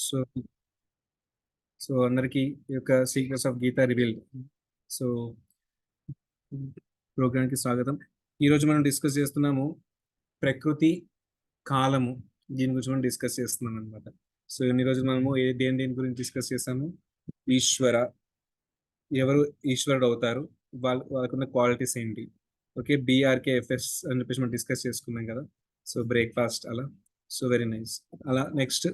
So so అందరికీ ఈ యొక్క secrets of Geeta revealed so ప్రోగ్రామ్కి స్వాగతం. ఈరోజు మనం డిస్కస్ చేస్తున్నాము ప్రకృతి కాలము, దీని గురించి మనం డిస్కస్ చేస్తున్నాం అనమాట. సో ఇన్ని రోజులు మనము దేని గురించి డిస్కస్ చేసాము? ఈశ్వర, ఎవరు ఈశ్వరుడు అవుతారు, వాళ్ళకున్న క్వాలిటీస్ ఏంటి, ఓకే, BRKFS అని చెప్పేసి మనం డిస్కస్ చేసుకున్నాం కదా. సో బ్రేక్ఫాస్ట్ అలా, సో వెరీ నైస్. అలా next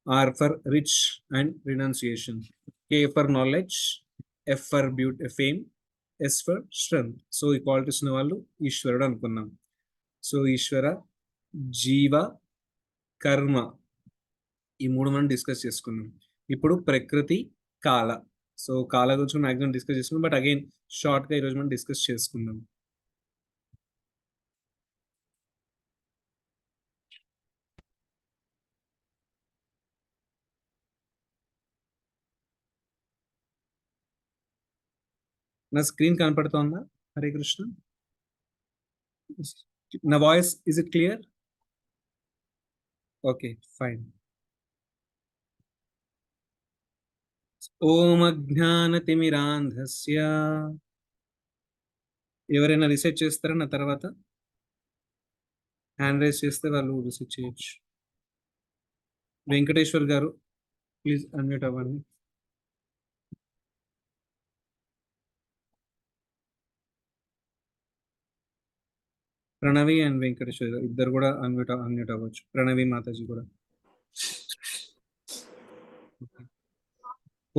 R for rich and renunciation, K for knowledge, F for beauty, fame, S for strength. So ఈ క్వాలిటీస్ ఉన్న వాళ్ళు ఈశ్వరుడు అనుకున్నాం. సో ఈశ్వర, జీవ, కర్మ, ఈ మూడు మనం డిస్కస్ చేసుకున్నాం. ఇప్పుడు ప్రకృతి, కాల. సో కాల గురించి మ్యాక్సిమం డిస్కస్ చేసుకున్నాం, బట్ అగైన్ షార్ట్గా ఈరోజు మనం డిస్కస్ చేసుకుందాం. నా స్క్రీన్ కనపడుతోందా? హరే కృష్ణ. నా voice is it clear? Okay, fine. ఓం అజ్ఞానతిమిరాంధస్య, ఎవరైనా రీసెర్చ్ చేస్తారా? నా తర్వాత హ్యాండ్ రైజ్ చేస్తే వాళ్ళు రీసెర్చ్ చేయొచ్చు. వెంకటేశ్వర్ గారు ప్లీజ్ అన్మ్యూట్ అవ్వండి. ప్రణవి అండ్ వెంకటేశ్వర్ ఇద్దరు కూడా అన్మ్యూట్ అవ్వచ్చు. ప్రణవి మాతాజీ కూడా.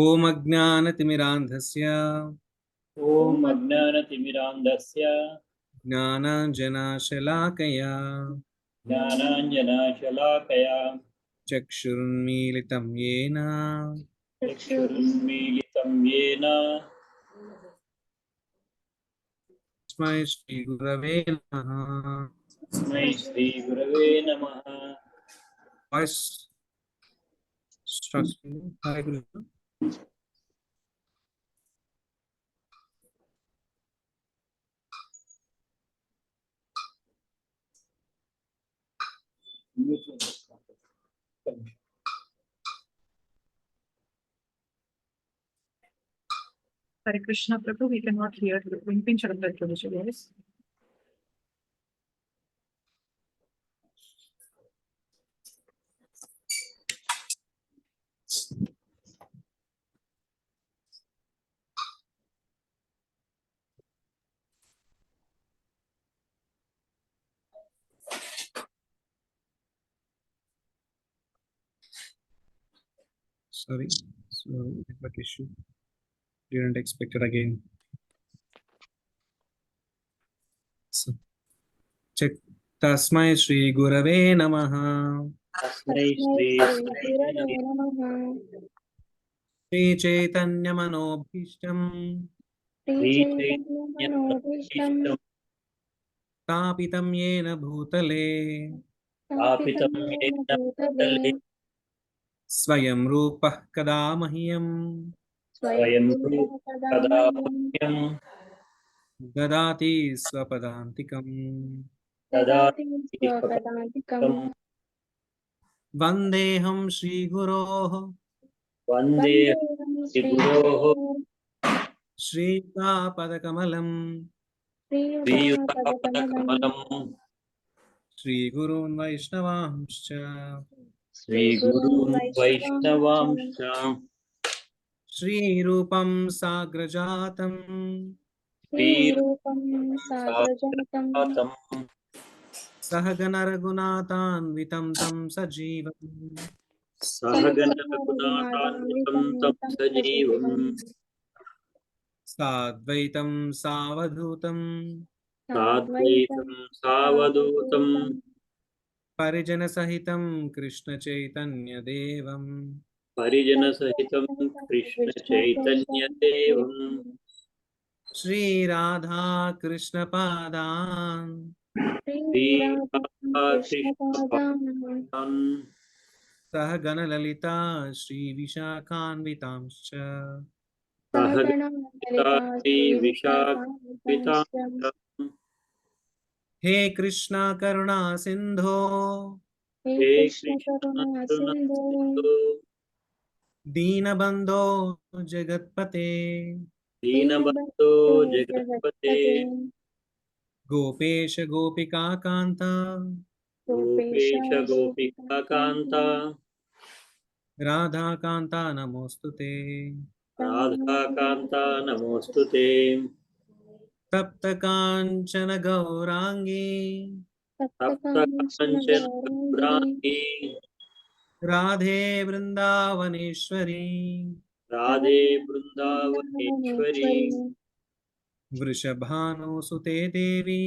ఓం అజ్ఞానతిమిరాంధస్య, ఓం అజ్ఞానతిమిరాంధస్య జ్ఞానాంజనశలాకయా జ్ఞానాంజనశలాకయా చక్షురున్మీలితం యేన చక్షురున్మీలితం యేన తస్మై శ్రీ గురవే నమః. తస్మై శ్రీ గురవే నమః. Voice starts. Hare Krishna. Hare Krishna Prabhu, we cannot hear you. వినిపించడం లేదు Prabhuji, yes. Sorry, so network issue. Didn't expect it again. So, check. Tasmai Shri Gurave Namaha. తస్మై శ్రీ గురవే నమః. Shri Chaitanya Manobhishtam Shri చైతన్యమనోభీష్టం Tapitam Yena Bhutale స్థాపితం యేన భూతలే Swayam Rupah Kada Mahyam స్వయం రూప కదా మహ్యం Dadati Swapadantikam దదాతి స్వపదాంతికం. Vandeham Shri Guroh వందే Shri గురోః Shri Padakamalam శ్రీయుతపదకమలం Shri Gurun Vaishnavamscha Shri గురూన్ వైష్ణవాంశ Shri Rupam Sagrajatam శ్రీరూపం సాగ్రజాతం Sahagana Raghunathanvitam Tam Sajeevam సహగణ రఘునాథాన్వితం తం సజీవం Sadvaitam Savadhutam సాద్వైతం సావధూతం Parijana Sahitam Krishna Chaitanya Devam పరిజన సహితం కృష్ణ చైతన్య దేవం Shri Radha Krishna Padan Shri Radha Krishna పాదాన్ Sahagana Lalita Shri Vishakhanvitamscha సహగణ Shri విశాఖితాం He Krishna Karuna Sindho హే హే కృష్ణ కృష్ణ కరుణా కరుణా సింధు సింధు దీనబంధో జగత్పతే దీనబంధో దీనబంధు జగత్పతే జగత్పతే గోపేశ గోపికాకాంత గోపేశ గోపేశ గోపికాకాంత రాధాకాంత నమోస్తుతే రాధాకాంత నమోస్తుతే తప్త కాంచన గౌరాంగీ సప్త సప్తకాంచన కాంచన గౌరాంగి గౌరాంగి రాధే బృందావనేశ్వరి రాధే బృందావనేశ్వరి వృషభానుసుతే దేవి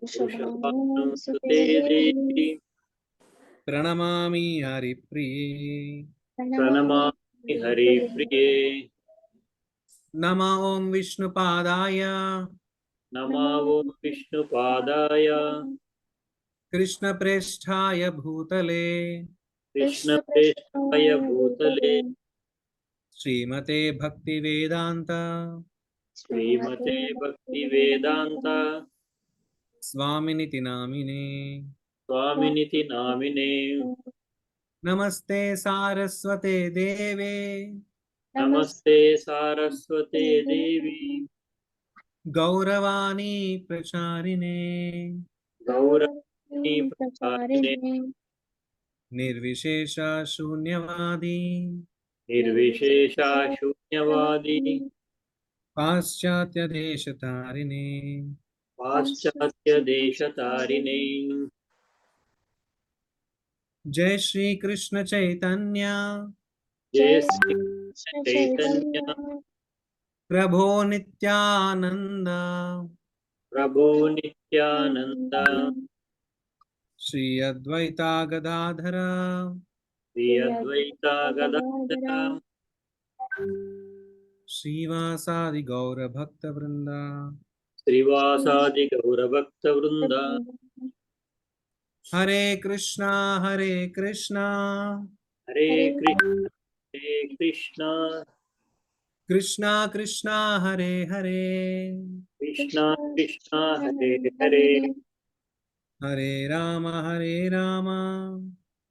వృషభానుసుతే దేవి ప్రణమామి హరిప్రియే ప్రణమామి హరిప్రియే నమ ఓం విష్ణుపాదాయ నమో విష్ణుపాదాయ కృష్ణప్రేష్ఠాయ భూతలే కృష్ణప్రేష్ఠాయ భూతలే శ్రీమతే భక్తివేదాంత శ్రీమతే భక్తి వేదాంత స్వామినితి నామినే స్వామినితి నామినే నమస్తే సారస్వతే దేవే నమస్తే సారస్వతే దేవి గౌరవాణి ప్రచారిణే గౌరవీ ప్రచారిణే నిర్విశేష శూన్యవాది నిర్విశేష శూన్యవాది పాశ్చాత్య దేశతారిణే పాశ్చాత్య దేశతారిణే జై శ్రీ కృష్ణ చైతన్య జయ శ్రీ చైతన్య ప్రభో నిత్యానంద ప్రభో నిత్యానంద శ్రీ అద్వైత గదాధర శ్రీ అద్వైత గదాధర శ్రీవాసాది గౌర భక్త వృంద శ్రీవాసాది గౌరభక్త వృంద హరే కృష్ణ హరే కృష్ణ హరే కృష్ణ హరే కృష్ణ కృష్ణ కృష్ణ హరే హరే కృష్ణ కృష్ణ హరే హరే హరే రామ హరే రామ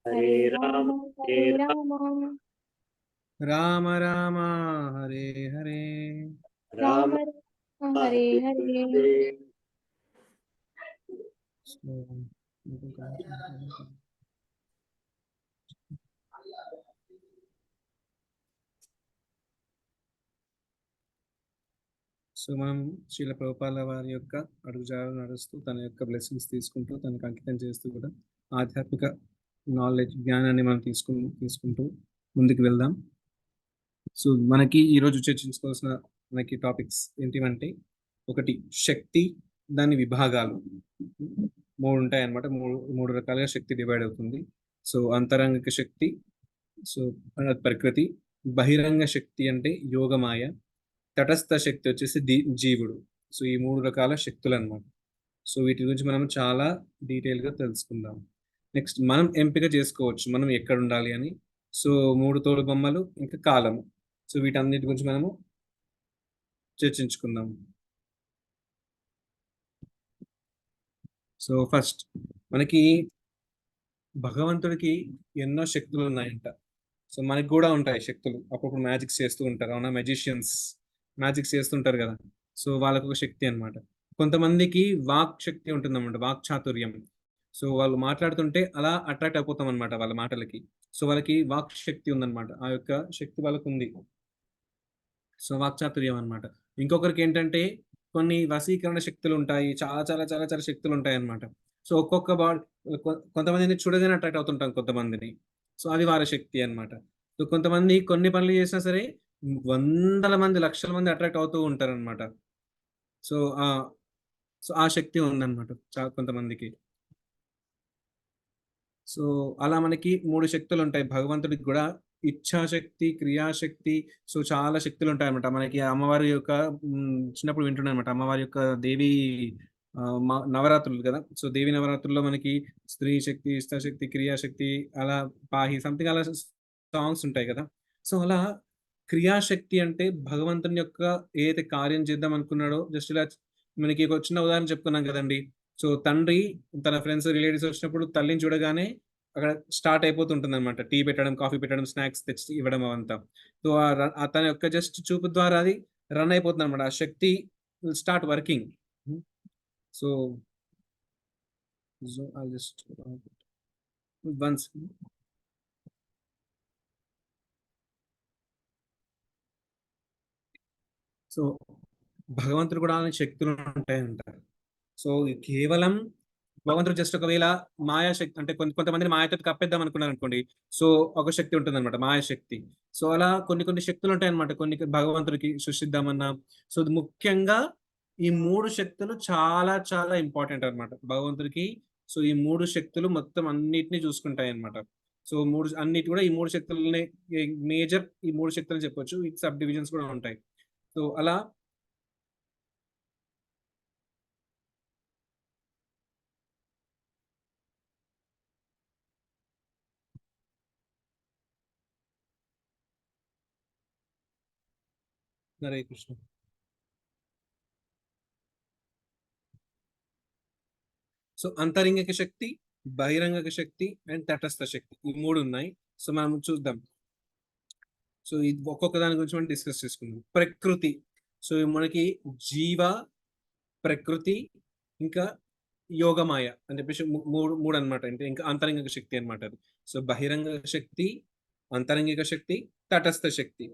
హరే రామ హరే రామ రామ రామ హరే హరే రామ హరే హరే సో మనం శ్రీల ప్రభుపాల వారి యొక్క అడుగుజాడలు నడుస్తూ తన యొక్క బ్లెస్సింగ్స్ తీసుకుంటూ తనకు అంకితం చేస్తూ కూడా ఆధ్యాత్మిక నాలెడ్జ్ జ్ఞానాన్ని మనం తీసుకుంటూ ముందుకు వెళ్దాం. సో మనకి ఈరోజు చర్చించుకోవాల్సిన మనకి టాపిక్స్ ఏంటివంటే, ఒకటి శక్తి, దాని విభాగాలు 3 ఉంటాయి అన్నమాట. మూడు రకాలుగా శక్తి డివైడ్ అవుతుంది. సో అంతరంగిక శక్తి, సో ప్రకృతి, బహిరంగ శక్తి అంటే యోగమాయ, తటస్థ శక్తి వచ్చేసి జీవుడు. సో ఈ 3 రకాల శక్తులు అన్నమాట. సో వీటి గురించి మనం చాలా డీటెయిల్గా తెలుసుకుందాం. నెక్స్ట్ మనం ఎంపిక చేసుకోవచ్చు మనం ఎక్కడ ఉండాలి అని. సో 3 తోలు బొమ్మలు, ఇంకా కాలము. సో వీటన్నిటి గురించి మనము చర్చించుకుందాం. సో ఫస్ట్ మనకి భగవంతుడికి ఎన్నో శక్తులు ఉన్నాయంట. సో మనకి కూడా ఉంటాయి శక్తులు. అప్పుడు మ్యాజిక్స్ చేస్తూ ఉంటారు, అవునా? మెజిషియన్స్ మ్యాజిక్స్ చేస్తుంటారు కదా. సో వాళ్ళకు ఒక శక్తి అనమాట. కొంతమందికి వాక్ శక్తి ఉంటుందన్నమాట, వాక్ చాతుర్యం. సో వాళ్ళు మాట్లాడుతుంటే అలా అట్రాక్ట్ అయిపోతాం అనమాట వాళ్ళ మాటలకి. సో వాళ్ళకి వాక్ శక్తి ఉందన్నమాట, ఆ యొక్క శక్తి వాళ్ళకు ఉంది. సో వాక్చాతుర్యం అనమాట. ఇంకొకరికి ఏంటంటే కొన్ని వశీకరణ శక్తులు ఉంటాయి, చాలా చాలా చాలా చాలా శక్తులు ఉంటాయి అన్నమాట. సో ఒక్కొక్క కొంతమందిని చూడగానే అట్రాక్ట్ అవుతుంటాం కొంతమందిని. సో అది వారి శక్తి అన్నమాట. సో కొంతమంది కొన్ని పనులు చేసినా సరే వందల మంది, లక్షల మంది అట్రాక్ట్ అవుతూ ఉంటారు అనమాట. సో ఆ శక్తి ఉందన్నమాట కొంతమందికి. సో అలా మనకి 3 శక్తులు ఉంటాయి భగవంతుడికి కూడా. ఇచ్ఛాశక్తి, క్రియాశక్తి, సో చాలా శక్తులు ఉంటాయి అనమాట. మనకి అమ్మవారి యొక్క చిన్నప్పుడు వింటున్నాను అనమాట, అమ్మవారి యొక్క దేవి నవరాత్రులు కదా. సో దేవి నవరాత్రుల్లో మనకి స్త్రీ శక్తి, ఇష్టాశక్తి, క్రియాశక్తి, అలా పాహి సంథింగ్ అలా సాంగ్స్ ఉంటాయి కదా. సో అలా క్రియాశక్తి అంటే భగవంతుని యొక్క ఏదైతే కార్యం చేద్దాం అనుకున్నాడో, జస్ట్ ఇలా మనకి ఒక చిన్న ఉదాహరణ చెప్పుకున్నాం కదండి. సో తండ్రి తన ఫ్రెండ్స్, రిలేటివ్స్ వచ్చినప్పుడు తల్లిని చూడగానే అక్కడ స్టార్ట్ అయిపోతుంటుంది అనమాట. టీ పెట్టడం, కాఫీ పెట్టడం, స్నాక్స్ తెచ్చి ఇవ్వడం అవంతా. సో, అతని యొక్క జస్ట్ చూపు ద్వారా అది రన్ అయిపోతుంది అనమాట. ఆ శక్తి will start working. So I just once. So భగవంతుడు కూడా అలాంటి శక్తులు ఉంటాయంటారు. సో కేవలం భగవంతుడు జస్ట్ ఒకవేళ మాయాశక్తి అంటే కొంతమందిని మాయతో కప్పేద్దాం అనుకున్నారు అనుకోండి. సో ఒక శక్తి ఉంటుంది అనమాట, మాయాశక్తి. సో అలా కొన్ని శక్తులు ఉంటాయన్నమాట కొన్ని భగవంతుడికి సృష్టిద్దామన్నా. సో ముఖ్యంగా ఈ 3 శక్తులు చాలా చాలా ఇంపార్టెంట్ అన్నమాట భగవంతుడికి. సో ఈ 3 శక్తులు మొత్తం అన్నిటిని చూసుకుంటాయి అన్నమాట. సో అన్నిటి కూడా ఈ 3 శక్తులనే మేజర్, ఈ 3 శక్తులు చెప్పొచ్చు. ఈ సబ్ డివిజన్స్ కూడా ఉంటాయి. సో అలా హరే కృష్ణ. సో అంతరింగిక శక్తి, బహిరంగక శక్తి అండ్ తటస్థ శక్తి, ఈ 3 ఉన్నాయి. సో మనం చూద్దాం. సో ఇది ఒక్కొక్క దాని గురించి మనం డిస్కస్ చేసుకుందాం. ప్రకృతి. సో మనకి జీవ, ప్రకృతి, ఇంకా యోగమాయ అని చెప్పేసి మూడు అనమాట. అంటే ఇంకా అంతరంగిక శక్తి అనమాట అది. సో బహిరంగ శక్తి, అంతరంగిక శక్తి, తటస్థ శక్తి.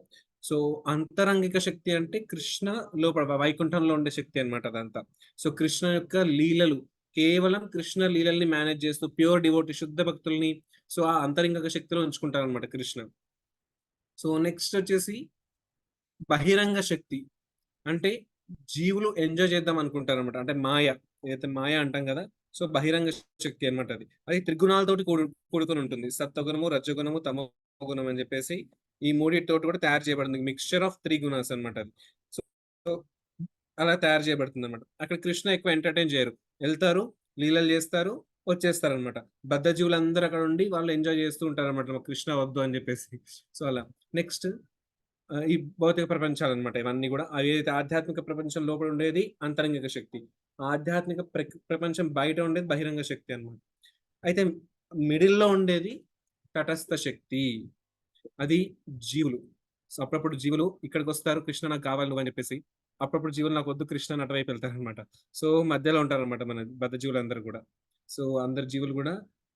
సో అంతరంగిక శక్తి అంటే కృష్ణ లోపల వైకుంఠంలో ఉండే శక్తి అనమాట అదంతా. సో కృష్ణ యొక్క లీలలు, కేవలం కృష్ణ లీలల్ని మేనేజ్ చేస్తూ ప్యూర్ డివోటీ శుద్ధ భక్తుల్ని సో ఆ అంతరంగిక శక్తిలో ఉంచుకుంటారు అనమాట కృష్ణ. సో నెక్స్ట్ వచ్చేసి బహిరంగ శక్తి అంటే జీవులు ఎంజాయ్ చేద్దాం అనుకుంటారు అనమాట. అంటే మాయ, ఏదైతే మాయ అంటాం కదా. సో బహిరంగ శక్తి అనమాట అది. అది త్రిగుణాలతోటి కూడుకొని ఉంటుంది. సత్వగుణము, రజగుణము, తమో గుణం అని చెప్పేసి ఈ మూడింటితోటి కూడా తయారు చేయబడింది. మిక్స్చర్ ఆఫ్ 3 గుణాస్ అనమాట అది. సో అలా తయారు చేయబడుతుంది అనమాట. అక్కడ కృష్ణ ఎక్కువ ఎంటర్టైన్ చేయరు, వెళ్తారు, లీలలు చేస్తారు, వచ్చేస్తారు అనమాట. బద్ధ జీవులందరూ అక్కడ ఉండి వాళ్ళు ఎంజాయ్ చేస్తూ ఉంటారు అనమాట, కృష్ణ వద్దు అని చెప్పేసి. సో అలా నెక్స్ట్ ఈ భౌతిక ప్రపంచాలు అనమాట. ఇవన్నీ కూడా అవి ఏదైతే ఆధ్యాత్మిక ప్రపంచం లోపల ఉండేది అంతరంగిక శక్తి, ఆధ్యాత్మిక ప్రపంచం బయట ఉండేది బహిరంగ శక్తి అనమాట. అయితే మిడిల్లో ఉండేది తటస్థ శక్తి, అది జీవులు. సో అప్పుడప్పుడు జీవులు ఇక్కడికి వస్తారు, కృష్ణ నాకు కావాలి నువ్వు అని చెప్పేసి. అప్పుడప్పుడు జీవులు నాకు వద్దు కృష్ణ అని అటువైపు వెళ్తారు అనమాట. సో మధ్యలో ఉంటారు అనమాట మన బద్ధ జీవులు అందరూ కూడా. సో అందరు జీవులు కూడా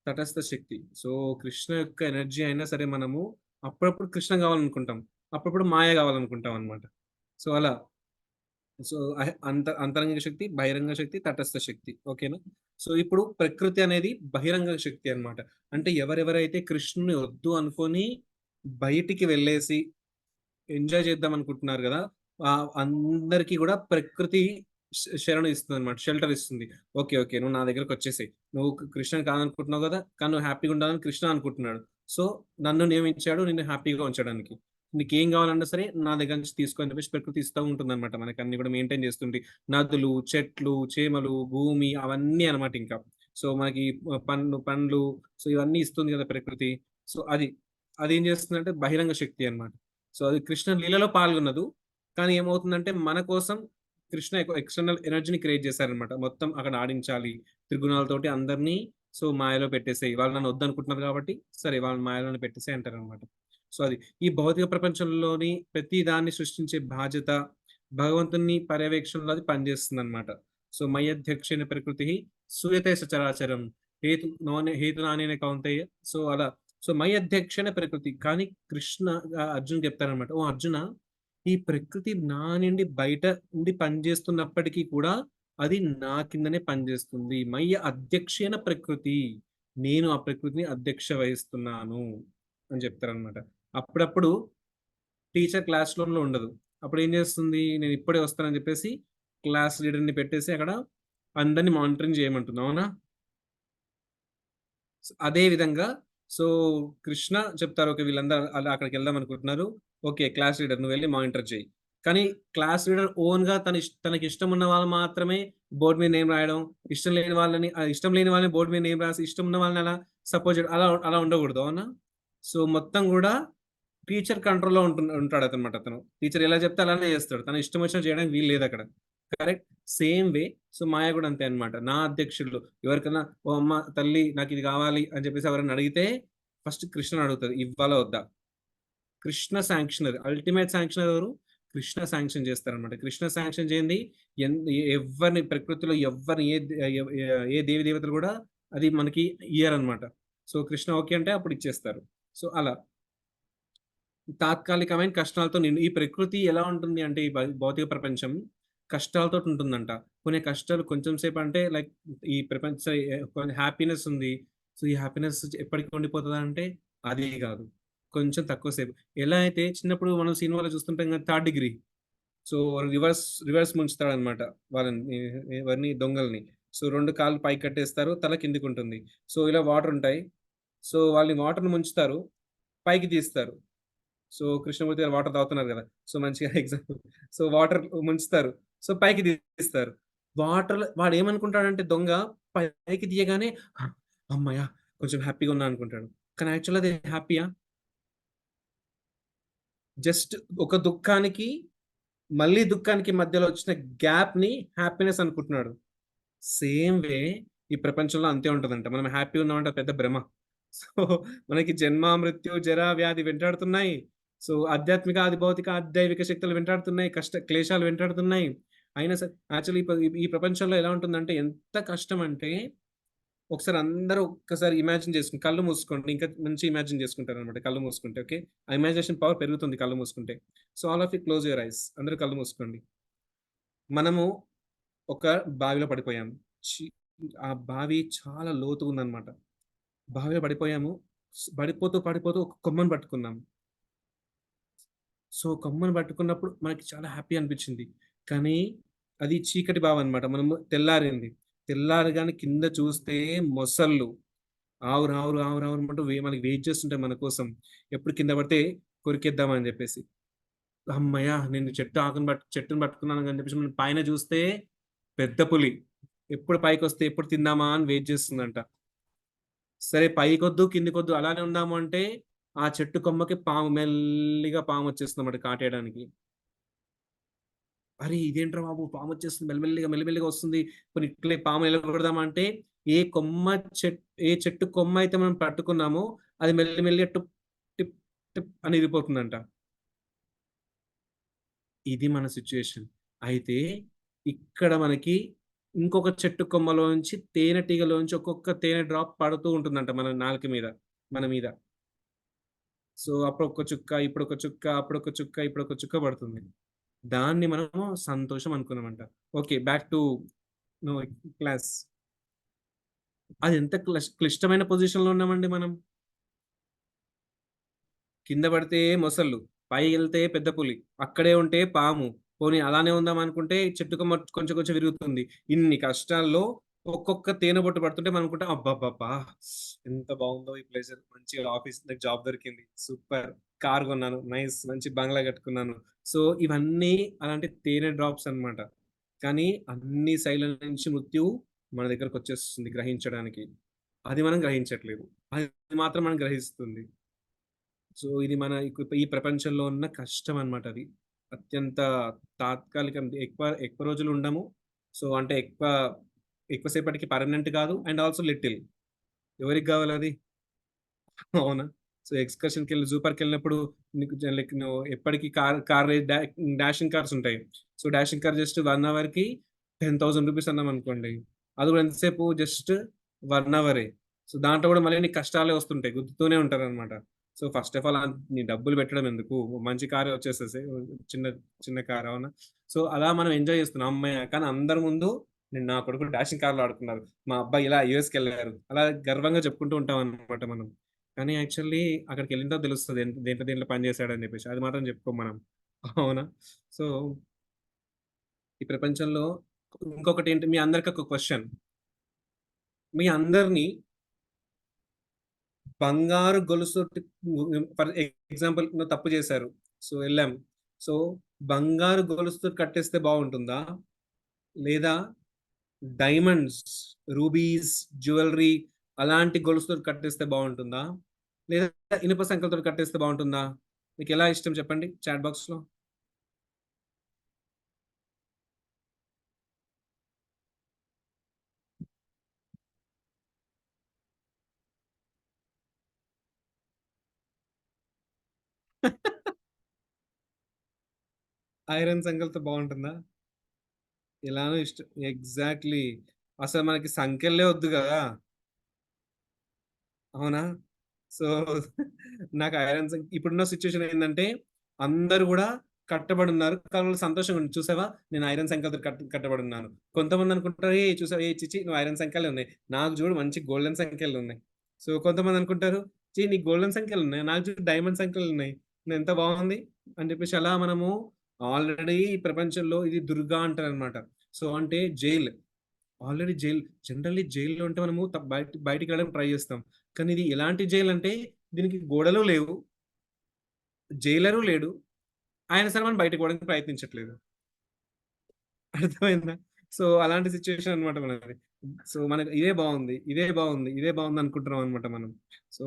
తటస్థ శక్తి. సో కృష్ణ యొక్క ఎనర్జీ అయినా సరే మనము అప్పుడప్పుడు కృష్ణ కావాలనుకుంటాం, అప్పుడప్పుడు మాయ కావాలనుకుంటాం అనమాట. సో అలా సో అంతరంగిక శక్తి, బహిరంగ శక్తి, తటస్థ శక్తి. ఓకేనా. సో ఇప్పుడు ప్రకృతి అనేది బహిరంగ శక్తి అన్నమాట. అంటే ఎవరెవరైతే కృష్ణుని వద్దు అనుకొని బయటికి వెళ్ళేసి ఎంజాయ్ చేద్దాం అనుకుంటున్నారు కదా, అందరికీ కూడా ప్రకృతి శరణు ఇస్తుంది అనమాట, షెల్టర్ ఇస్తుంది. ఓకే ఓకే నువ్వు నా దగ్గరకు వచ్చేసాయి, నువ్వు కృష్ణ కాదనుకుంటున్నావు కదా, కానీ నువ్వు హ్యాపీగా ఉండాలని కృష్ణ అనుకుంటున్నాడు. సో నన్ను నియమించాడు నిన్ను హ్యాపీగా ఉంచడానికి. నీకేం కావాలన్నా సరే నా దగ్గర నుంచి తీసుకొని చెప్పేసి ప్రకృతి ఇస్తూ ఉంటుంది అనమాట. మనకి అన్ని కూడా మెయింటైన్ చేస్తుంది. నదులు, చెట్లు, చేమలు, భూమి అవన్నీ అనమాట. ఇంకా సో మనకి పండ్లు సో ఇవన్నీ ఇస్తుంది కదా ప్రకృతి. సో అది ఏం చేస్తుందంటే బహిరంగ శక్తి అనమాట. సో అది కృష్ణ లీలలో పాల్గొన్నదు, కానీ ఏమవుతుందంటే మన కోసం కృష్ణ ఎక్స్టర్నల్ ఎనర్జీని క్రియేట్ చేశారనమాట. మొత్తం అక్కడ ఆడించాలి త్రిగుణాలతోటి అందరినీ. సో మాయలో పెట్టేసేయి, వాళ్ళు నన్ను వద్దనుకుంటున్నారు కాబట్టి సరే వాళ్ళని మాయలోనే పెట్టేసే అంటారు అనమాట. సో అది ఈ భౌతిక ప్రపంచంలోని ప్రతి దాన్ని సృష్టించే బాధ్యత భగవంతుని పర్యవేక్షణలో అది పనిచేస్తుంది అనమాట. సో మయ్యధ్యక్షణ ప్రకృతి సూయతే సచరాచరం హేతు నానేన కౌంతేయ. సో అలా సో మై అధ్యక్షణ ప్రకృతి. కానీ కృష్ణ అర్జున్ చెప్తారనమాట, ఓ అర్జున ఈ ప్రకృతి నా నుండి బయట నుండి పనిచేస్తున్నప్పటికీ కూడా అది నా కిందనే పనిచేస్తుంది. మయ్య అధ్యక్షణ ప్రకృతి, నేను ఆ ప్రకృతిని అధ్యక్ష వహిస్తున్నాను అని చెప్తారనమాట. అప్పుడప్పుడు టీచర్ క్లాస్ రూమ్లో ఉండదు, అప్పుడు ఏం చేస్తుంది, నేను ఇప్పుడే వస్తానని చెప్పేసి క్లాస్ లీడర్ని పెట్టేసి అక్కడ అందరినీ మానిటరింగ్ చేయమంటుంది. అవునా. అదే విధంగా సో కృష్ణ చెప్తారు, ఓకే వీళ్ళందరూ అలా అక్కడికి వెళ్దాం అనుకుంటున్నారు, ఓకే క్లాస్ లీడర్ నువ్వు వెళ్ళి మానిటర్ చేయి. కానీ క్లాస్ లీడర్ ఓన్ గా తనకి ఇష్టం ఉన్న వాళ్ళు మాత్రమే బోర్డు మీద నేమ్ రాయడం, ఇష్టం లేని వాళ్ళని బోర్డు మీద నేమ్ రాసి ఇష్టం ఉన్న వాళ్ళని అలా సపోజ్ అలా ఉండకూడదు. అవునా. సో మొత్తం కూడా టీచర్ కంట్రోల్లో ఉంటాడు అనమాట. అతను టీచర్ ఎలా చెప్తే అలానే చేస్తాడు, తన ఇష్టం వచ్చినా చేయడానికి వీలు లేదు అక్కడ. కరెక్ట్. సేమ్ వే సో మాయ కూడా అంతే అన్నమాట. నా అధ్యక్షులు ఎవరికైనా ఓ అమ్మ తల్లి నాకు ఇది కావాలి అని చెప్పేసి ఎవరైనా అడిగితే ఫస్ట్ కృష్ణని అడుగుతుంది ఇవ్వాలా వద్దా. కృష్ణ శాంక్షనర్ అల్టిమేట్ శాంక్షనర్ ఎవరు? కృష్ణ శాంక్షన్ చేస్తారనమాట. కృష్ణ శాంక్షన్ చేయండి ఎవరిని ప్రకృతిలో ఎవరిని ఏ దేవి దేవతలు కూడా అది మనకి ఇయర్ అనమాట. సో కృష్ణ ఓకే అంటే అప్పుడు ఇచ్చేస్తారు. సో అలా తాత్కాలికమైన కష్టాలతో ఈ ప్రకృతి ఎలా ఉంటుంది అంటే ఈ భౌతిక ప్రపంచం కష్టాలతో ఉంటుందంట. కొన్ని కష్టాలు కొంచెం సేపు అంటే లైక్ ఈ ప్రపంచ కొంచెం హ్యాపీనెస్ ఉంది. సో ఈ హ్యాపీనెస్ ఎప్పటికి ఉండిపోతుందా అంటే అది కాదు. కొంచెం తక్కువ సేపు. ఎలా అయితే చిన్నప్పుడు మనం సినిమాలో చూస్తుంటాం కదా 'థర్డ్ డిగ్రీ'. సో రివర్స్ ముంచుతాడనమాట వాళ్ళని ఎవరిని దొంగల్ని. సో 2 కాళ్ళు పైకి కట్టేస్తారు. తల కిందకుంటుంది. సో ఇలా వాటర్ ఉంటాయి. సో వాళ్ళని వాటర్‌ని ముంచుతారు. పైకి తీస్తారు. సో కృష్ణమూర్తి గారు వాటర్ తాగుతున్నారు కదా! సో మంచిగా ఎగ్జాంపుల్. సో వాటర్ ముంచుతారు. సో పైకి తీస్తారు. వాటర్‌లో వాడేమనుకుంటాడంటే దొంగ పైకి తీయగానే హమ్మయ్య! కొంచెం హ్యాపీగా ఉన్నా అనుకుంటాడు. కానీ యాక్చువల్‌గా అది హ్యాపీయా? జస్ట్ ఒక దుఃఖానికి, మళ్ళీ దుఃఖానికి మధ్యలో వచ్చిన గ్యాప్‌ని హ్యాపీనెస్ అనుకుంటున్నాడు. సేమ్ వే ఈ ప్రపంచంలో అంతే ఉంటదంట. మనం హ్యాపీగా ఉన్నామంటే అది పెద్ద భ్రమ. సో మనకి జన్మ, మృత్యు, జర, వ్యాధి వెంటాడుతున్నాయి. సో ఆధ్యాత్మిక, ఆది భౌతిక, ఆదైవిక శక్తులు వెంటాడుతున్నాయి. క్లేశాలు వెంటాడుతున్నాయి. అయినా సరే యాక్చువల్లీ ఈ ప్రపంచంలో ఎలా ఉంటుందంటే ఎంత కష్టం అంటే ఒకసారి అందరూ ఒక్కసారి ఇమాజిన్ చేసుకొని కళ్ళు మూసుకోండి. ఇంకా మంచి ఇమాజిన్ చేసుకుంటారనమాట కళ్ళు మూసుకుంటే. ఓకే. ఆ ఇమాజినేషన్ పవర్ పెరుగుతుంది కళ్ళు మూసుకుంటే. So all of you close your eyes. అందరూ కళ్ళు మూసుకోండి. మనము ఒక బావిలో పడిపోయాము. చి ఆ బావి చాలా లోతుగుందనమాట. బావిలో పడిపోయాము. పడిపోతూ ఒక కొమ్మని పట్టుకున్నాము. సో, కొమ్మని పట్టుకున్నప్పుడు మనకి చాలా హ్యాపీ అనిపిచ్చింది. కానీ అది చీకటి బావనమాట. మనము తెల్లారింది. తెల్లారగానే కింద చూస్తే మొసళ్ళు ఆవురు మనకి వెయిట్ చేస్తుంటాయి మన కోసం. ఎప్పుడు కింద పడితే కొరికేద్దామని జెప్పేసి. హమ్మయ్య! నేను చెట్టుని పట్టుకున్నాను అని చెప్పేసి మనం పైన చూస్తే పెద్ద పులి. ఎప్పుడు పైకొస్తే ఎప్పుడు తిందామా అని వెయిట్ చేస్తుందంట. సరే పైకొద్దు, కిందకొద్దు అలానే ఉందాము అంటే, ఆ చెట్టు కొమ్మకి మెల్లిగా పామొచ్చేస్తుందన్నమాట కాటేయడానికి. అరే! ఇదేంట్రా బాబు పామొచ్చేస్తుంది మెల్లిమెల్లిగా వస్తుంది. పోనీ ఇట్లే పాము ఎల్లగొడదామా అంటే, ఏ కొమ్మ ఏ చెట్టు కొమ్మ అయితే మనం పట్టుకున్నామో, అది మెల్లిమెల్లిగా టిప్ టిప్ అని ఇరిగిపోతుందంట. ఇది మన సిట్యుయేషన్. అయితే ఇక్కడ మనకి ఇంకొక చెట్టు కొమ్మలోంచి తేనెటీగలోంచి ఒక్కొక్క తేనె డ్రాప్ పడుతూ ఉంటుందంట మన నాలుక మీద, మన మీద. సో, అప్పుడొక చుక్క, ఇప్పుడొక చుక్క, అప్పుడొక చుక్క, ఇప్పుడొక చుక్క పడుతుంది. దాన్ని మనము సంతోషం అనుకున్నామంట. Okay. Back to no class. అది ఎంత క్లిష్టమైన పొజిషన్‌లో ఉన్నామండి మనం. కింద పడితే మొసళ్ళు, పైకెళ్తే పెద్ద పులి, అక్కడే ఉంటే పాము. పోనీ అలానే ఉందామనుకుంటే చెట్టు కొమ్మ కొంచెం కొంచెం విరుగుతుంది. ఇన్ని కష్టాల్లో ఒక్కొక్క తేనె బొట్టు పడుతుంటే మనం అనుకుంటాం అబ్బబ్బబ్బా! ఎంత బావుందో ఈ ప్లేసర్. మంచిగా ఆఫీస్ నాకు జాబ్ దొరికింది. సూపర్. కార్ కొన్నాను. నైస్. మంచి బంగ్లా కట్టుకున్నాను. సో, ఇవన్నీ అలాంటి తేనె డ్రాప్స్ అన్నమాట. కానీ అన్ని సైడ్‌ల నుంచి మృత్యువు మన దగ్గరకొచ్చేస్తుంది గ్రహించడానికి. అది మనం గ్రహించట్లేదు. అది మాత్రం మనం గ్రహిస్తుంది. సో, ఇది మన ఈ ప్రపంచంలో ఉన్న కష్టం అన్నమాట అది. అత్యంత తాత్కాలికం. ఎక్కువ రోజులు ఉండము. సో, అంటే ఎక్కువ సేపటికి పర్మనెంట్ కాదు. And also little. ఎవరికి కావాలది? అవునా? సో, జూ పార్క్‌కెళ్ళినప్పుడు నీకు లైక్ నువ్వు ఎప్పటికి కార్ డాషింగ్ కార్స్ ఉంటాయి. So, dashing car just 1 అవర్‌కి ₹10,000 అన్నామనుకోండి. అది కూడా ఎంతసేపు జస్ట్ 1 అవరే. సో, దాంట్లో కూడా మళ్ళీ నీకు కష్టాలే వస్తుంటాయి. గుద్దుతూనే ఉంటారనమాట. సో, ఫస్ట్ ఆఫ్ ఆల్ నీ డబ్బులు పెట్టడం ఎందుకు? మంచి కారే వచ్చేసేసి చిన్న చిన్న కార్ అవునా? సో, అలా మనం ఎంజాయ్ చేస్తున్నాం. హమ్మయ్య! కానీ అందరి ముందు నేను నా కొడుకు డాషింగ్ కార్‌లో ఆడుకున్నారు. మా అబ్బాయి ఇలా యూఎస్‌కెళ్లారు. అలా గర్వంగా చెప్పుకుంటూ ఉంటామనమాట మనం. కానీ యాక్చువల్లీ అక్కడికెళ్ళిన తర్వాత తెలుస్తది. దేంట్లో పని చేశాడని జెప్పేసి. అది మాత్రం చెప్పుకోము మనం. అవునా? సో, ఈ ప్రపంచంలో ఇంకొకటేంటి మీ అందరికి ఒక క్వెషన్. మీ అందరిని బంగారు గొలుసుతోటి ఫర్ ఎగ్జాంపుల్ నువ్వు తప్పు చేశారు. సో, ఎళ్ళాం. సో, బంగారు గొలుసుతోటి కట్టేస్తే బావుంటుందా? లేదా డైమండ్స్, రూబీస్, జ్యువెల్లరీ అలాంటి గొలుసుతోటి కట్టేస్తే బావుంటుందా? లేదా ఇనుప సంకెలతోటి కట్టేస్తే బావుంటుందా? మీకెలా ఇష్టం చెప్పండి చాట్ బాక్స్‌లో. ఐరన్ సంఖ్యలతో బాగుంటుందా? ఎలానో ఇష్టం. ఎగ్జాక్ట్లీ. అసలు మనకి సంఖ్యలే వద్దు కదా. అవునా? సో, నాకు ఐరన్ ఇప్పుడున్న సిచ్యువేషన్ ఏంటంటే అందరూ కూడా కట్టబడి ఉన్నారు. కానీ వాళ్ళు సంతోషంగా ఉంది. చూసావా నేను ఐరన్ సంఖ్యలతో కట్టబడి ఉన్నాను. కొంతమంది అనుకుంటారు ఏ చూసావా ఏ చిచి నువ్వు ఐరన్ సంఖ్యలే ఉన్నాయి. నాకు చూడు మంచి గోల్డెన్ సంఖ్యలు ఉన్నాయి. సో కొంతమంది అనుకుంటారు చీ నీకు గోల్డెన్ సంఖ్యలు ఉన్నాయి. నాకు చూడు డైమండ్ సంఖ్యలు ఉన్నాయి. ఎంత బాగుంది అని చెప్పేసి అలా మనము ఆల్రెడీ ప్రపంచంలో ఇది దుర్గా అంటారు అనమాట. సో అంటే జైల్ ఆల్రెడీ జనరల్లీ జైల్లో ఉంటే మనము బయటికి వెళ్ళడానికి ట్రై చేస్తాం. కానీ ఇది ఎలాంటి జైల్ అంటే దీనికి గోడలు లేవు. జైలరు లేడు. అయినా సరే మనం బయటకి పోవడానికి ప్రయత్నించట్లేదు. అర్థమైందా? సో అలాంటి సిచ్యువేషన్ అన్నమాట మనది. సో మనకి ఇదే బాగుంది. ఇదే బాగుంది. ఇదే బాగుంది అనుకుంటున్నాం అన్నమాట మనం. సో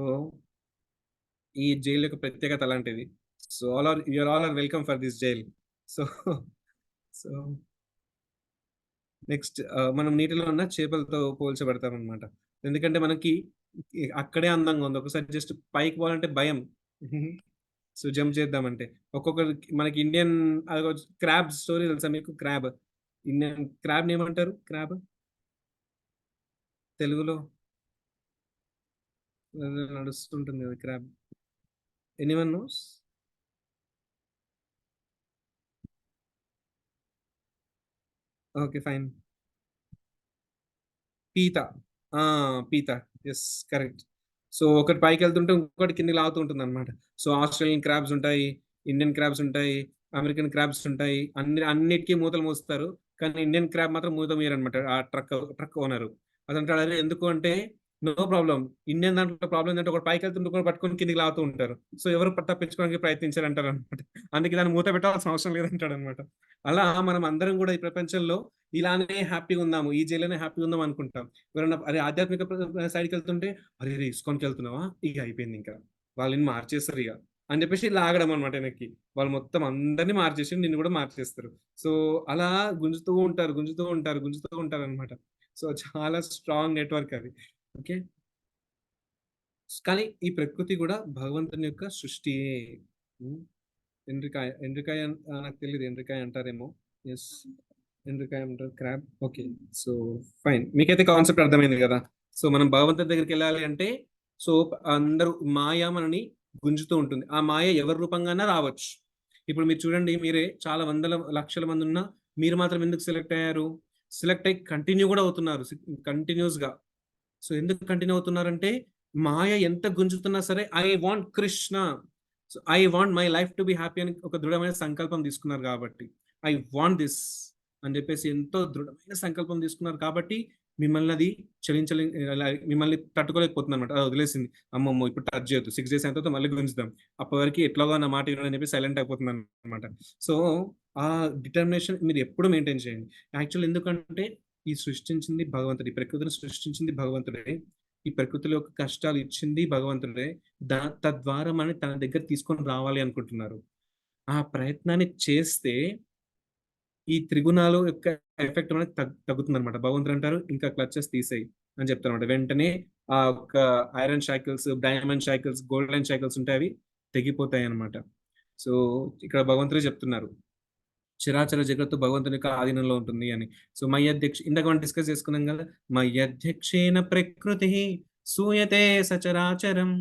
ఈ జైల్ యొక్క ప్రత్యేకత అలాంటిది. So you are welcome for this jail. So so next మనం నీటిలో ఉన్న చేపలతో పోల్చబడతామనమాట. ఎందుకంటే మనకి అక్కడే అందంగా ఉంది. ఒకసారి జస్ట్ పైకి పోవాలంటే భయం. సో జంప్ చేద్దామంటే. ఒక్కొక్కరికి మనకి ఇండియన్ క్రాబ్ స్టోరీ తెలుసా మీకు? క్రాబ్. ఇండియన్ క్రాబ్‌ని ఏమంటారు? క్రాబ్ తెలుగులో నడుస్తుంటుంది కదా crab. Anyone knows? Okay. Fine. పీత. ఆ! పీత. యెస్. కరెక్ట్. సో, ఒకటి పైకెళ్తుంటే ఇంకోటి కిందకి లాగుతూ ఉంటుందన్నమాట. సో, ఆస్ట్రేలియన్ క్రాబ్స్ ఉంటాయి, ఇండియన్ క్రాబ్స్ ఉంటాయి, అమెరికన్ క్రాబ్స్ ఉంటాయి. అన్నిటికి మూతలు మూస్తారు. కానీ ఇండియన్ క్రాబ్ మాత్రం మూత మూయరన్నమాట. ఆ ట్రక్ ఓనరు. అతనంటాడు, "అరే! ఎందుకు" అంటే, "నో ప్రాబ్లమ్. ఇండియన్ దాంట్లో ప్రాబ్లమ్ ఏంటంటే ఒకడు పైకెళ్తుంటే ఇంకోటి పట్టుకొని కిందకి లాగుతూ ఉంటారు. సో, ఎవరు తప్పించుకోవడానికి ప్రయత్నించరంటారన్నమాట. అందుకే దాన్ని మూత పెట్టాల్సిన అవసరం లేదంటాడన్నమాట. అలా మనం అందరం కూడా ఈ ప్రపంచంలో ఇలానే హ్యాపీగా ఉందాము. ఈ జైల్‌లోనే హ్యాపీగా ఉందాం అనుకుంటాం. ఎవరన్నా అరే ఆధ్యాత్మిక సైడ్‌కెళ్తుంటే, "అరే! రే ఇస్కాన్‌కెళ్తున్నావా? ఇగ అయిపోయిందింక. వాళ్ళు నిన్ను మార్చేస్తారిగ" అని చెప్పేసి లాగడం అన్నమాట వెనక్కి. వాళ్ళు మొత్తం అందరిని మార్చేసి నిన్ను కూడా మార్చేస్తారు. సో, అలా గుంజుతూ ఉంటారు, గుంజుతూ ఉంటారు, గుంజుతూ ఉంటారన్నమాట. సో, చాలా స్ట్రాంగ్ నెట్‌వర్క్ అది. ఓకే. కానీ ఈ ప్రకృతి కూడా భగవంతుని యొక్క సృష్టియే. హ్మ్. ఎండ్రికాయ నాకు తెలీదు. ఎండ్రికాయ అంటారేమో. యెస్. ఎండ్రికాయ అంటారు. క్రాబ్. ఓకే. So, fine. మీకైతే కాన్సెప్ట్ అర్థమైంది గదా! సో, మనం భగవంతుడి దగ్గరికెళ్ళాలి అంటే, సో, అందరూ మాయ మనని గుంజుతూ ఉంటుంది. ఆ మాయ ఎవరి రూపంగానా రావచ్చు. ఇప్పుడు మీరు చూడండి, మీరే చాలా వందల, లక్షల మందున్నా మీరు మాత్రం ఎందుకు సెలెక్ట్ అయ్యారు? సెలెక్ట్ అయ్యి కంటిన్యూ గూడా అవుతున్నారు. కంటిన్యూస్‌గా. సో, ఎందుకు కంటిన్యూ అవుతున్నారంటే, మాయ ఎంత గుంజుతున్నా సరే, I want Krishna. So, I want my life to be happy అని ఒక దృఢమైన సంకల్పం తీసుకున్నారు గాబట్టి. ఐ వాంట్ థిస్ అని జెప్పేసి ఎంతో దృఢమైన సంకల్పం తీసుకున్నారు కాబట్టి, మిమ్మల్ని అది మిమ్మల్ని తట్టుకోలేకపోతుందన్నమాట. అది వదిలేసింది. అమ్మమ్మో! ఇప్పుడు టచ్ చేయొద్దు. 6 డేస్ అయిన తర్వాత మళ్ళీ గుంజుదాం. అప్పటి వరకు ఎట్లాగో నా మాట వినడు అని చెప్పి సైలెంట్ అయిపోతుందన్నమాట. సో, ఆ డిటర్మినేషన్ మీరు ఎప్పుడు మెయింటైన్ చేయండి. యాక్చువల్లీ ఎందుకంటే, ఈ సృష్టించింది భగవంతుడు. ఈ ప్రకృతిని సృష్టించింది భగవంతుడే. ఈ ప్రకృతిలో కష్టాలు ఇచ్చింది భగవంతుడే. తద్వారా మనని తన దగ్గర తీసుకొని రావాలి అనుకుంటున్నారు. ఆ ప్రయత్నాన్ని చేస్తే ఈ త్రిగుణాలు యొక్క ఎఫెక్ట్ మనకి తగ్గుతుందనమాట. భగవంతుడంటారు, "ఇంకా క్లచెస్ తీసేయి" అని చెప్తారనమాట. వెంటనే ఆ యొక్క iron shackles, diamond shackles, golden shackles ఉంటాయి. అవి తెగిపోతాయనమాట. సో, ఇక్కడ భగవంతుడే చెప్తున్నారు. చరాచర జగత్తు భగవంతుని యొక్క ఆధీనంలో ఉంటుంది అని. సో, ఇందాక మనం డిస్కస్ చేసుకున్నాం గదా! మయ్యధ్యక్షేణ ప్రకృతిః సూయతే సచరాచరం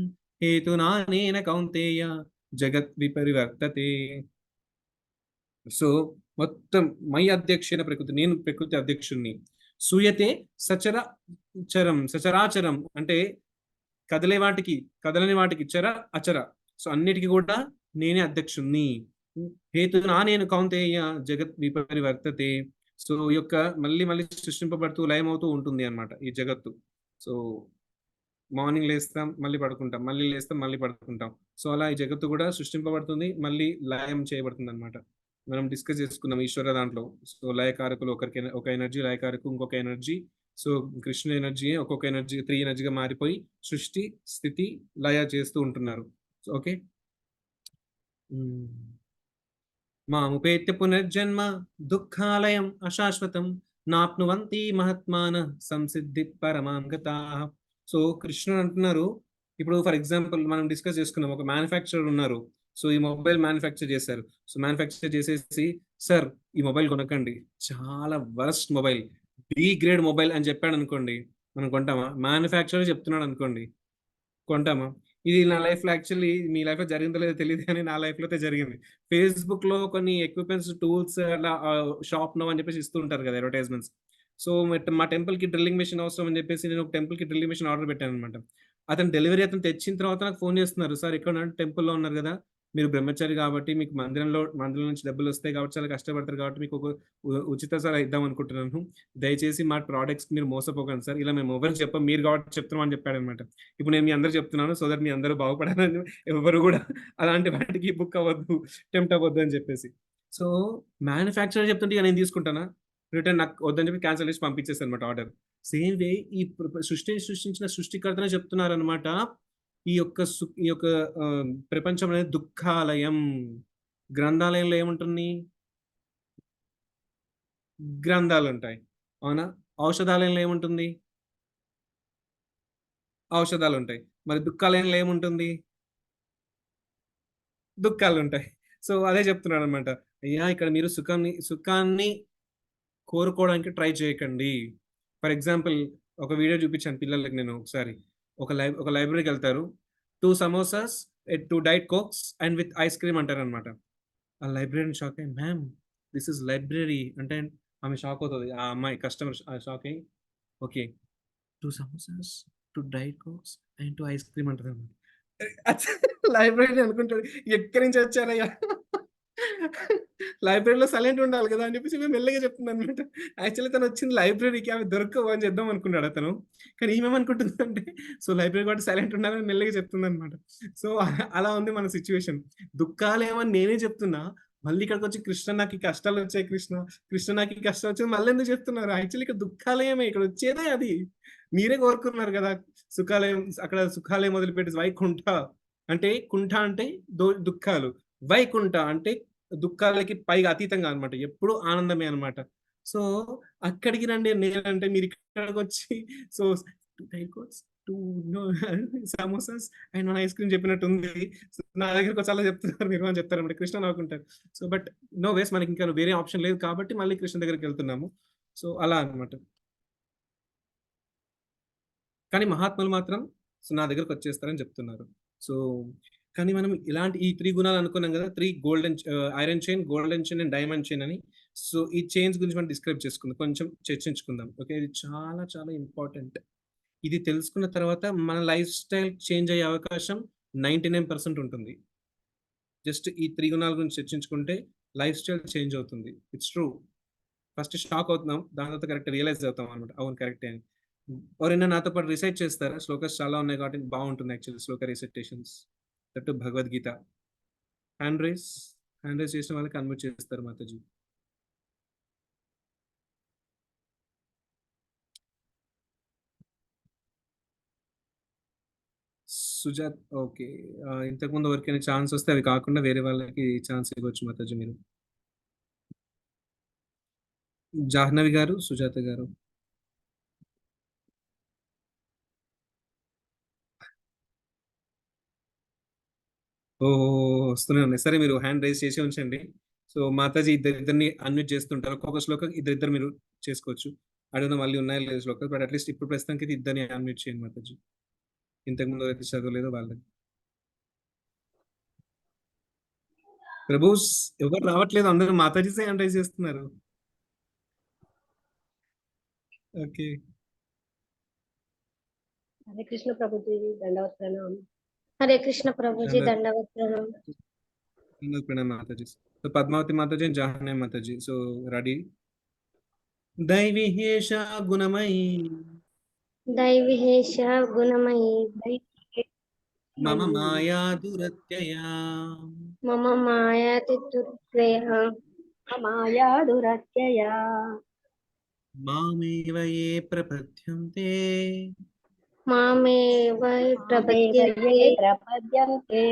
హేతునానేన కౌంతేయ జగత్ విపరివర్తతే. సో, మొత్తం అధ్యక్షేణ ప్రకృతి. నేను ప్రకృతి అధ్యక్షుడిని. సూయతే సచర సచరాచరం అంటే కదిలే వాటికి, కదలని వాటికి అచర. సో, అన్నిటికి కూడా నేనే అధ్యక్షుడిని. హేతునా నేను కౌంతేయ జగత్ విపరివర్తతే. సో, ఈ యొక్క మళ్ళీ మళ్ళీ సృష్టింపబడుతూ లయమవుతూ ఉంటుంది అన్నమాట ఈ జగత్తు. సో, మార్నింగ్ లేస్తాం, మళ్ళీ పడుకుంటాం. మళ్ళీ లేస్తాం, మళ్ళీ పడుకుంటాం. సో, అలా ఈ జగత్తు కూడా సృష్టింపబడుతుంది. మళ్ళీ లయం చేయబడుతుందన్నమాట. మనం డిస్కస్ చేసుకున్నాం ఈశ్వర దాంట్లో. సో, లయకారకులు ఒక ఎనర్జీ లయకారకు, ఇంకొక ఎనర్జీ. సో, కృష్ణుని ఎనర్జీ ఒక్కొక్క ఎనర్జీ 3 ఎనర్జీగా మారిపోయి సృష్టి, స్థితి, లయ చేస్తూ ఉంటున్నారు. So, okay. మాముపేత్య పునర్జన్మ దుఃఖాలయం అశాశ్వతం నాప్నువంతి మహాత్మానః సంసిద్ధి పరమాం గతాః. సో, కృష్ణుడు అంటున్నారు, ఇప్పుడు ఫర్ ఎగ్జాంపుల్ మనం డిస్కస్ చేసుకున్నాం. ఒక మ్యానుఫ్యాక్చరర్ ఉన్నారు. సో ఈ మొబైల్ మ్యానుఫ్యాక్చర్ చేశారు. సో మ్యానుఫ్యాక్చర్ చేసేసి సార్ ఈ మొబైల్ కొనకండి, చాలా worst mobile, B grade mobile అని చెప్పాడు అనుకోండి, మనం కొంటామా? మ్యానుఫ్యాక్చరర్ చెప్తున్నాడు అనుకోండి, కొంటామా? ఇది నా లైఫ్‌లో యాక్చువల్లీ మీ లైఫ్‌లో జరిగిందో లేదో తెలీదు కానీ నా లైఫ్‌లో అయితే జరిగింది. ఫేస్‌బుక్‌లో కొన్ని ఎక్విప్‌మెంట్స్, టూల్స్ అలా షాప్ నౌ అని చెప్పేసి ఇస్తూ ఉంటారు కదా అడ్వర్టైజ్‌మెంట్స్. సో మా టెంపుల్‌కి డ్రిల్లింగ్ మెషిన్ అవసరం అని చెప్పేసి నేను ఒక టెంపుల్‌కి డ్రిల్లింగ్ మెషిన్ ఆర్డర్ పెట్టాననమాట. అతను డెలివరీ అతను తెచ్చిన తర్వాత నాకు ఫోన్ చేస్తున్నారు. "సార్ ఎక్కడున్నారు? టెంపుల్‌లో ఉన్నారు కదా! మీరు బ్రహ్మచారి కాబట్టి మీకు మందిరం నుంచి డబ్బులొస్తాయి కాబట్టి చాలా కష్టపడతారు కాబట్టి మీకు ఒక ఉచిత సలహా ఇద్దాం అనుకుంటున్నాను. దయచేసి మా ప్రొడక్ట్స్‌కి మీరు మోసపోకండి సార్. ఇలా మేము ఎవరికీ చెప్పం. మీరు కాబట్టి చెప్తున్నాం" అని చెప్పాడనమాట. ఇప్పుడు నేను మీ అందరికి చెప్తున్నాను సో దట్ మీ అందరూ బాగుపడాలని, ఎవరు కూడా అలాంటి వాటికి బుక్ అవ్వద్దు, టెంప్ట్ అవ్వద్దు అని చెప్పేసి. సో మ్యానుఫ్యాక్చరర్ చెప్తుంటే ఇక నేను తీసుకుంటానా? రిటర్న్ నాకు వద్దని చెప్పి క్యాన్సల్ చేసి పంపించేసానన్నమాట ఆర్డర్. సేమ్ వే ఈ సృష్టిని సృష్టించిన సృష్టికర్తనే చెప్తున్నారనమాట. ఈ యొక్క ప్రపంచం అనేది దుఃఖాలయం. గ్రంథాలయంలో ఏముంటుంది? గ్రంథాలుంటాయి. అవునా? ఔషధాలయంలో ఏముంటుంది? ఔషధాలుంటాయి. మరి దుఃఖాలయంలో ఏముంటుంది? దుఃఖాలుంటాయి. సో, అదే చెప్తున్నాడనమాట. అయ్యా! ఇక్కడ మీరు సుఖాన్ని కోరుకోవడానికి ట్రై చేయకండి. ఫర్ ఎగ్జాంపుల్ ఒక వీడియో చూపించాను పిల్లలకి నేను ఒకసారి. ఒక లైబ్రరీకెళ్తారు. 2 samosas, 2 diet cokes and with ice cream అంటారనమాట. ఆ లైబ్రేరియన్ షాక్ అయ్యి, "మ్యామ్ దిస్ ఈస్ లైబ్రరీ" అంటే ఆమె షాక్ అవుతది. ఆ అమ్మాయి కస్టమర్ షాక్ అయ్యి, "okay. 2 samosas, 2 diet cokes and 2 ice cream" అంటదనమాట. లైబ్రరీ అనుకుంటాడు. ఎక్కడి నుంచి వచ్చారయ్యా? లైబ్రరీలో సైలెంట్ ఉండాలి కదా! అని చెప్పేసి ఈమె మెల్లగా చెప్తుందనమాట. యాక్చువల్లీ తనొచ్చింది లైబ్రరీకి, ఆమె దొరకవు అని చేద్దాం అనుకున్నాడు అతను. కానీ ఈమేమనుకుంటుందంటే సో, లైబ్రరీ కాబట్టి సైలెంట్ ఉండాలని మెల్లగా చెప్తుందనమాట. సో, అలా ఉంది మన సిట్యుయేషన్. దుఃఖాలేమని నేనే చెప్తున్నా. మళ్ళీ ఇక్కడికొచ్చి కృష్ణ నాకీ కష్టాలొచ్చాయి కృష్ణ, కృష్ణ నాకీ కష్టం వచ్చింది మళ్ళెందుకు చెప్తున్నారు? యాక్చువల్లీ ఇక్కడ దుఃఖాలయమే, ఇక్కడొచ్చేదే అది. మీరే కోరుకున్నారు గదా! సుఖాలయం, అక్కడ సుఖాలయం వదిలిపెట్టేసి వైకుంఠ అంటే, కుంఠ అంటే దుఃఖాలు. వైకుంఠ అంటే దుఃఖాలకి పైగా అతీతంగా అన్నమాట. ఎప్పుడూ ఆనందమే అన్నమాట. సో, అక్కడికి రండి నేనంటే మీరిక్కడికొచ్చి so, 2 time coats, 2 no samosas and 1 ice cream చెప్పినట్టుంది. సో, నా దగ్గరికొచ్చి అలా చెప్తున్నారు మీరు అని చెప్తారన్నమాట. కృష్ణ నవ్వుకుంటారు. సో, బట్ నో వేస్ మనకింకా వేరే ఆప్షన్ లేదు కాబట్టి మళ్ళీ కృష్ణ దగ్గరికెళ్తున్నాము. సో, అలా అన్నమాట. కానీ మహాత్ములు మాత్రం సో, నా దగ్గరకొచ్చేస్తారని చెప్తున్నారు. సో, కానీ మనం ఇలాంటి ఈ 3 గుణాలు అనుకున్నాం గదా! 3 iron chain, golden chain and diamond chain అని. సో, ఈ చైన్స్ గురించి మనం డిస్క్రైబ్ చేసుకుందాం. కొంచెం చర్చించుకుందాం. ఓకే. ఇది చాలా చాలా ఇంపార్టెంట్. ఇది తెలుసుకున్న తర్వాత మన లైఫ్ స్టైల్ చేంజ్ అయ్యే అవకాశం 99% ఉంటుంది. జస్ట్ ఈ 3 గుణాల గురించి చర్చించుకుంటే లైఫ్ స్టైల్ చేంజ్ అవుతుంది. It's true. ఫస్ట్ షాక్ అవుతున్నాం. దాని తర్వాత కరెక్ట్ రియలైజ్ అవుతాం అన్నమాట. అవును కరెక్టే అని. ఎవరైనా నాతో పాటు రిసైట్ చేస్తారా? శ్లోకాస్ చాలా ఉన్నాయి కాబట్టి బావుంటుంది actually shloka recitations. That too Bhagavad Gita. Hand raise. Hand raise చేసిన వాళ్ళకి అన్మ్యూట్ చేస్తారు మాతాజీ. సుజాత్ ఓకే. ఇంతకుముందు ఎవరికైనా ఛాన్స్ వస్తే అవి కాకుండా వేరే వాళ్ళకి ఛాన్స్ ఇవ్వచ్చు మాతాజీ మీరు. జాహ్నవి గారు, సుజాత గారు. ఓహ్! వస్తూనే ఉన్నాయి. సరే మీరు హ్యాండ్ రైజ్ చేసి ఉంచండి. సో, మాతాజీ ఇద్దరిని అన్మ్యూట్ చేస్తుంటారు. ఒక్కొక్క శ్లోకం ఇద్దరిద్దరు మీరు చేసుకోవచ్చు. ఐ డోంట్ నో మళ్ళీ ఉన్నాయో లేదో శ్లోకాలు. బట్ అట్‌లీస్ట్ ఇప్పుడు ప్రస్తుతానికైతే ఇద్దరిని అన్మ్యూట్ చేయండి మాతాజీ. ఇంతకుముందు ఎవరైతే చదవలేదో వాళ్ళని. ప్రభుస్ ఎవరు రావట్లేదు. అందరూ మాతాజీసే హ్యాండ్ రైజ్ చేస్తున్నారు. ఓకే. హరే కృష్ణ ప్రభుజీ దండవత్ ప్రణామం. హరే కృష్ణ ప్రభుజీ దండవత్ దండవత్ ప్రణామం. దండవత్ ప్రణామ్ Mataji. So, Padmavati Mataji and Jahnavi Mataji. So, ready? దైవి హేష గుణమయీ దైవిహేష గుణమయీ మమ మాయా దురత్యయా మమ మాయాతితుర్యా మాయా దురత్యయా మామేవ ఏ ప్రపద్యంతే మామేవ ప్రపద్యంతే ప్రపద్యంతే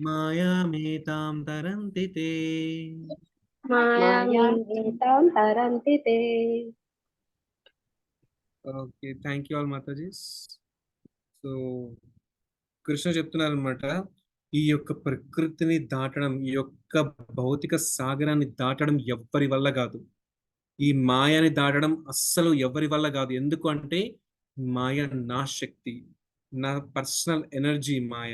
మాయామేతాం తరంతి తే. మాయాం తరంతి తే. Okay. Thank you all Matajis. So, Krishna చెప్తున్నారనమాట. ఈ యొక్క ప్రకృతిని దాటడం, ఈ యొక్క భౌతిక సాగరాన్ని దాటడం ఎవ్వరి వల్ల కాదు. ఈ మాయని దాటడం అస్సలు ఎవరి వల్ల కాదు. ఎందుకు అంటే మాయ నా శక్తి, నా పర్సనల్ ఎనర్జీ మాయ.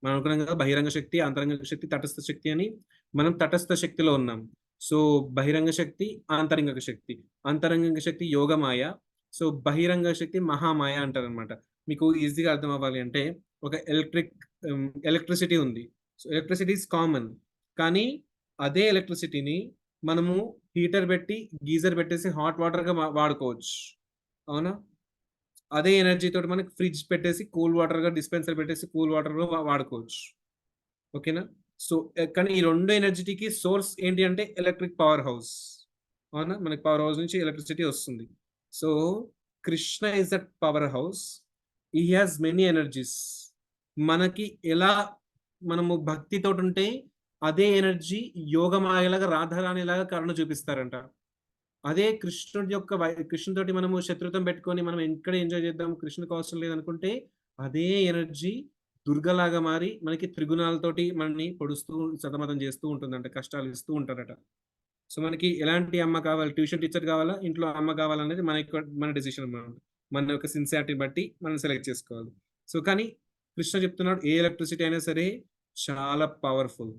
మనం అనుకున్నాం కదా, బహిరంగ శక్తి, అంతరంగ శక్తి, తటస్థ శక్తి అని. మనం తటస్థ శక్తిలో ఉన్నాం. సో బహిరంగ శక్తి, ఆంతరంగ శక్తి. అంతరంగ శక్తి యోగమాయ. సో బహిరంగ శక్తి మహామాయ అంటారనమాట. మీకు ఈజీగా అర్థం అవ్వాలి అంటే, ఒక ఎలక్ట్రిసిటీ ఉంది. So electricity is common. కానీ అదే ఎలక్ట్రిసిటీని మనము హీటర్ పెట్టి, గీజర్ పెట్టేసి హాట్ వాటర్గా వాడుకోవచ్చు. అవునా? అదే ఎనర్జీ తోటి మనకి ఫ్రిడ్జ్ పెట్టేసి కూల్ వాటర్గా, డిస్పెన్సర్ పెట్టేసి కూల్ వాటర్గా వాడుకోవచ్చు. ఓకేనా? సో కానీ ఈ రెండు ఎనర్జీకి సోర్స్ ఏంటి అంటే ఎలక్ట్రిక్ పవర్ హౌస్. అవునా? మనకి పవర్ హౌస్ నుంచి ఎలక్ట్రిసిటీ వస్తుంది. So Krishna is that power house. He has many energies. మనకి ఎలా మనము భక్తితో ఉంటే అదే ఎనర్జీ యోగమాయలాగా, రాధారాణిలాగా కరుణ చూపిస్తారంట. అదే కృష్ణుడి యొక్క కృష్ణుతోటి మనము శత్రుత్వం పెట్టుకొని మనం ఎక్కడ ఎంజాయ్ చేద్దాం, కృష్ణుకి అవసరం లేదనుకుంటే అదే ఎనర్జీ దుర్గలాగా మారి మనకి త్రిగుణాలతోటి మనల్ని పొడుస్తూ సతమతం చేస్తూ ఉంటుందంట, కష్టాలు ఇస్తూ ఉంటారట. సో మనకి ఎలాంటి అమ్మ కావాలి, ట్యూషన్ టీచర్ కావాలా, ఇంట్లో అమ్మ కావాలనేది మన డెసిషన్ అన్నమాట. మన యొక్క సిన్సియారిటీ బట్టి మనం సెలెక్ట్ చేసుకోవాలి. సో కానీ కృష్ణ చెప్తున్నాడు, ఏ ఎలక్ట్రిసిటీ అయినా సరే చాలా పవర్ఫుల్.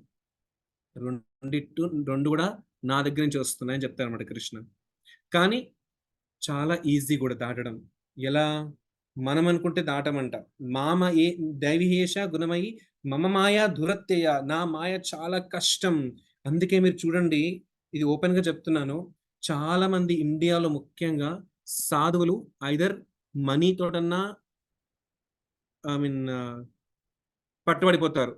రెండు కూడా నా దగ్గర నుంచి వస్తున్నాయని చెప్తారు అనమాట కృష్ణ. కానీ చాలా ఈజీ కూడా దాటడం. ఎలా? మనం అనుకుంటే దాటమంట. దైవీయేష గుణమయి మమ మాయ దురత్యయ. నా మాయ చాలా కష్టం. అందుకే మీరు చూడండి, ఇది ఓపెన్ గా చెప్తున్నాను, చాలా మంది ఇండియాలో ముఖ్యంగా సాధువులు ఐదర్ మనీ తోటన్నా పట్టుబడిపోతారు,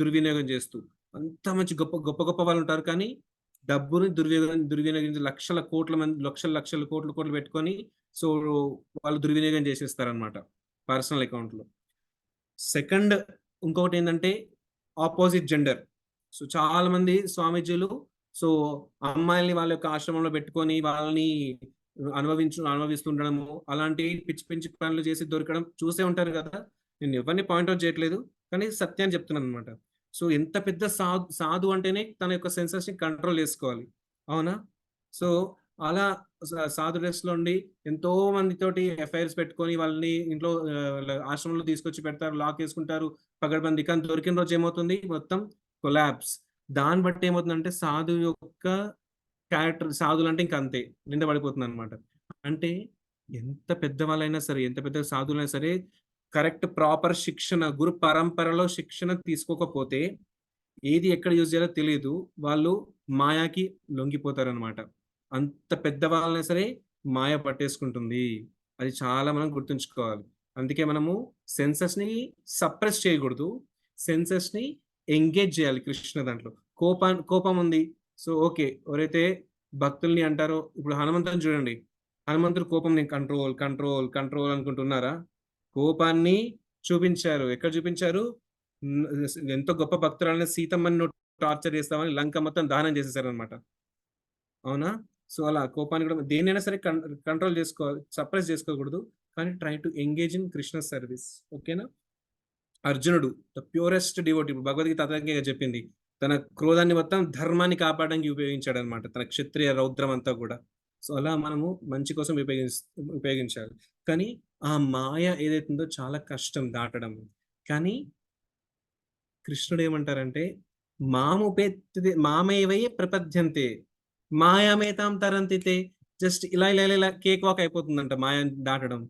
దుర్వినియోగం చేస్తూ. అంత మంచి గొప్ప గొప్ప గొప్ప వాళ్ళు ఉంటారు, కానీ డబ్బుని దుర్వినియోగించి లక్షల కోట్లు పెట్టుకొని సో వాళ్ళు దుర్వినియోగం చేసేస్తారనమాట పర్సనల్ అకౌంట్లో. సెకండ్ ఇంకొకటి ఏంటంటే ఆపోజిట్ జెండర్. సో చాలా మంది స్వామీజీలు సో అమ్మాయిల్ని వాళ్ళ యొక్క ఆశ్రమంలో పెట్టుకొని వాళ్ళని అనుభవిస్తుండడము, అలాంటి పిచ్చి పిచ్చి పనులు చేసి దొరకడం చూసే ఉంటారు కదా. నేను ఎవరిని పాయింట్అవుట్ చేయట్లేదు, కానీ సత్యాన్ని చెప్తున్నాను అనమాట. సో ఎంత పెద్ద సాధు అంటేనే తన యొక్క సెన్సెస్ ని కంట్రోల్ చేసుకోవాలి. అవునా? సో అలా సాధు డ్రెస్ లో ఉండి ఎంతో మందితోటి ఎఫ్ఐఆర్స్ పెట్టుకొని వాళ్ళని ఇంట్లో ఆశ్రమంలో తీసుకొచ్చి పెడతారు, లాక్ వేసుకుంటారు పగడ్బందీ. కానీ దొరికిన రోజు ఏమవుతుంది? మొత్తం కొలాబ్స్. దాన్ని బట్టి ఏమవుతుందంటే సాధు యొక్క క్యారెక్టర్, సాధులు అంటే ఇంక అంతే, నింద పడిపోతుంది అనమాట. అంటే ఎంత పెద్దవాళ్ళైనా సరే, ఎంత పెద్ద సాధువులైనా సరే, కరెక్ట్ ప్రాపర్ శిక్షణ, గురు పరంపరలో శిక్షణ తీసుకోకపోతే ఏది ఎక్కడ యూజ్ చేయాలో తెలియదు, వాళ్ళు మాయాకి లొంగిపోతారనమాట. అంత పెద్ద వాళ్ళైనా సరే మాయ పట్టేసుకుంటుంది. అది చాలా మనం గుర్తుంచుకోవాలి. అందుకే మనము సెన్సెస్ ని సప్రెస్ చేయకూడదు, సెన్సెస్ ని ఎంగేజ్ చేయాలి కృష్ణ దాంట్లో. కోపం ఉంది, సో ఓకే, ఎవరైతే భక్తుల్ని అంటారో, ఇప్పుడు హనుమంతుని చూడండి, హనుమంతుడు కోపం నేను కంట్రోల్ కంట్రోల్ కంట్రోల్ అనుకుంటున్నారా? కోపాన్ని చూపించారు. ఎక్కడ చూపించారు? ఎంతో గొప్ప భక్తురాలని సీతమ్మని టార్చర్ చేస్తామని లంక మొత్తం దానం చేసేసారనమాట. అవునా? సో అలా కోపాన్ని కూడా దేనైనా సరే కంట్రోల్ చేసుకోవాలి, సప్రెస్ చేసుకోకూడదు. కానీ try to engage in Krishna service. ఓకేనా? అర్జునుడు ద ప్యూరెస్ట్ డివోటీ, ఇప్పుడు భగవద్గీత అతనిగా చెప్పింది, తన క్రోధాన్ని మొత్తం ధర్మాన్ని కాపాడడానికి ఉపయోగించాడు అనమాట, తన క్షత్రియ రౌద్రం అంతా కూడా. సో అలా మనము మంచి కోసం ఉపయోగించాలి. కానీ ఆ మాయ ఏదైతుందో చాలా కష్టం దాటడం. కానీ కృష్ణుడు ఏమంటారంటే మామేవై ప్రపద్యంతే మాయామేతాం తరంతితే. జస్ట్ ఇలా ఇలా ఇలా కేక్ వాక్ అయిపోతుందంట మాయ దాటడం.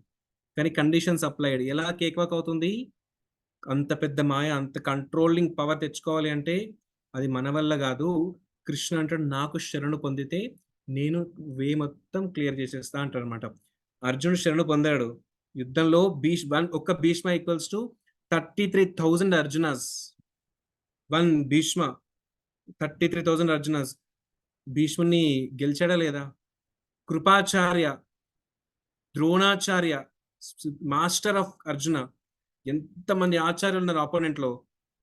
కానీ కండిషన్స్ అప్లైడ్. ఎలా కేక్ వాక్ అవుతుంది? అంత పెద్ద మాయ, అంత కంట్రోలింగ్ పవర్ తెచ్చుకోవాలి అంటే అది మన వల్ల కాదు. కృష్ణ అంటాడు, నాకు శరణు పొందితే నేను మొత్తం క్లియర్ చేసేస్తా అంటాడు అనమాట. అర్జునుడు శరణు పొందాడు యుద్ధంలో. ఒక్క Bhishma equals to 33,000 Arjunas. One Bhishma 33,000 Arjunas. భీష్ముని గెలిచాడా లేదా? కృపాచార్య, ద్రోణాచార్య, మాస్టర్ ఆఫ్ అర్జున, ఎంతమంది ఆచార్యులు ఉన్నారు ఆపోనెంట్ లో.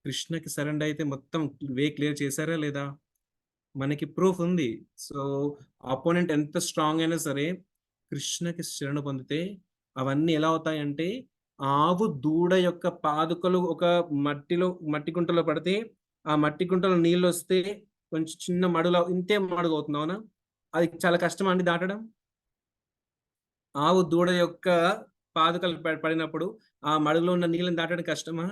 కృష్ణకి సరెండర్ అయితే మొత్తం వే క్లియర్ చేశారా లేదా? మనకి ప్రూఫ్ ఉంది. సో ఆపోనెంట్ ఎంత స్ట్రాంగ్ అయినా సరే కృష్ణకి శరణు పొందితే అవన్నీ ఎలా అవుతాయంటే ఆవు దూడ యొక్క పాదుకలు ఒక మట్టి గుంటలో పడితే ఆ మట్టి గుంటలో నీళ్ళు వస్తే కొంచెం చిన్న మడులో ఇంతే మడుగు అవుతుంది, అవునా? అది చాలా కష్టమా అండి దాటడం? ఆవు దూడ యొక్క పాదుకలు పడినప్పుడు ఆ మడుగులో ఉన్న నీళ్ళని దాటడం కష్టమా?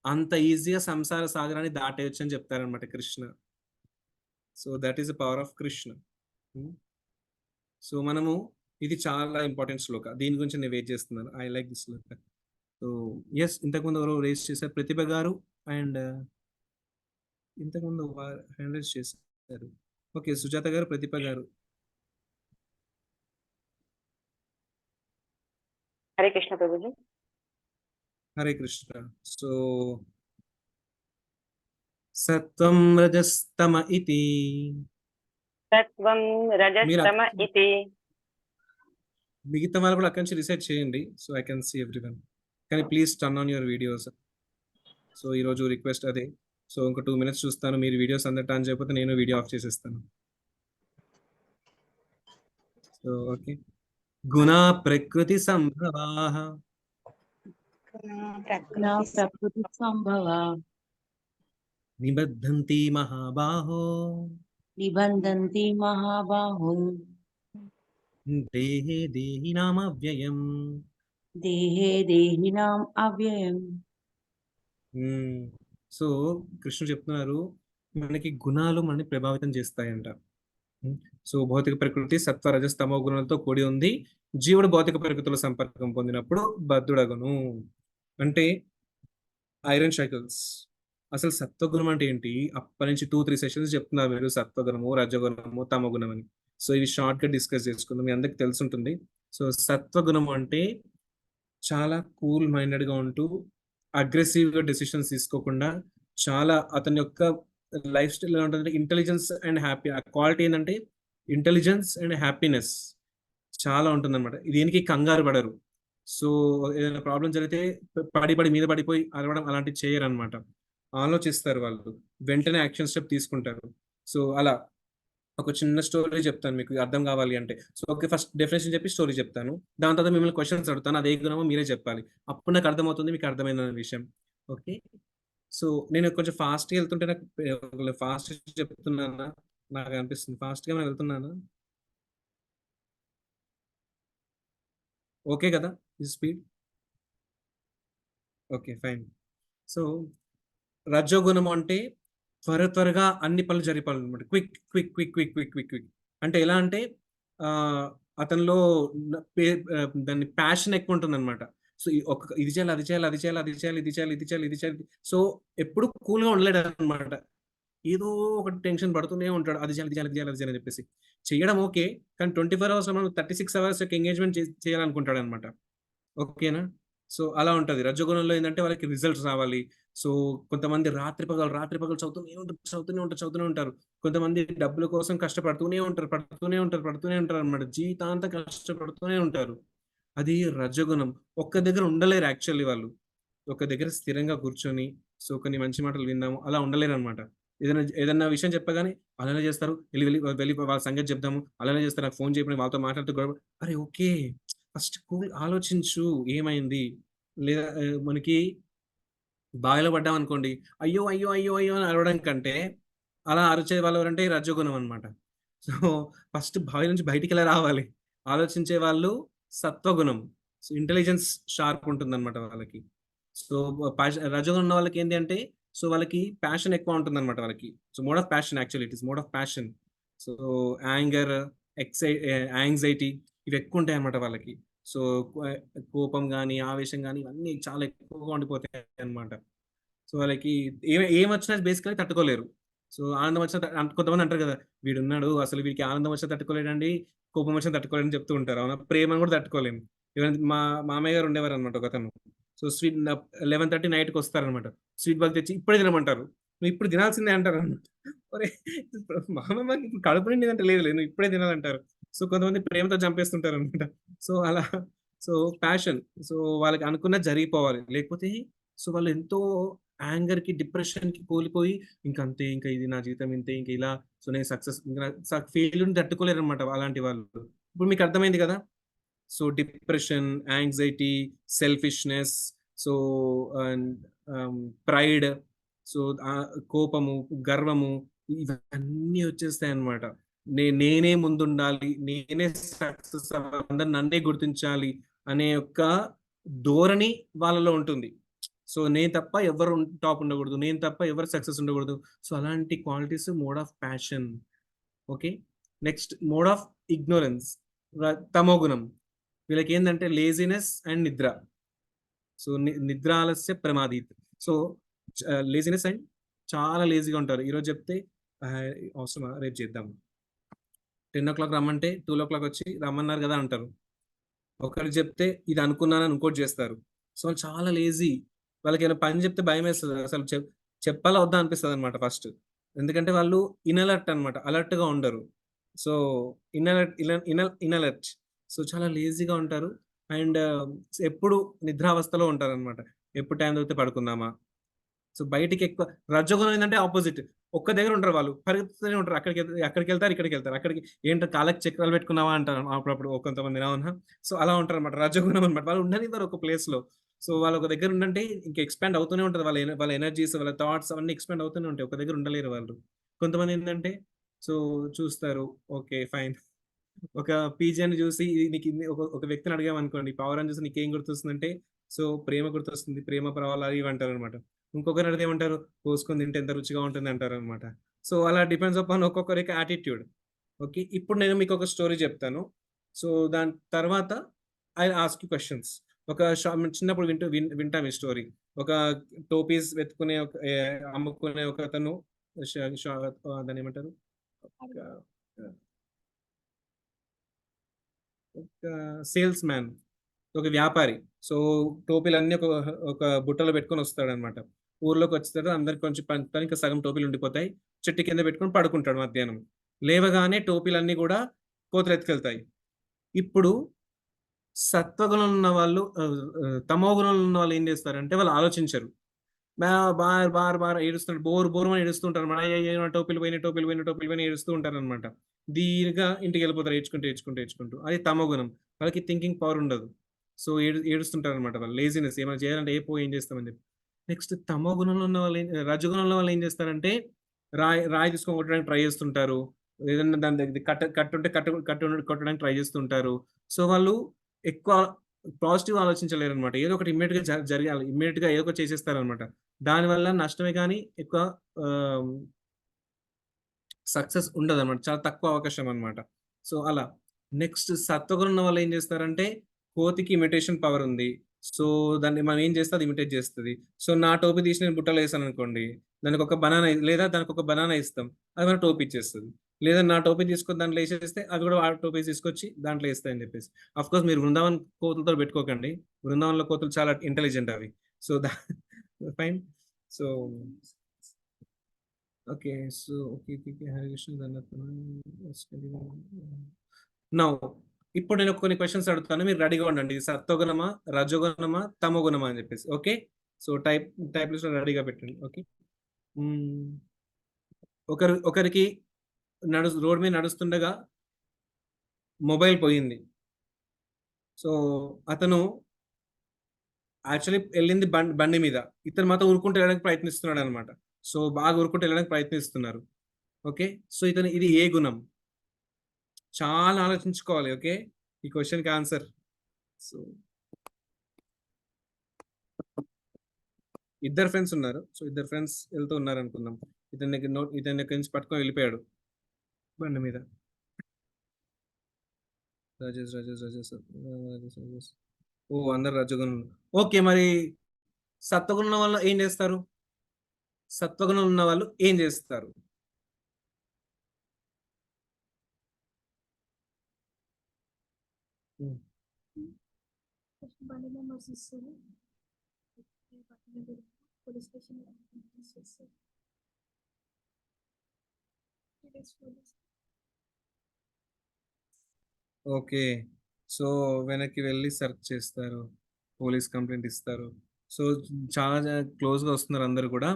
అంత ఈజీగా సంసార సాగరాన్ని దాటేయచ్చు అని చెప్తారనమాట Krishna. So that is the power of Krishna. So మనము ఇది చాలా ఇంపార్టెంట్ శ్లోక, దీని గురించి నేను వెయిట్ చేస్తున్నాను. I like this shloka. So yes, ఇంతకుముందు ఎవరో రేస్ చేశారు, ప్రతిభ గారు, అండ్ ఇంతకుముందు హ్యాండ్ రైజ్ చేశారు. ఓకే, సుజాత గారు, ప్రతిభ గారు. హరే కృష్ణ ప్రభుజీ. హరే కృష్ణ. సో సత్వం రజస్తమ ఇతి. సత్వం రజస్తమ ఇతి. మిగతా వాళ్ళు కూడా అక్కడి నుంచి రీసెర్చ్ చేయండి, so I can see everyone. కానీ please turn on your videos. So ఈరోజు రిక్వెస్ట్ అదే. సో ఇంకో 2 minutes చూస్తాను, మీరు వీడియోస్ అందరు టర్న్ చేయకపోతే నేను వీడియో ఆఫ్ చేసేస్తాను. So okay. గుణ ప్రకృతి సంభవాః ప్రకృతి సంభవ నిబద్ధంతి మహాబాహో నిబంధంతి మహాబాహో దేహే దేహినామవ్యయం. దేహే దేహినాం అవ్యయం. సో కృష్ణుడు చెప్తున్నారు, మనకి గుణాలు మనని ప్రభావితం చేస్తాయంట. సో భౌతిక ప్రకృతి సత్వ రజస్తమో గుణాలతో కూడి ఉంది. జీవుడు భౌతిక ప్రకృతిలో సంపర్కం పొందినప్పుడు బద్ధుడగును. అంటే ఐరన్ షైకిల్స్. అసలు సత్వగుణం అంటే ఏంటి? అప్పటి నుంచి 2-3 సెషన్స్ చెప్తున్నారు మీరు, సత్వగుణము, రజగుణము, తమగుణం అని. సో ఇవి షార్ట్ గా డిస్కస్ చేసుకుందాం, మీ అందరికి తెలుసుంటుంది. సో సత్వగుణం అంటే చాలా కూల్ మైండెడ్ గా ఉంటూ అగ్రెసివ్ గా డెసిషన్స్ తీసుకోకుండా, చాలా అతని యొక్క లైఫ్ స్టైల్ ఎలా ఉంటుంది, ఇంటెలిజెన్స్ అండ్ హ్యాపీ. ఆ క్వాలిటీ ఏంటంటే ఇంటెలిజెన్స్ అండ్ హ్యాపీనెస్ చాలా ఉంటుంది అనమాట. దేనికి కంగారు పడరు. సో ఏదైనా ప్రాబ్లం జరిగితే పడి మీద పడిపోయి అరవడం అలాంటివి చేయరు అనమాట. ఆలోచిస్తారు వాళ్ళు, వెంటనే యాక్షన్ స్టెప్ తీసుకుంటారు. సో అలా ఒక చిన్న స్టోరీ చెప్తాను మీకు అర్థం కావాలి అంటే. సో ఓకే, ఫస్ట్ డెఫినేషన్ చెప్పి స్టోరీ చెప్తాను, దాని తర్వాత మిమ్మల్ని క్వశ్చన్స్ అడుగుతాను, అదే గుణమో మీరే చెప్పాలి. అప్పుడు నాకు అర్థమవుతుంది మీకు అర్థమైన విషయం. ఓకే, సో నేను కొంచెం ఫాస్ట్గా వెళ్తుంటే నాకు ఫాస్ట్ చెప్తున్నానా? నాకు అనిపిస్తుంది ఫాస్ట్గా నేను వెళ్తున్నానా? ఓకే కదా ఈ స్పీడ్? Okay fine. సో రజోగుణం అంటే త్వరగా అన్ని పనులు జరిపాలన్నమాట. Quick quick quick quick quick quick quick అంటే ఎలా అంటే అతనిలో దాన్ని ప్యాషన్ ఎక్కువ ఉంటుంది అనమాట. సో ఇది చేయాలి, అది చేయాలి, అది చేయాలి, అది చేయాలి, ఇది చేయాలి, ఇది చేయాలి, ఇది చేయాలి. సో ఎప్పుడు కూల్గా ఉండలేడు అనమాట. ఏదో ఒక టెన్షన్ పడుతూనే ఉంటాడు, అది చేయాలి, ఇది చేయాలి, ఇది చేయాలి, అది చేయాలని చెప్పేసి. చేయడం ఓకే, కానీ 24 hours మనం 36 hours యొక్క ఎంగేజ్మెంట్ చేయాలనుకుంటాడు అనమాట. ఓకేనా? సో అలా ఉంటుంది. రజోగుణంలో ఏంటంటే వాళ్ళకి రిజల్ట్స్ రావాలి. సో కొంతమంది రాత్రి పగలు చదువుతూనే ఉంటారు. కొంతమంది డబ్బుల కోసం కష్టపడుతూనే ఉంటారు అనమాట. జీవితాంతం కష్టపడుతూనే ఉంటారు. అది రజోగుణం. ఒక్క దగ్గర ఉండలేరు యాక్చువల్లీ వాళ్ళు. ఒక దగ్గర స్థిరంగా కూర్చొని సో కొన్ని మంచి మాటలు విందాము అలా ఉండలేరు అనమాట. ఏదైనా విషయం చెప్పగానే అలానే చేస్తారు, వెళ్ళి వాళ్ళ సంగతి చెప్దాము, అలానే చేస్తారు. నాకు ఫోన్ చేయడం, వాళ్ళతో మాట్లాడుతూ గొడవ. అరే ఓకే, ఫస్ట్ కూల్ ఆలోచించు ఏమైంది. లేదా మనకి బావిలో పడ్డాం అనుకోండి, అయ్యో అయ్యో అయ్యో అయ్యో అని అరవడం కంటే అలా అరిచే వాళ్ళు ఎవరంటే రజోగుణం అనమాట. సో ఫస్ట్ బావి నుంచి బయటికి ఎలా రావాలి ఆలోచించే వాళ్ళు సత్వగుణం. సో ఇంటెలిజెన్స్ షార్ప్ ఉంటుంది అనమాట వాళ్ళకి. సో రజోగుణం ఉన్న వాళ్ళకి ఏంటి అంటే సో వాళ్ళకి ప్యాషన్ ఎక్కువ ఉంటుంది అనమాట వాళ్ళకి. So mode of passion, actually it is mode of passion. So anger, anxiety ఇవి ఎక్కువ ఉంటాయి అనమాట వాళ్ళకి. సో కోపం కానీ ఆవేశం కానీ ఇవన్నీ చాలా ఎక్కువగా ఉండిపోతాయి అనమాట. సో వాళ్ళకి ఏం వచ్చినా బేసికలీ తట్టుకోలేరు. సో ఆనందం వచ్చినా కొంతమంది అంటారు కదా, వీడున్నాడు అసలు వీడికి ఆనందం వచ్చినా తట్టుకోలేడండి, కోపం వచ్చినా తట్టుకోలేడని చెప్తూ ఉంటారు. అవునా? ప్రేమను కూడా తట్టుకోలేము. మా మామయ్య గారు ఉండేవారు అనమాట ఒక అతను. సో స్వీట్ 11:30 నైట్కి వస్తారనమాట. స్వీట్ బాగా తెచ్చి ఇప్పుడే తినమంటారు. నువ్వు ఇప్పుడు తినాల్సిందే అంటారు అనమాట. మామయ్యకి ఇప్పుడు కడుపు నిండిందంటే లేదు నువ్వు ఇప్పుడే తినాలంటారు. సో కొంతమంది ప్రేమతో చంపేస్తుంటారు అనమాట. సో అలా సో ప్యాషన్. సో వాళ్ళకి అనుకున్న జరిగిపోవాలి, లేకపోతే సో వాళ్ళు ఎంతో యాంగర్కి డిప్రెషన్కి కోల్పోయి ఇంకంతే, ఇంకా ఇది నా జీవితం ఇంతే, ఇంకా ఇలా సో నేను సక్సెస్ ఫెయిల్యూర్ని తట్టుకోలేరు అనమాట అలాంటి వాళ్ళు. ఇప్పుడు మీకు అర్థమైంది కదా. So depression, anxiety, selfishness, so pride, so కోపము, గర్వము, ఇవన్నీ వచ్చేస్తాయి అన్నమాట. నేనే ముందుండాలి, నేనే సక్సెస్ అవ్వాలి, అందరు నన్నే గుర్తించాలి అనే యొక్క ధోరణి వాళ్ళలో ఉంటుంది. సో నేను తప్ప ఎవరు టాప్ ఉండకూడదు, నేను తప్ప ఎవరు సక్సెస్ ఉండకూడదు. సో అలాంటి qualities mode of passion. Okay, next mode of ignorance, తమో గుణం. వీళ్ళకి ఏంటంటే లేజినెస్ అండ్ నిద్ర. సో నిద్ర ఆలస్య ప్రమాదీత్. సో లేజినెస్ అండ్ చాలా లేజీగా ఉంటారు. ఈరోజు చెప్తే అవసరమా, రేపు చేద్దాం, 10 o'clock రమ్మంటే 2 o'clock వచ్చి రమ్మన్నారు కదా అంటారు. ఒకరికి చెప్తే ఇది అనుకున్నానని ఇంకోటి చేస్తారు. సో వాళ్ళు చాలా లేజీ. వాళ్ళకి ఏమైనా పని చెప్తే భయం వేస్తుంది, అసలు చెప్పాలా వద్దా అనిపిస్తుంది అనమాట ఫస్ట్. ఎందుకంటే వాళ్ళు ఇన్అలర్ట్ అనమాట, అలర్ట్గా ఉండరు. సో ఇన్అలర్ట్. సో చాలా లేజీగా ఉంటారు అండ్ ఎప్పుడు నిద్రావస్థలో ఉంటారు అనమాట. ఎప్పుడు టైం దొరికితే పడుకుందామా. సో బయటికి ఎక్కువ. రజోగుణం ఏంటంటే ఆపోజిట్, ఒక్క దగ్గర ఉంటారు, వాళ్ళు పరిగెత్తుతూనే ఉంటారు. అక్కడికి వెళ్తారు, ఇక్కడికి వెళ్తారు, అక్కడికి ఏంటో కాళ్ళకి చక్రాలు పెట్టుకున్నావా అంటారు అప్పుడప్పుడు కొంతమంది. అవునా. సో అలా ఉంటారు అనమాట, రజోగుణం అనమాట. వాళ్ళు ఉండనివ్వరు ఒక ప్లేస్ లో. సో వాళ్ళు ఒక దగ్గర ఉండంటే ఇంకా ఎక్స్పాండ్ అవుతూనే ఉంటుంది, వాళ్ళ ఎనర్జీస్, వాళ్ళ థాట్స్ అవన్నీ ఎక్స్పాండ్ అవుతూనే ఉంటాయి. ఒక దగ్గర ఉండలేరు వాళ్ళు. కొంతమంది ఏంటంటే సో చూస్తారు, ఓకే ఫైన్, ఒక పీజిని చూసి నీకు ఒక వ్యక్తిని అడిగామనుకోండి, పవర్ చూసి నీకేం గుర్తొస్తుందంటే సో ప్రేమ గుర్తొస్తుంది, ప్రేమ ప్రవాహాలు ఇవి అంటారు అనమాట. ఇంకొకరు అడిగితే ఏమంటారు, కోసుకొని తింటే ఎంత రుచిగా ఉంటుంది అంటారు అనమాట. సో అలా డిపెండ్స్ అపాన్ ఒక్కొక్కరికి యాటిట్యూడ్. ఓకే, ఇప్పుడు నేను మీకు ఒక స్టోరీ చెప్తాను. సో దాని తర్వాత ఐ ఆస్క్ యూ క్వశ్చన్స్. ఒక చిన్నప్పుడు వింటాం ఈ స్టోరీ. ఒక టోపీస్ వెతుకునే అమ్ముకునే ఒక అతను, దాన్ని ఏమంటారు, ఒక సేల్స్ మ్యాన్, ఒక వ్యాపారి. సో టోపీలన్నీ ఒక బుట్టలో పెట్టుకొని వస్తాడు అనమాట. ఊర్లోకి వచ్చేస్తాడు, అందరికి కొంచెం పంచుతాడు, ఇంకా సగం టోపీలు ఉండిపోతాయి. చెట్టు కింద పెట్టుకొని పడుకుంటాడు. మధ్యాహ్నం లేవగానే టోపీలన్నీ కూడా కోతులు ఎత్తుకెళ్తాయి. ఇప్పుడు సత్వగుణం ఉన్న వాళ్ళు, తమో గుణంలో ఉన్న వాళ్ళు ఏం చేస్తారంటే వాళ్ళు ఆలోచించరు. బార్ ఏడుస్తుంటారు, బోర్ అని ఏడుస్తుంటారు అనమాట. టోపీలు పోయిన ఏడుస్తూ ఉంటారు అనమాట. దీనిగా ఇంటికి వెళ్ళిపోతారు ఏడ్చుకుంటూ. అది తమో గుణం. వాళ్ళకి థింకింగ్ పవర్ ఉండదు. సో ఏడుస్తుంటారు అనమాట. వాళ్ళు లేజినెస్, ఏమైనా చేయాలంటే ఏం చేస్తామని చెప్పి. నెక్స్ట్ తమో గుణంలో ఉన్న వాళ్ళు, రజగుణంలో వాళ్ళు ఏం చేస్తారంటే రాయి తీసుకొని కొట్టడానికి ట్రై చేస్తుంటారు. ఏదన్నా దాని దగ్గర కట్టుంటే కొట్టడానికి ట్రై చేస్తుంటారు. సో వాళ్ళు ఎక్కువ పాజిటివ్ ఆలోచించలేరు అనమాట. ఏదో ఒకటి ఇమ్మీడియట్ గా జరగాలి, ఇమ్మీడియట్ గా ఏదో ఒకటి చేసేస్తారనమాట. దానివల్ల నష్టమే కానీ ఎక్కువ సక్సెస్ ఉండదు అనమాట. చాలా తక్కువ అవకాశం అనమాట. సో అలా. నెక్స్ట్ సత్వగుణం ఉన్న వాళ్ళు ఏం చేస్తారంటే, కోతికి ఇమిటేషన్ పవర్ ఉంది. సో దాన్ని మనం ఏం చేస్తే అది ఇమిటేట్ చేస్తుంది. సో నా టోపీ తీసి నేను బుట్టలో వేసాను అనుకోండి, దానికి ఒక బనానా ఇస్తాం, అది మన టోపీ ఇచ్చేస్తుంది. లేదా నా టోపీ తీసుకొని దాంట్లో వేసేస్తే అది కూడా ఆ టోపీ తీసుకొచ్చి దాంట్లో వేస్తాయని చెప్పేసి. అఫ్ కోర్స్ మీరు బృందావన్ కోతులతో పెట్టుకోకండి, బృందావనంలో కోతులు చాలా ఇంటెలిజెంట్ అవి. So fine. So okay. So okay. Hare Krishna. Now ఇప్పుడు నేను కొన్ని క్వశ్చన్స్ అడుగుతాను, మీరు రెడీగా ఉండండి. సత్వగుణమా, రజోగుణమా, తమో గుణమా అని చెప్పేసి. ఓకే. సో టైప్ లిస్ట్ రెడీగా పెట్టండి. ఓకే. ఒకరికి రోడ్ మీద నడుస్తుండగా మొబైల్ పోయింది. సో అతను యాక్చువల్లీ వెళ్ళింది బండి మీద, ఇతను మాత్రం ఊరుకుంటూ వెళ్ళడానికి ప్రయత్నిస్తున్నాడు అనమాట. సో బాగా ఊరుకుంటూ వెళ్ళడానికి ప్రయత్నిస్తున్నారు. ఓకే. సో ఇది ఏ గుణం? చాలా ఆలోచించుకోవాలి. ఓకే, ఈ క్వశ్చన్కి ఆన్సర్. సో ఇద్దరు ఫ్రెండ్స్ ఉన్నారు. సో ఇద్దరు ఫ్రెండ్స్ వెళ్తూ ఉన్నారు అనుకుందాం. ఇతని దగ్గర నుంచి పట్టుకొని వెళ్ళిపోయాడు బండి మీద. రాజేష్. ఓ అందరు రజగుణం. ఓకే, మరి సత్వగుణం వల్ల ఏం చేస్తారు? సత్వగుణం ఉన్న వాళ్ళు ఏం చేస్తారు? ఓకే. సో వెనక్కి వెళ్ళి సెర్చ్ చేస్తారు, పోలీస్ కంప్లైంట్ ఇస్తారు. సో చాలా క్లోజ్గా వస్తున్నారు అందరు కూడా.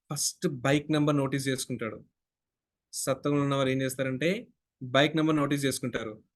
ఫస్ట్ బైక్ నెంబర్ నోటీస్ చేసుకుంటాడు. సత్వగుణం ఉన్న వారు ఏం చేస్తారంటే బైక్ నెంబర్ నోటీస్ చేసుకుంటారు.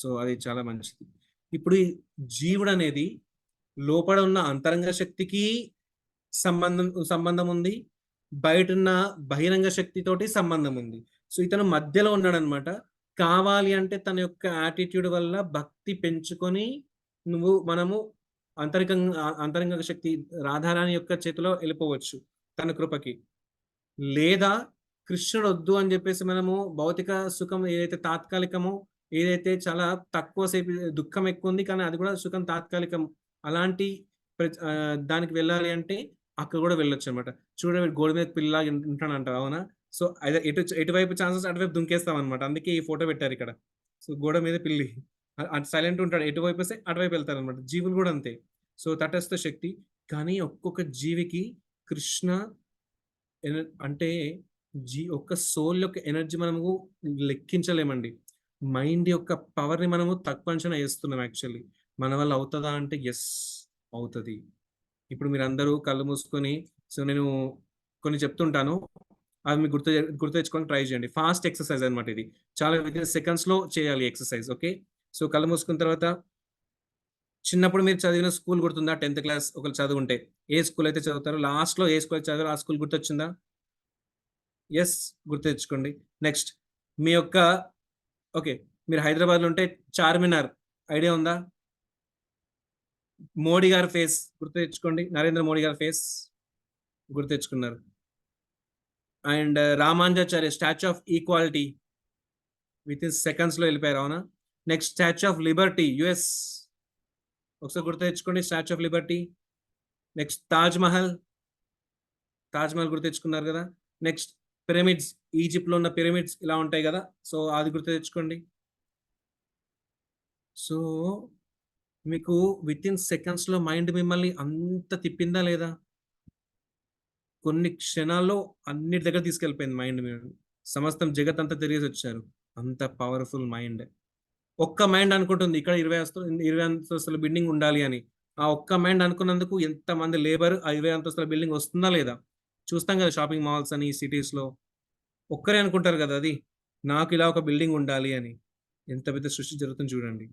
సో అది చాలా మంచిది. ఇప్పుడు ఈ జీవుడు అనేది లోపల ఉన్న అంతరంగ శక్తికి సంబంధం ఉంది, బయట ఉన్న బహిరంగ శక్తితోటి సంబంధం ఉంది. సో ఇతను మధ్యలో ఉన్నాడు అనమాట. కావాలి అంటే తన యొక్క యాటిట్యూడ్ వల్ల భక్తి పెంచుకొని మనము అంతరంగ శక్తి రాధారాణి యొక్క చేతిలో వెళ్ళిపోవచ్చు తన కృపకి. లేదా కృష్ణుడు వద్దు అని చెప్పేసి మనము భౌతిక సుఖం ఏదైతే తాత్కాలికమో ఏదైతే చాలా తక్కువ సేపు దుఃఖం ఎక్కువ ఉంది కానీ అది కూడా సుఖం తాత్కాలికం అలాంటి దానికి వెళ్ళాలి అంటే అక్కడ కూడా వెళ్ళొచ్చు అనమాట. చూడండి గోడ మీద పిల్లలాగా ఉంటాడంట అవునా? సో అదే ఎటువైపు ఛాన్సెస్ అటువైపు దుంకేస్తాం అనమాట. అందుకే ఈ ఫోటో పెట్టారు ఇక్కడ. సో గోడ మీద పిల్లి అటు సైలెంట్ ఉంటాడు, ఎటువైపు వస్తే అటువైపు వెళ్తారనమాట. జీవులు కూడా అంతే. సో తటస్థ శక్తి. కానీ ఒక్కొక్క జీవికి కృష్ణ అంటే ఒక్క సోల్ యొక్క ఎనర్జీ మనము లెక్కించలేమండి. మైండ్ యొక్క పవర్‌ని మనము తక్కువ అంచనా ఏస్తున్నాం యాక్చువల్లీ. మన వల్ల అవుతదా అంటే యెస్ అవుతది. ఇప్పుడు మీరందరూ కళ్ళు మూసుకొని సో నేను కొన్ని చెప్తుంటాను. అవి మీకు గుర్తు తెచ్చుకోవడానికి ట్రై చేయండి. ఫాస్ట్ ఎక్సర్సైజ్ అనమాట ఇది. చాలా వితిన్ సెకండ్స్‌లో చేయాలి ఎక్సర్సైజ్. ఓకే. సో కళ్ళు మూసుకున్న తర్వాత చిన్నప్పుడు మీరు చదివిన స్కూల్ గుర్తుందా? 10th క్లాస్ ఒకళ్ళు చదువుంటే. ఏ స్కూల్ అయితే చదువుతారో లాస్ట్‌లో ఏ స్కూల్ చదివారో ఆ స్కూల్ గుర్తొచ్చిందా? యెస్ గుర్తు తెచ్చుకోండి. నెక్స్ట్ మీ యొక్క ఓకే. మీరు హైదరాబాద్‌లో ఉంటే చార్మినార్ ఐడియా ఉందా? మోడీ గారి ఫేస్ గుర్తు తెచ్చుకోండి. నరేంద్ర మోడీ గారి ఫేస్ గుర్తు తెచ్చుకున్నారు. And Ramanujacharya statue of equality within సెకండ్స్‌లో వెళ్ళిపోయారు అవునా? Next statue of Liberty US ఒకసారి గుర్తు తెచ్చుకోండి. Statue of Liberty. Next Taj Mahal గుర్తు తెచ్చుకున్నారు కదా. నెక్స్ట్ పిరమిడ్స్ ఈజిప్ట్‌లో ఉన్న పిరమిడ్స్ ఇలా ఉంటాయి కదా. సో అది గుర్తు తెచ్చుకోండి. సో మీకు వితిన్ సెకండ్స్‌లో మైండ్ మిమ్మల్ని అంత తిప్పిందా లేదా? కొన్ని క్షణాల్లో అన్నిటి దగ్గర తీసుకెళ్ళిపోయింది మైండ్ మీరు. సమస్తం జగత్తంతా తిరిగేసి వచ్చారు. అంత పవర్‌ఫుల్ మైండ్. ఒక్క మైండ్ అనుకుంటుంది ఇక్కడ 20 అంతస్తుల బిల్డింగ్ ఉండాలి అని. ఆ ఒక్క మైండ్ అనుకున్నందుకు ఎంతమంది లేబర్ ఆ 20 అంతస్తుల బిల్డింగ్ వస్తుందా లేదా? చూస్తాం కదా షాపింగ్ మాల్స్ అని సిటీస్‌లో. ఒక్కరే అనుకుంటారు కదా అది. నాకు ఇలా ఒక బిల్డింగ్ ఉండాలి అని. ఎంత పెద్ద సృష్టి జరుగుతుంది చూడండి.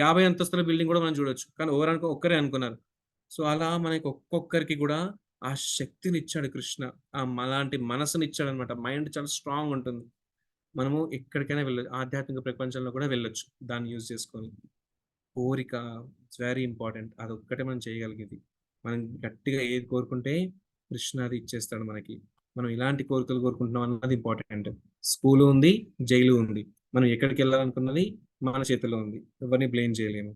50 అంతస్తుల బిల్డింగ్ కూడా మనం చూడొచ్చు. కానీ ఒక్కరే అనుకున్నారు. సో అలా మనకి ఒక్కొక్కరికి కూడా ఆ శక్తినిచ్చాడు కృష్ణ. అలాంటి మనసునిచ్చాడనమాట. మైండ్ చాలా స్ట్రాంగ్ ఉంటుంది. మనము ఎక్కడికైనా వెళ్ళొచ్చు. ఆధ్యాత్మిక ప్రపంచంలో కూడా వెళ్ళొచ్చు. దాన్ని యూజ్ చేసుకొని. కోరిక ఇట్స్ వెరీ ఇంపార్టెంట్. అదొక్కటే మనం చేయగలిగేది. మనం గట్టిగా ఏది కోరుకుంటే కృష్ణ అది ఇచ్చేస్తాడు మనకి. మనం ఇలాంటి కోరికలు కోరుకుంటున్నాం అన్నది ఇంపార్టెంట్. స్కూలు ఉంది, జైలు ఉంది. మనం ఎక్కడికి వెళ్ళాలనుకున్నది మన చేతిలో ఉంది. ఎవరిని బ్లేమ్ చేయలేము.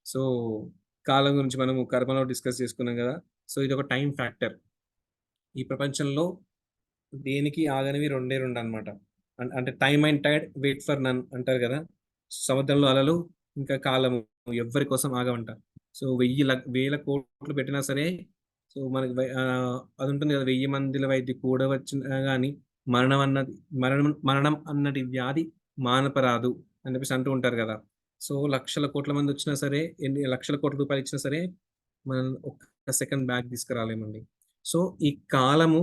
సో కాలం గురించి మనము కర్మలో డిస్కస్ చేసుకున్నాం కదా. సో ఇది ఒక టైం ఫ్యాక్టర్. ఈ ప్రపంచంలో దేనికి ఆగనివి రెండే రెండు అనమాట. అంటే time and tide wait for none అంటారు కదా. సముద్రంలో అలలు ఇంకా కాలము ఎవ్వరి కోసం ఆగవంట. సో 1000 కోట్లు పెట్టినా సరే సో మనకి అది ఉంటుంది కదా 1000 మందిల వైద్య కూడా వచ్చినా కానీ మరణం అన్నటి వ్యాధి మానపరాదు అని చెప్పేసి అంటూ ఉంటారు కదా. సో లక్షల కోట్ల మంది వచ్చినా సరే ఎన్ని లక్షల కోట్ల రూపాయలు ఇచ్చినా సరే మనం ఒక్క సెకండ్ బ్యాక్ తీసుకురాలేమండి. సో ఈ కాలము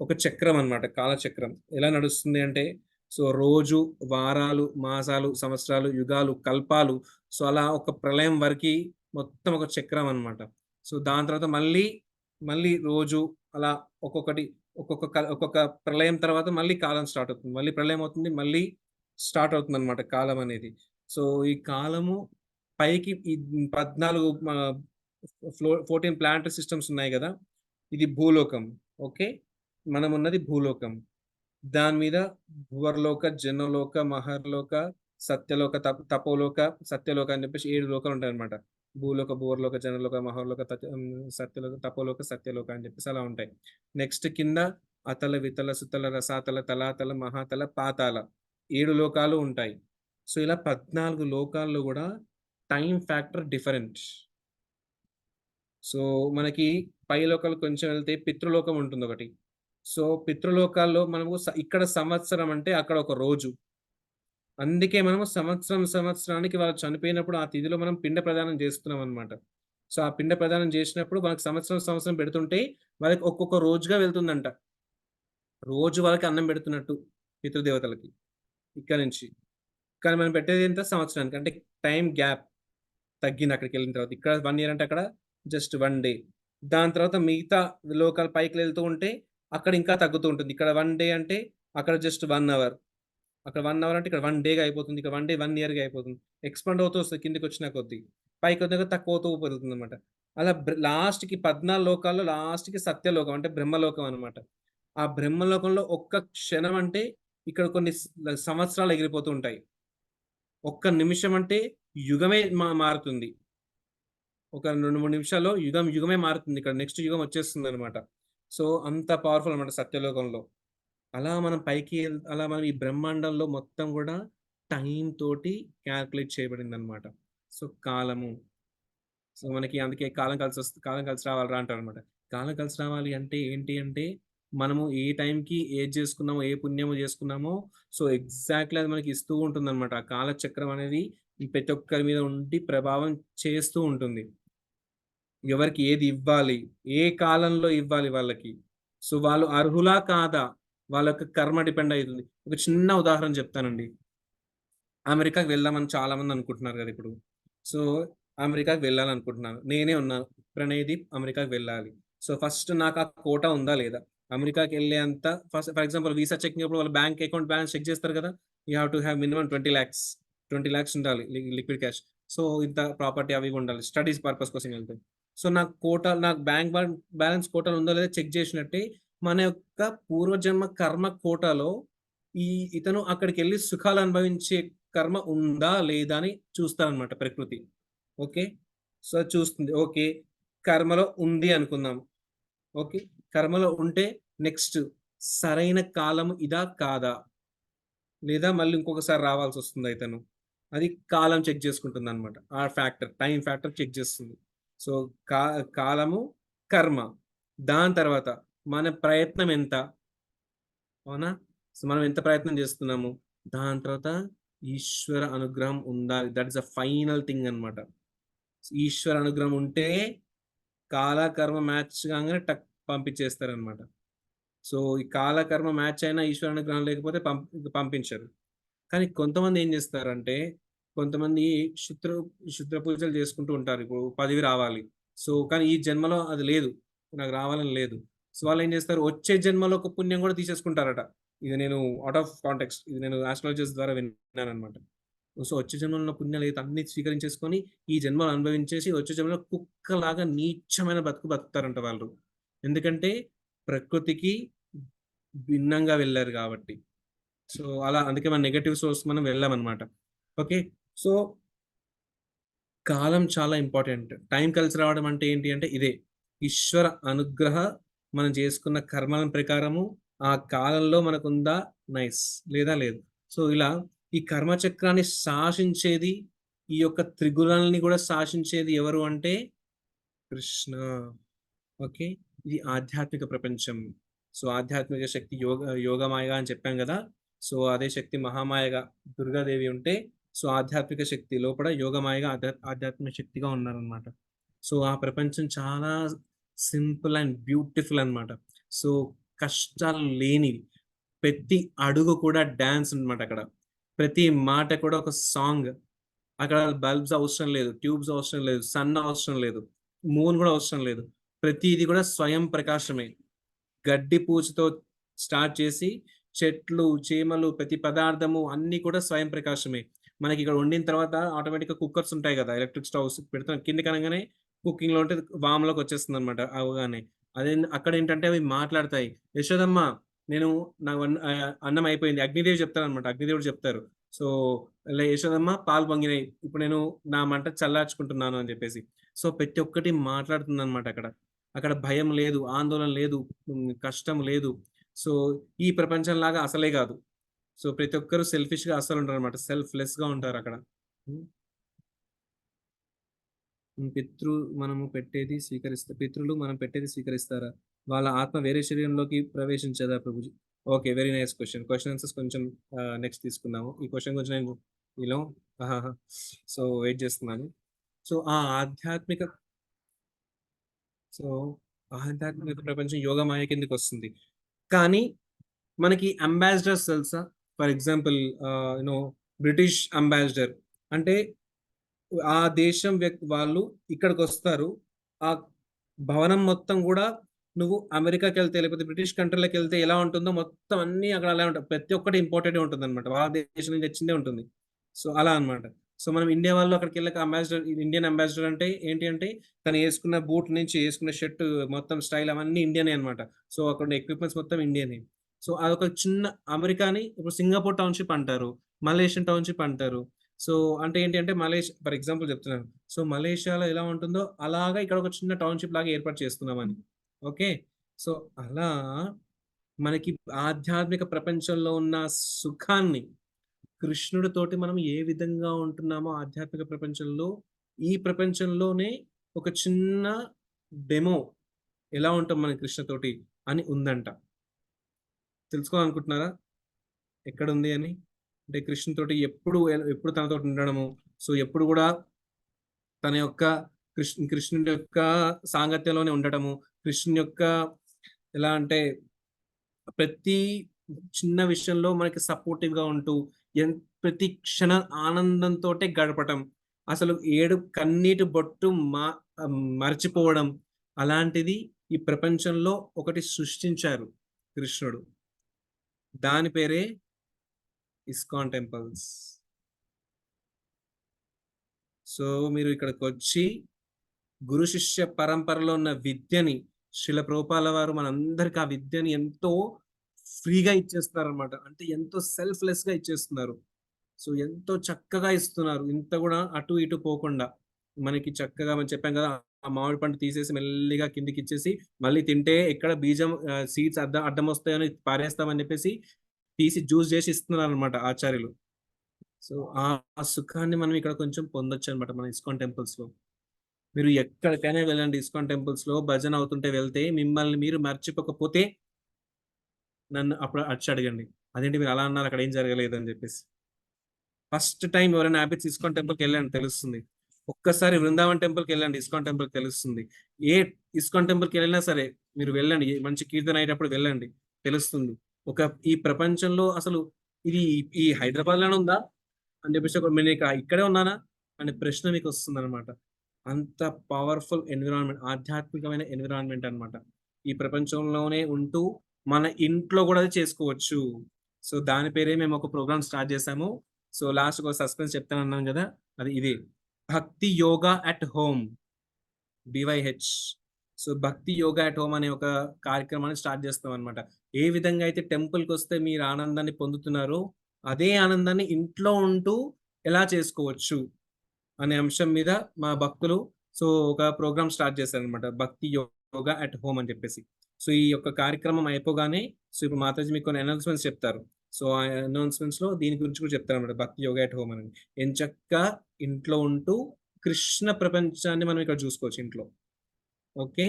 ఒక చక్రం అనమాట. కాలచక్రం ఎలా నడుస్తుంది అంటే సో రోజు, వారాలు, మాసాలు, సంవత్సరాలు, యుగాలు, కల్పాలు సో అలా ఒక ప్రళయం వరకి మొత్తం ఒక చక్రం అనమాట. సో దాని తర్వాత మళ్ళీ రోజు అలా ఒక్కొక్క ప్రళయం తర్వాత మళ్ళీ కాలం స్టార్ట్ అవుతుంది. మళ్ళీ ప్రళయం అవుతుంది. మళ్ళీ స్టార్ట్ అవుతుందనమాట కాలం అనేది. సో ఈ కాలము పైకి ఈ 14 14 ప్లానెటరీ సిస్టమ్స్ ఉన్నాయి కదా. ఇది భూలోకం. ఓకే. మనం ఉన్నది భూలోకం. దాని మీద భువర్లోక, జనలోక, మహర్లోక, సత్యలోక, తపోలోక, సత్యలోక అని చెప్పేసి 7 లోకాలు ఉంటాయన్నమాట. భూలోక, భువర్లోక, జనలోక, మహర్లోక, సత్యలోక, తపోలోక, సత్యలోక అని చెప్పేసి అలా ఉంటాయి. నెక్స్ట్ కింద అతల, వితల, సుతల, రసాతల, తలాతల, మహాతల, పాతాల 7 లోకాలు ఉంటాయి. సో ఇలా 14 లోకాల్లో కూడా టైం ఫ్యాక్టర్ డిఫరెంట్. సో మనకి పై లోకాలు కొంచెం వెళ్తే పితృలోకం ఉంటుంది ఒకటి. సో పితృలోకాల్లో మనము ఇక్కడ సంవత్సరం అంటే అక్కడ ఒక రోజు. అందుకే మనము సంవత్సరానికి వాళ్ళు చనిపోయినప్పుడు ఆ తిథిలో మనం పిండ ప్రదానం చేస్తున్నాం అనమాట. సో ఆ పిండ ప్రదానం చేసినప్పుడు మనకు సంవత్సరం పెడుతుంటే వాళ్ళకి ఒక్కొక్క రోజుగా వెళ్తుందంట. రోజు వాళ్ళకి అన్నం పెడుతున్నట్టు పితృదేవతలకి ఇక్కడ నుంచి. కానీ మనం పెట్టేది ఎంత సంవత్సరానికి అంటే టైం గ్యాప్ తగ్గింది అక్కడికి వెళ్ళిన తర్వాత. ఇక్కడ 1 ఇయర్ అంటే అక్కడ జస్ట్ 1 డే. దాని తర్వాత మిగతా లోకాలు పైకి వెళ్తూ ఉంటే అక్కడ ఇంకా తగ్గుతూ ఉంటుంది. ఇక్కడ 1 డే అంటే అక్కడ జస్ట్ 1 అవర్. అక్కడ 1 అవర్ అంటే ఇక్కడ 1 డేగా అయిపోతుంది. ఇక్కడ 1 డే 1 ఇయర్‌గా అయిపోతుంది. ఎక్స్‌పాండ్ అవుతూ వస్తుంది కిందకి వచ్చిన కొద్దీ. పైకి వచ్చాక తక్కువ అవుతూ పెరుగుతుందన్నమాట. అలా లాస్ట్‌కి 14 లోకాల్లో లాస్ట్‌కి సత్యలోకం అంటే బ్రహ్మలోకం అనమాట. ఆ బ్రహ్మలోకంలో ఒక్క క్షణం అంటే ఇక్కడ కొన్ని సంవత్సరాలు ఎగిరిపోతూ ఉంటాయి. ఒక్క నిమిషం అంటే యుగమే మారుతుంది. ఒక 2-3 నిమిషాల్లో యుగమే మారుతుంది. ఇక్కడ నెక్స్ట్ యుగం వచ్చేస్తుందనమాట. సో, అంత పవర్‌ఫుల్ అనమాట సత్యలోకంలో. అలా మనం ఈ బ్రహ్మాండంలో మొత్తం గూడా టైమ్ తోటి కాలిక్యులేట్ చేయబడిందనమాట. సో, కాలము. సో, మనకి అందుకే కాలం కలిసి రావాలిరా అంటారనమాట. కాలం కలిసి రావాలి అంటే ఏంటి అంటే, మనము ఏ టైంకి ఏది చేసుకున్నామో, ఏ పుణ్యము చేసుకున్నామో, సో, ఎగ్జాక్ట్‌లీ అది మనకి ఇస్తూ ఉంటుందనమాట. ఆ కాలచక్రం అనేది ప్రతి ఒక్కరి మీద ఉండి ప్రభావం చేస్తూ ఉంటుంది. ఎవరికి ఏది ఇవ్వాలి? ఏ కాలంలో ఇవ్వాలి వాళ్ళకి? సో, వాళ్ళు అర్హులా? కాదా? వాళ్ళ యొక్క కర్మ డిపెండ్ అయితుంది. ఒక చిన్న ఉదాహరణ చెప్తానండి. అమెరికాకి వెళ్దామని చాలామంది అనుకుంటున్నారు గదా! ఇప్పుడు. సో, అమెరికాకి వెళ్ళాలనుకుంటున్నాను. నేనే ఉన్నాను. ప్రణయదీప్ అమెరికాకి వెళ్ళాలి. సో, ఫస్ట్ నాకు ఆ కోటా ఉందా? లేదా? అమెరికాకెళ్ళేంత ఫర్ ఎగ్జాంపుల్ వీసా చెకింగ్ అప్పుడు వాళ్ళ బ్యాంక్ అకౌంట్ బ్యాలెన్స్ చెక్ చేస్తారు కదా! You have to have minimum 20,00,000 ఉండాలి లిక్విడ్ క్యాష్. సో, ఇంత ప్రాపర్టీ అవి ఇవి ఉండాలి. స్టడీస్ పర్పస్ కోసం వెళ్తే. సో, నాకు బ్యాంక్ బ్యాలెన్స్ కోటాలో ఉందో లేదో చెక్ చేసినట్టే మన యొక్క పూర్వజన్మ కర్మ కోటాలో ఇతను అక్కడికెళ్ళి సుఖాలు అనుభవించే కర్మ ఉందా? లేదా? అని చూస్తారనమాట ప్రకృతి. ఓకే. సో, చూస్తుంది. ఓకే. కర్మలో ఉంది అనుకుందాం. ఓకే. కర్మలో ఉంటే నెక్స్ట్ సరైన కాలం ఇదా? కాదా? లేదా మళ్ళీ ఇంకొకసారి రావాల్సొస్తుందా ఇతను? అది కాలం చెక్ చేసుకుంటుందనమాట. ఆ టైమ్ ఫ్యాక్టర్ చెక్ చేస్తుంది. సో, కా కాలము, కర్మ. దాని తర్వాత మన ప్రయత్నం ఎంత? అవునా? సో, మనం ఎంత ప్రయత్నం చేస్తున్నాము? దాని తర్వాత ఈశ్వర అనుగ్రహం ఉండాలి. That is the final thing అన్నమాట. ఈశ్వర అనుగ్రహం ఉంటే కాల, కర్మ మ్యాచ్ కాంగానే పంపించేస్తారన్నమాట. సో, ఈ కాల, కర్మ మ్యాచ్ అయినా ఈశ్వర అనుగ్రహం లేకపోతే పంపించరు. కానీ కొంతమంది ఏం చేస్తారంటే, కొంతమంది క్షుద్ర పూజలు చేసుకుంటూ ఉంటారు. ఇప్పుడు పదవి రావాలి. సో, కానీ ఈ జన్మలో అది లేదు. నాకు రావాలని లేదు. సో, వాళ్ళేం చేస్తారు, వచ్చే జన్మలో ఒక పుణ్యం కూడా తీసేసుకుంటారట. ఇది నేను ఔట్ ఆఫ్ కాంటెక్స్ట్. ఇది నేను ఆస్ట్రాలజర్స్ ద్వారా విన్నాననమాట. సో, వచ్చే జన్మలో ఉన్న పుణ్యాలు అన్నీ స్వీకరించేసుకొని, ఈ జన్మలో అనుభవించేసి, వచ్చే జన్మలో కుక్కలాగా నీచమైన బతుకుతారంట వాళ్ళు. ఎందుకంటే ప్రకృతికి భిన్నంగా వెళ్లారు కాబట్టి. సో, అలా అందుకే మన నెగెటివ్ సోర్స్ మనం వెళ్ళామనమాట. ఓకే. సో, కాలం చాలా ఇంపార్టెంట్. టైం కలిసి రావడం అంటే ఏంటి అంటే ఇదే. ఈశ్వర అనుగ్రహ మనం చేసుకున్న కర్మల ప్రకారము ఆ కాలంలో మనకుందా? నైస్. లేదా లేదు. సో, ఇలా ఈ కర్మ చక్రాన్ని శాసించేది, ఈ యొక్క త్రిగుణాలని కూడా శాసించేది ఎవరు అంటే కృష్ణ. ఓకే. ఇది ఆధ్యాత్మిక ప్రపంచం. సో, ఆధ్యాత్మిక శక్తి యోగమాయగా అని చెప్పాం గదా! సో, అదే శక్తి మహామాయగా దుర్గాదేవి ఉంటే, సో, ఆధ్యాత్మిక శక్తి లోపల యోగమాయగా ఆధ్యాత్మిక శక్తిగా ఉన్నారనమాట. సో, ఆ ప్రపంచం చాలా సింపుల్ అండ్ బ్యూటిఫుల్ అనమాట. సో, కష్టాలు లేనివి. ప్రతి అడుగు కూడా డాన్స్ అనమాట అక్కడ. ప్రతి మాట కూడా ఒక సాంగ్. అక్కడ బల్బ్స్ అవసరం లేదు. ట్యూబ్స్ అవసరం లేదు. సన్ అవసరం లేదు. మూన్ గూడా అవసరం లేదు. ప్రతీది కూడా స్వయం ప్రకాశమే. గడ్డి పూచతో స్టార్ట్ చేసి చెట్లు, చీమలు, ప్రతి పదార్థము అన్నీ కూడా స్వయం ప్రకాశమే. మనకిక్కడ వండిన తర్వాత ఆటోమేటిక్‌గా కుక్కర్స్ ఉంటాయి గదా! ఎలక్ట్రిక్ స్టవ్స్ పెడతాం. కిందకి అనంగానే కుకింగ్‌లో ఉంటే వామ్‌లోకి వచ్చేస్తుందనమాట అవ్వగానే. అక్కడేంటంటే అవి మాట్లాడతాయి. యశోదమ్మ నేను అన్నం అయిపోయింది. అగ్నిదేవి చెప్తారనమాట. అగ్నిదేవుడు చెప్తారు. సో, యశోదమ్మ పాలు పొంగినాయి. ఇప్పుడు నేను నా మంట చల్లార్చుకుంటున్నాను అని చెప్పేసి. సో, ప్రతి ఒక్కటి మాట్లాడుతుందనమాట అక్కడ. అక్కడ భయం లేదు, ఆందోళన లేదు, కష్టం లేదు. సో, ఈ ప్రపంచంలాగా అసలే గాదు. సో, ప్రతి ఒక్కరు సెల్ఫిష్‌గా అస్సలుండరనమాట. సెల్ఫ్‌లెస్‌గా ఉంటారక్కడ. హ్మ్. పితృలు మనం పెట్టేది స్వీకరిస్తారా? వాళ్ళ ఆత్మ వేరే శరీరంలోకి ప్రవేశించదా Prabhuji? Okay. Very nice question. Question answers కొంచెం నెక్స్ట్ తీసుకుందాము. ఈ క్వెషన్ గురించి నేను ఇలా ఆహాహా! సో, వెయిట్ చేస్తున్నాను. సో, ఆధ్యాత్మిక సో, ఆధ్యాత్మిక ప్రపంచం యోగమాయ కిందకొస్తుంది. కానీ మనకి అంబాసిడర్స్ తెలుసా? ఫర్ ఎగ్జాంపుల్ బ్రిటిష్ అంబాసిడర్ అంటే ఆ దేశం వాళ్ళు ఇక్కడికొస్తారు. ఆ భవనం మొత్తం గూడా నువ్వు అమెరికాకెళ్తే లేకపోతే బ్రిటిష్ కంట్రీ‌లోకెళ్తే ఎలా ఉంటుందో మొత్తం అన్నీ అక్కడ అలానే ఉంటాయి. ప్రతి ఒక్కటి ఇంపోర్టెడే ఉంటుందన్నమాట. వాళ్ళ దేశం నుంచి తెచ్చిందే ఉంటుంది. సో, అలా అన్నమాట. సో, మనం ఇండియా వాళ్ళు అక్కడికెళ్ళాక ఇండియన్ అంబాసిడర్ అంటే ఏంటి అంటే తను యేసుకున్న బూట్ నుంచి యేసుకున్న షర్ట్ మొత్తం స్టైల్ అవన్నీ ఇండియనే అన్నమాట. సో, అక్కడున్న ఎక్విప్‌మెంట్స్ మొత్తం ఇండియనే. సో, అదొక చిన్న అమెరికాని ఇప్పుడు సింగపూర్ టౌన్‌షిప్ అంటారు. మలేషియన్ టౌన్‌షిప్ అంటారు. సో అంటే ఏంటి అంటే ఫర్ ఎగ్జాంపుల్ చెప్తున్నాను. సో మలేషియాలో ఎలా ఉంటుందో అలాగా ఇక్కడ ఒక చిన్న టౌన్‌షిప్ లాగా ఏర్పాటు చేసుకున్నామని. ఓకే. సో అలా మనకి ఆధ్యాత్మిక ప్రపంచంలో ఉన్న సుఖాన్ని కృష్ణుడితోటి మనం ఏ విధంగా ఉంటున్నామో ఆధ్యాత్మిక ప్రపంచంలో, ఈ ప్రపంచంలోనే ఒక చిన్న డెమో ఎలా ఉంటాం మనం కృష్ణతోటి అని ఉందంట. తెలుసుకోవాలనుకుంటున్నారా? ఎక్కడుంది అని? అంటే కృష్ణుతోటి ఎప్పుడు తనతోటి ఉండడము. సో ఎప్పుడు గూడా తన యొక్క కృష్ణుడి యొక్క సాంగత్యంలోనే ఉండటము. కృష్ణుని యొక్క ఎలా అంటే ప్రతి చిన్న విషయంలో మనకి సపోర్టివ్‌గా ఉంటూ ప్రతి క్షణం ఆనందంతోటే గడపటం. అసలు కన్నీటి బొట్టు మరచిపోవడం. అలాంటిది ఈ ప్రపంచంలో ఒకటి సృష్టించారు కృష్ణుడు. దాని పేరే ఇస్కాన్ టెంపుల్స్. సో మీరు ఇక్కడికొచ్చి గురు శిష్య పరంపరలో ఉన్న విద్యని శ్రీల ప్రభుపాల వారు మనందరికి ఆ విద్యని ఎంతో ఫ్రీగా ఇచ్చేస్తున్నారనమాట. అంటే ఎంతో సెల్ఫ్‌లెస్‌గా ఇచ్చేస్తున్నారు. సో ఎంతో చక్కగా ఇస్తున్నారు. ఇంత కూడా అటు ఇటు పోకుండా. మనకి చక్కగా మనం చెప్పాం కదా! ఆ మామిడి పండు తీసేసి మెల్లిగా కిందకిచ్చేసి మళ్ళీ తింటే ఎక్కడ బీజం సీడ్స్ అడ్డమొస్తాయని పారేస్తామని చెప్పేసి తీసి జ్యూస్ చేసి ఇస్తున్నారనమాట ఆచార్యులు. సో ఆ సుఖాన్ని మనం ఇక్కడ కొంచెం పొందొచ్చనమాట మన ఇస్కాన్ టెంపుల్స్‌లో. మీరు ఎక్కడికైనా వెళ్ళండి ఇస్కాన్ టెంపుల్స్‌లో భజన అవుతుంటే వెళ్తే మిమ్మల్ని మీరు మర్చిపోకపోతే నన్ను అప్పుడు వచ్చి అడగండి. అదేంటి మీరు అలా అన్నారు అక్కడ ఏం జరగలేదు అని చెప్పేసి. ఫస్ట్ టైమ్ ఎవరైనా హ్యాబిట్స్ ఇస్కాన్ టెంపుల్‌కి వెళ్ళండి తెలుస్తుంది. ఒక్కసారి వృందావన్ టెంపుల్‌కి వెళ్ళండి, ఇస్కాన్ టెంపుల్‌కి తెలుస్తుంది. ఏ ఇస్కాన్ టెంపుల్‌కి వెళ్ళినా సరే మీరు వెళ్ళండి. మంచి కీర్తన అయ్యేటప్పుడు వెళ్ళండి. తెలుస్తుంది. ఈ ప్రపంచంలో అసలు ఇది ఈ హైదరాబాద్‌లోనే ఉందా? అని చెప్పేసి నేను ఇక్కడే ఉన్నానా? అనే ప్రశ్న మీకు వస్తుందన్నమాట. అంత పవర్‌ఫుల్ ఎన్విరాన్మెంట్, ఆధ్యాత్మికమైన ఎన్విరాన్మెంట్ అన్నమాట. ఈ ప్రపంచంలోనే ఉంటూ మన ఇంట్లో కూడా అది చేసుకోవచ్చు. సో దాని పేరే మేము ఒక ప్రోగ్రామ్ స్టార్ట్ చేసాము. సో లాస్ట్‌కి ఒక సస్పెన్స్ చెప్తానన్నాను కదా! అది ఇదే. భక్తి yoga at home. BYH. So భక్తి యోగా అట్ హోమ్ అనే ఒక కార్యక్రమాన్ని స్టార్ట్ చేస్తామన్నమాట. ఏ విధంగా అయితే టెంపుల్‌కొస్తే మీరు ఆనందాన్ని పొందుతున్నారో, అదే ఆనందాన్ని ఇంట్లో ఉంటూ ఎలా చేసుకోవచ్చు అనే అంశం మీద మా భక్తులు ఒక ప్రోగ్రామ్ స్టార్ట్ చేశారన్నమాట. భక్తి యోగా అట్ హోమ్ అని చెప్పేసి. సో ఈ యొక్క కార్యక్రమం అయిపోగానే ఇప్పుడు మాతాజీ మీకు కొన్ని అనౌన్స్‌మెంట్స్ చెప్తారు. సో ఆ అనౌన్స్‌మెంట్స్‌లో దీని గురించి కూడా చెప్తారన్నమాట. భక్తి యోగా అట్ హోమ్ అని. ఎంచక్కా ఇంట్లో ఉంటూ కృష్ణ ప్రపంచాన్ని మనం ఇక్కడ చూసుకోవచ్చు ఇంట్లో. ఓకే.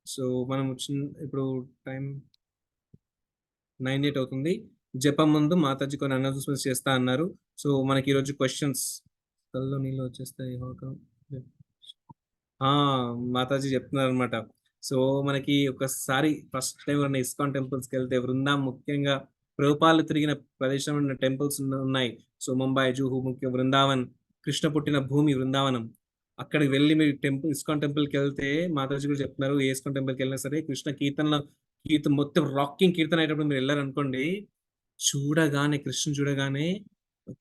సో మనం ఇప్పుడు టైం 9:08 అవుతుంది. జపం ముందు మాతాజీ కొన్ని అనౌన్స్‌మెంట్స్ చేస్తా అన్నారు. సో మనకి ఈరోజు క్వెషన్స్ కళ్ళలో నీళ్ళు వచ్చేస్తాయి. మాతాజీ చెప్తున్నారనమాట. సో మనకి ఒకసారి ఫస్ట్ టైం ఎవరైనా ఇస్కాన్ టెంపుల్స్‌కి వెళ్తే ముఖ్యంగా ప్రభుపాలు తిరిగిన ప్రదేశంలో ఉన్న టెంపుల్స్ ఉన్నాయి. సో ముంబై, జూహు, ముఖ్య వృందావన్, కృష్ణ పుట్టిన భూమి వృందావనం. అక్కడికి వెళ్ళి మీరు ఇస్కాన్ టెంపుల్‌కి వెళ్తే మాతాజీ కూడా చెప్తున్నారు. ఏ ఇస్కాన్ టెంపుల్‌కి వెళ్ళినా సరే కృష్ణ కీర్తన మొత్తం రాకింగ్ కీర్తన అయ్యేటప్పుడు మీరు వెళ్ళారనుకోండి, కృష్ణుని చూడగానే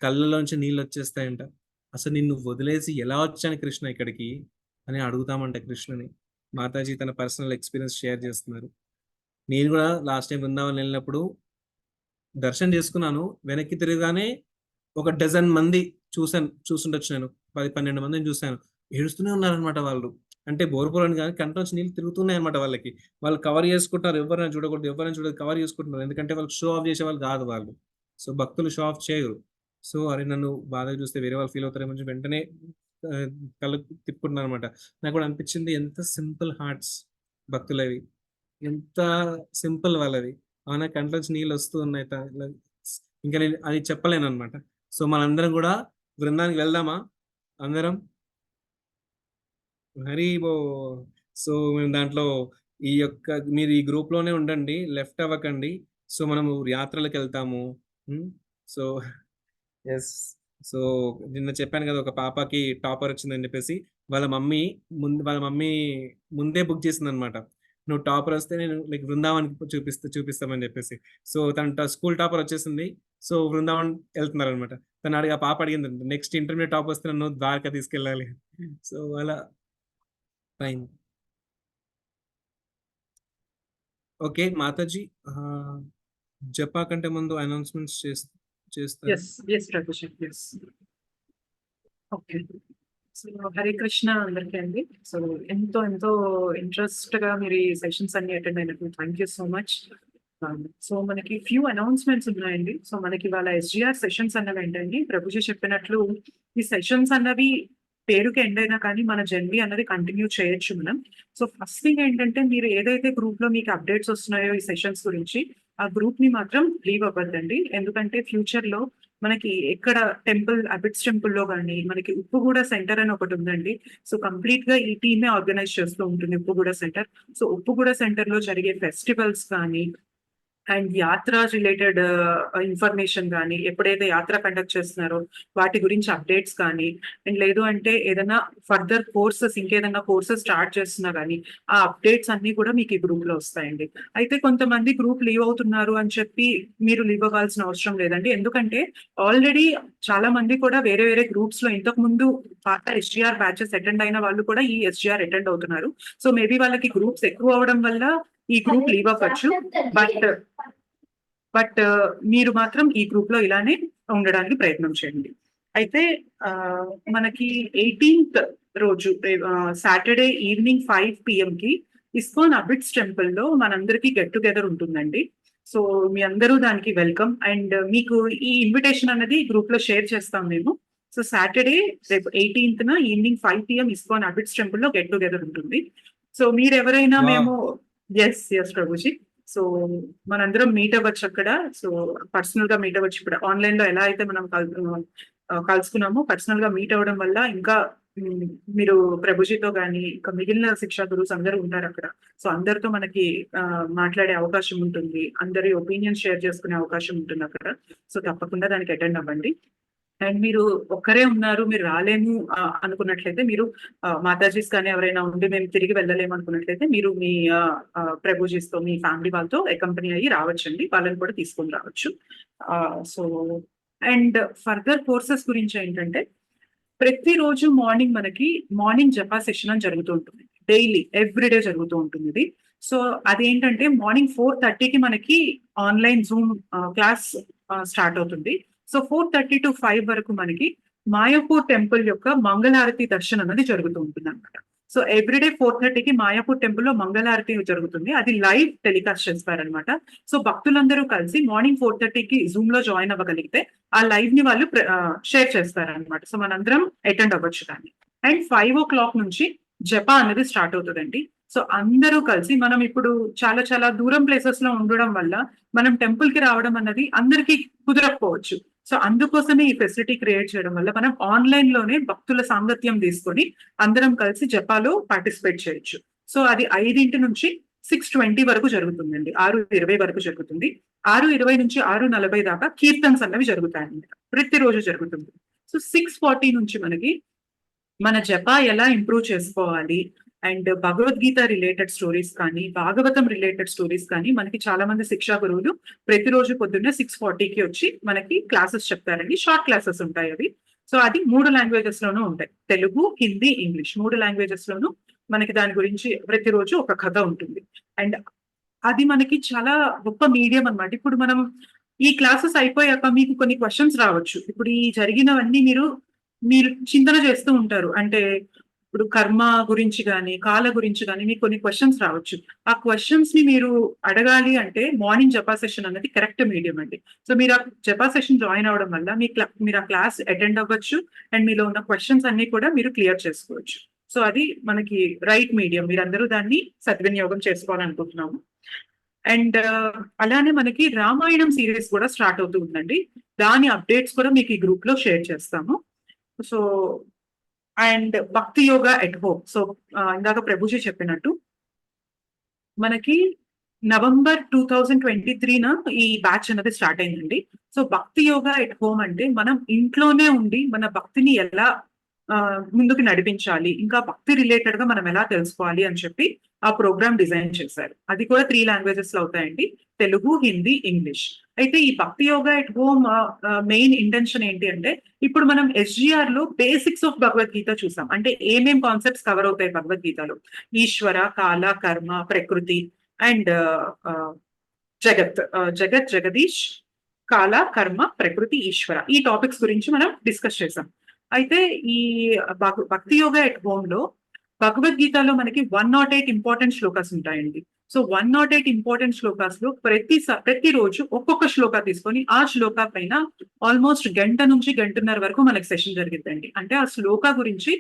కళ్ళలోంచి నీళ్ళు వచ్చేస్తాయంట. అసలు నిన్ను వదిలేసి ఎలా వచ్చాను కృష్ణ ఇక్కడికి అని అడుగుతామంట కృష్ణుని. మాతాజీ తన పర్సనల్ ఎక్స్‌పీరియన్స్ షేర్ చేస్తున్నారు. నేను కూడా లాస్ట్ టైం బృందావనం వెళ్ళినప్పుడు దర్శనం చేసుకున్నాను. వెనక్కి తిరగగానే ఒక డజన్ మంది చూసుండొచ్చు నేను. 10, 12 మందిని చూసాను. ఏడుస్తూనే ఉన్నారనమాట వాళ్ళు. అంటే బోరుపోరని కాదు కంట్లోంచి నీళ్ళు తిరుగుతున్నాయన్నమాట వాళ్ళకి. వాళ్ళు కవర్ చేసుకుంటారు. ఎవరినైనా చూడకూడదు, ఎవరినైనా చూడకూడదు కవర్ చేసుకుంటున్నారు. ఎందుకంటే వాళ్ళకి షో ఆఫ్ చేసేవాళ్ళు కాదు వాళ్ళు. సో భక్తులు షో ఆఫ్ చేయరు. సో అరే నన్ను బాధగా చూస్తే వేరే వాళ్ళు ఫీల్ అవుతారేమో అని వెంటనే కళ్ళు తిప్పుకున్నారనమాట. నాకు కూడా అనిపించింది ఎంత సింపుల్ హార్ట్స్ భక్తులవి. ఎంత సింపుల్ వాళ్ళవి. అవునా కంట్లోంచి నీళ్ళు వస్తూ ఉన్నాయి. ఇంకా నేను అది చెప్పలేనన్నమాట. సో మనందరం కూడా బృందానికి వెళ్దామా అందరం? హరిబో! సో మేము దాంట్లో మీరు ఈ గ్రూప్‌లోనే ఉండండి. లెఫ్ట్ అవ్వకండి. సో మనము యాత్రలకెళ్తాము. So yes. సో నిన్న చెప్పాను కదా! ఒక పాపకి టాపర్ వచ్చిందని చెప్పేసి. వాళ్ళ మమ్మీ ముందే బుక్ చేసిందన్నమాట. నువ్వు టాపర్ వస్తే నేను లైక్ బృందావన్‌కి చూపిస్తామని చెప్పేసి. సో తను స్కూల్ టాపర్ వచ్చేసింది. సో బృందావన్ ఎళ్తున్నారన్నమాట. ఆ పాప అడిగింది నెక్స్ట్ ఇంటర్మీడియేట్ టాప్ వస్తే నన్ను ద్వారకా తీసుకెళ్ళాలి. సో అలా ఫైన్. ఓకే. మాతాజీ జపా కంటే ముందు అనౌన్స్‌మెంట్స్ చేస్తారు. Yes, Prabhuji, yes. Okay. So Hare Krishna అందరికీ అండి. సో ఎంతో ఎంతో ఇంట్రెస్ట్ గా మీరు ఈ సెషన్స్ అన్ని అటెండ్ అయినందుకు thank you so much. So మనకి ఫ్యూ అనౌన్స్మెంట్స్ ఉన్నాయండి. సో మనకి ఇవాళ ఎస్జిఆర్ సెషన్స్ అన్నవి ఏంటండి, ప్రభుజీ చెప్పినట్లు ఈ సెషన్స్ అన్నవి పేరుకి ఎండ్ అయినా కానీ మన జర్నీ అన్నది కంటిన్యూ చేయొచ్చు మనం. సో ఫస్ట్ థింగ్ ఏంటంటే, మీరు ఏదైతే గ్రూప్ లో మీకు అప్డేట్స్ వస్తున్నాయో ఈ సెషన్స్ గురించి, ఆ గ్రూప్ ని మాత్రం లీవ్ అవ్వద్దండి. ఎందుకంటే ఫ్యూచర్ లో మనకి ఎక్కడ టెంపుల్ అబిట్స్ టెంపుల్ లో కానీ మనకి ఉప్పుగూడ సెంటర్ అని ఒకటి ఉందండి. సో కంప్లీట్ గా ఈ టీమే ఆర్గనైజ్ చేస్తూ ఉంటుంది Uppuguda centre. So Uppuguda centre లో జరిగే ఫెస్టివల్స్ కానీ అండ్ యాత్ర రిలేటెడ్ ఇన్ఫర్మేషన్ కానీ, ఎప్పుడైతే యాత్ర కండక్ట్ చేస్తున్నారో వాటి గురించి అప్డేట్స్ కానీ, అండ్ లేదు అంటే ఏదైనా ఫర్దర్ కోర్సెస్ ఇంకేదైనా కోర్సెస్ స్టార్ట్ చేస్తున్నా కానీ ఆ అప్డేట్స్ అన్ని కూడా మీకు ఈ గ్రూప్ లో వస్తాయండి. అయితే కొంతమంది గ్రూప్ లీవ్ అవుతున్నారు అని చెప్పి మీరు లీవ్ అవ్వాల్సిన అవసరం లేదండి. ఎందుకంటే ఆల్రెడీ చాలా మంది కూడా వేరే వేరే గ్రూప్స్ లో ఇంతకు ముందు పాత ఎస్జిఆర్ బ్యాచెస్ అటెండ్ అయిన వాళ్ళు కూడా ఈ ఎస్జిఆర్ అటెండ్ అవుతున్నారు. సో మేబీ వాళ్ళకి గ్రూప్స్ ఎక్కువ అవడం వల్ల ఈ గ్రూప్ లీవ్ అవ్వచ్చు. బట్ మీరు మాత్రం ఈ గ్రూప్ లో ఇలానే ఉండడానికి ప్రయత్నం చేయండి. అయితే మనకి 18th రోజు సాటర్డే ఈవినింగ్ 5 PM కి ఇస్కాన్ అబిట్స్ టెంపుల్ లో మనందరికి గెట్ టుగెదర్ ఉంటుందండి. సో మీ అందరూ దానికి వెల్కమ్. అండ్ మీకు ఈ ఇన్విటేషన్ అనేది గ్రూప్ లో షేర్ చేస్తాం మేము. సో సాటర్డే రేపు 18th evening 5 PM ISKCON Abids temple లో గెట్ టుగెదర్ ఉంటుంది. సో మీరు ఎవరైనా మేము ఎస్ ప్రభుజీ. సో మనందరం మీట్ అవ్వచ్చు అక్కడ. సో పర్సనల్ గా మీట్ అవ్వచ్చు. ఇప్పుడు ఆన్లైన్ లో ఎలా అయితే మనం కలుసుకున్నామో పర్సనల్ గా మీట్ అవ్వడం వల్ల ఇంకా మీరు ప్రభుజీతో కానీ ఇంకా మిగిలిన శిక్షా గురువుస్ అందరూ ఉంటారు అక్కడ. సో అందరితో మనకి మాట్లాడే అవకాశం ఉంటుంది, అందరి ఒపీనియన్ షేర్ చేసుకునే అవకాశం ఉంటుంది అక్కడ. సో తప్పకుండా దానికి అటెండ్ అవ్వండి. అండ్ మీరు ఒక్కరే ఉన్నారు, మీరు రాలేము అనుకున్నట్లయితే, మీరు మాతాజీస్ కానీ ఎవరైనా ఉండి మేము తిరిగి వెళ్ళలేము అనుకున్నట్లయితే, మీరు మీ ప్రభుజీస్తో మీ ఫ్యామిలీ వాళ్ళతో అకంపెనీ అయ్యి రావచ్చండి. వాళ్ళని కూడా తీసుకొని రావచ్చు. సో అండ్ ఫర్దర్ కోర్సెస్ గురించి ఏంటంటే, ప్రతిరోజు మార్నింగ్ మనకి మార్నింగ్ జపా సెషన్ అని జరుగుతూ ఉంటుంది. డైలీ ఎవ్రీడే జరుగుతూ ఉంటుంది ఇది. సో అదేంటంటే మార్నింగ్ 4:30కి మనకి ఆన్లైన్ జూమ్ క్లాస్ స్టార్ట్ అవుతుంది. సో 4:30 to 5 వరకు మనకి మాయాపూర్ టెంపుల్ యొక్క మంగళారతి దర్శనం అనేది జరుగుతూ ఉంటుంది అనమాట. సో ఎవ్రీడే 4:30కి మాయాపూర్ టెంపుల్ లో మంగళారతి జరుగుతుంది. అది లైవ్ టెలికాస్ట్ చేస్తారనమాట. సో భక్తులందరూ కలిసి మార్నింగ్ 4:30కి జూమ్ లో జాయిన్ అవ్వగలిగితే ఆ లైవ్ ని వాళ్ళు షేర్ చేస్తారనమాట. సో మనందరం అటెండ్ అవ్వచ్చు దాన్ని. అండ్ 5 o'clock నుంచి జపా అనేది స్టార్ట్ అవుతుందండి. సో అందరూ కలిసి, మనం ఇప్పుడు చాలా చాలా దూరం ప్లేసెస్ లో ఉండడం వల్ల మనం టెంపుల్ కి రావడం అన్నది అందరికీ కుదరకపోవచ్చు. సో అందుకోసమే ఈ ఫెసిలిటీ క్రియేట్ చేయడం వల్ల మనం ఆన్లైన్ లోనే భక్తుల సాంగత్యం తీసుకొని అందరం కలిసి జపాలో పార్టిసిపేట్ చేయొచ్చు. సో అది 5 నుంచి 6:20 వరకు జరుగుతుందండి. 6:20 వరకు జరుగుతుంది. 6:20 నుంచి 6:40 దాకా కీర్తన్స్ అన్నవి జరుగుతాయండి. ప్రతిరోజు జరుగుతుంది. సో 6:40 నుంచి మనకి మన జపా ఎలా ఇంప్రూవ్ చేసుకోవాలి అండ్ భగవద్గీత రిలేటెడ్ స్టోరీస్ కానీ, భాగవతం రిలేటెడ్ స్టోరీస్ కానీ మనకి చాలా మంది శిక్షా గురువులు ప్రతిరోజు పొద్దున్నే 6:40కి వచ్చి మనకి క్లాసెస్ చెప్తారండి. షార్ట్ క్లాసెస్ ఉంటాయి అవి. సో అది 3 లాంగ్వేజెస్ లోనూ ఉంటాయి. తెలుగు, హిందీ, ఇంగ్లీష్ 3 లాంగ్వేజెస్ లోనూ మనకి దాని గురించి ప్రతిరోజు ఒక కథ ఉంటుంది. అండ్ అది మనకి చాలా గొప్ప మీడియం అన్నమాట. ఇప్పుడు మనం ఈ క్లాసెస్ అయిపోయాక మీకు కొన్ని క్వశ్చన్స్ రావచ్చు. ఇప్పుడు ఈ జరిగినవన్నీ మీరు చింతన చేస్తూ ఉంటారు. అంటే ఇప్పుడు కర్మ గురించి కానీ, కాల గురించి కానీ మీకు కొన్ని క్వశ్చన్స్ రావచ్చు. ఆ క్వశ్చన్స్ ని మీరు అడగాలి అంటే మార్నింగ్ జపా సెషన్ అనేది కరెక్ట్ మీడియం అండి. సో మీరు ఆ జపా సెషన్ జాయిన్ అవడం వల్ల మీరు ఆ క్లాస్ అటెండ్ అవ్వచ్చు. అండ్ మీలో ఉన్న క్వశ్చన్స్ అన్ని కూడా మీరు క్లియర్ చేసుకోవచ్చు. సో అది మనకి రైట్ మీడియం. మీరందరూ దాన్ని సద్వినియోగం చేసుకోవాలనుకుంటున్నాము. అండ్ అలానే మనకి రామాయణం సిరీస్ కూడా స్టార్ట్ అవుతూ ఉందండి. దాని అప్డేట్స్ కూడా మీకు ఈ గ్రూప్ లో షేర్ చేస్తాము. సో అండ్ భక్తి యోగా ఎట్ హోమ్. సో ఇందాక ప్రభుజీ చెప్పినట్టు మనకి November 2023 ఈ బ్యాచ్ అనేది స్టార్ట్ అయిందండి. సో భక్తి యోగా ఎట్ హోమ్ అంటే మనం ఇంట్లోనే ఉండి మన భక్తిని ఎలా ముందుకు నడిపించాలి, ఇంకా భక్తి రిలేటెడ్ గా మనం ఎలా తెలుసుకోవాలి అని చెప్పి ఆ ప్రోగ్రామ్ డిజైన్ చేశారు. అది కూడా 3 లాంగ్వేజెస్ లో అవుతాయండి, తెలుగు, హిందీ, ఇంగ్లీష్. అయితే ఈ భక్తి yoga at home main intention ఏంటి అంటే, ఇప్పుడు మనం ఎస్జిఆర్ లో బేసిక్స్ ఆఫ్ భగవద్గీత చూసాం. అంటే ఏమేం కాన్సెప్ట్స్ కవర్ అవుతాయి భగవద్గీతలో? ఈశ్వర, కాల, కర్మ, ప్రకృతి అండ్ జగత్, జగదీష్, కాల, కర్మ, ప్రకృతి, ఈశ్వర, ఈ టాపిక్స్ గురించి మనం డిస్కస్ చేసాం. అయితే ఈ భక్తి యోగా ఎట్ హోమ్ లో భగవద్గీతలో మనకి 108 ఇంపార్టెంట్ శ్లోకాస్ ఉంటాయండి. సో 108 ఇంపార్టెంట్ శ్లోకాస్ లో ప్రతిరోజు ఒక్కొక్క శ్లోక తీసుకొని ఆ శ్లోక పైన ఆల్మోస్ట్ గంట నుంచి గంటన్నర వరకు మనకి సెషన్ జరిగిద్దండి. అంటే ఆ శ్లోక గురించి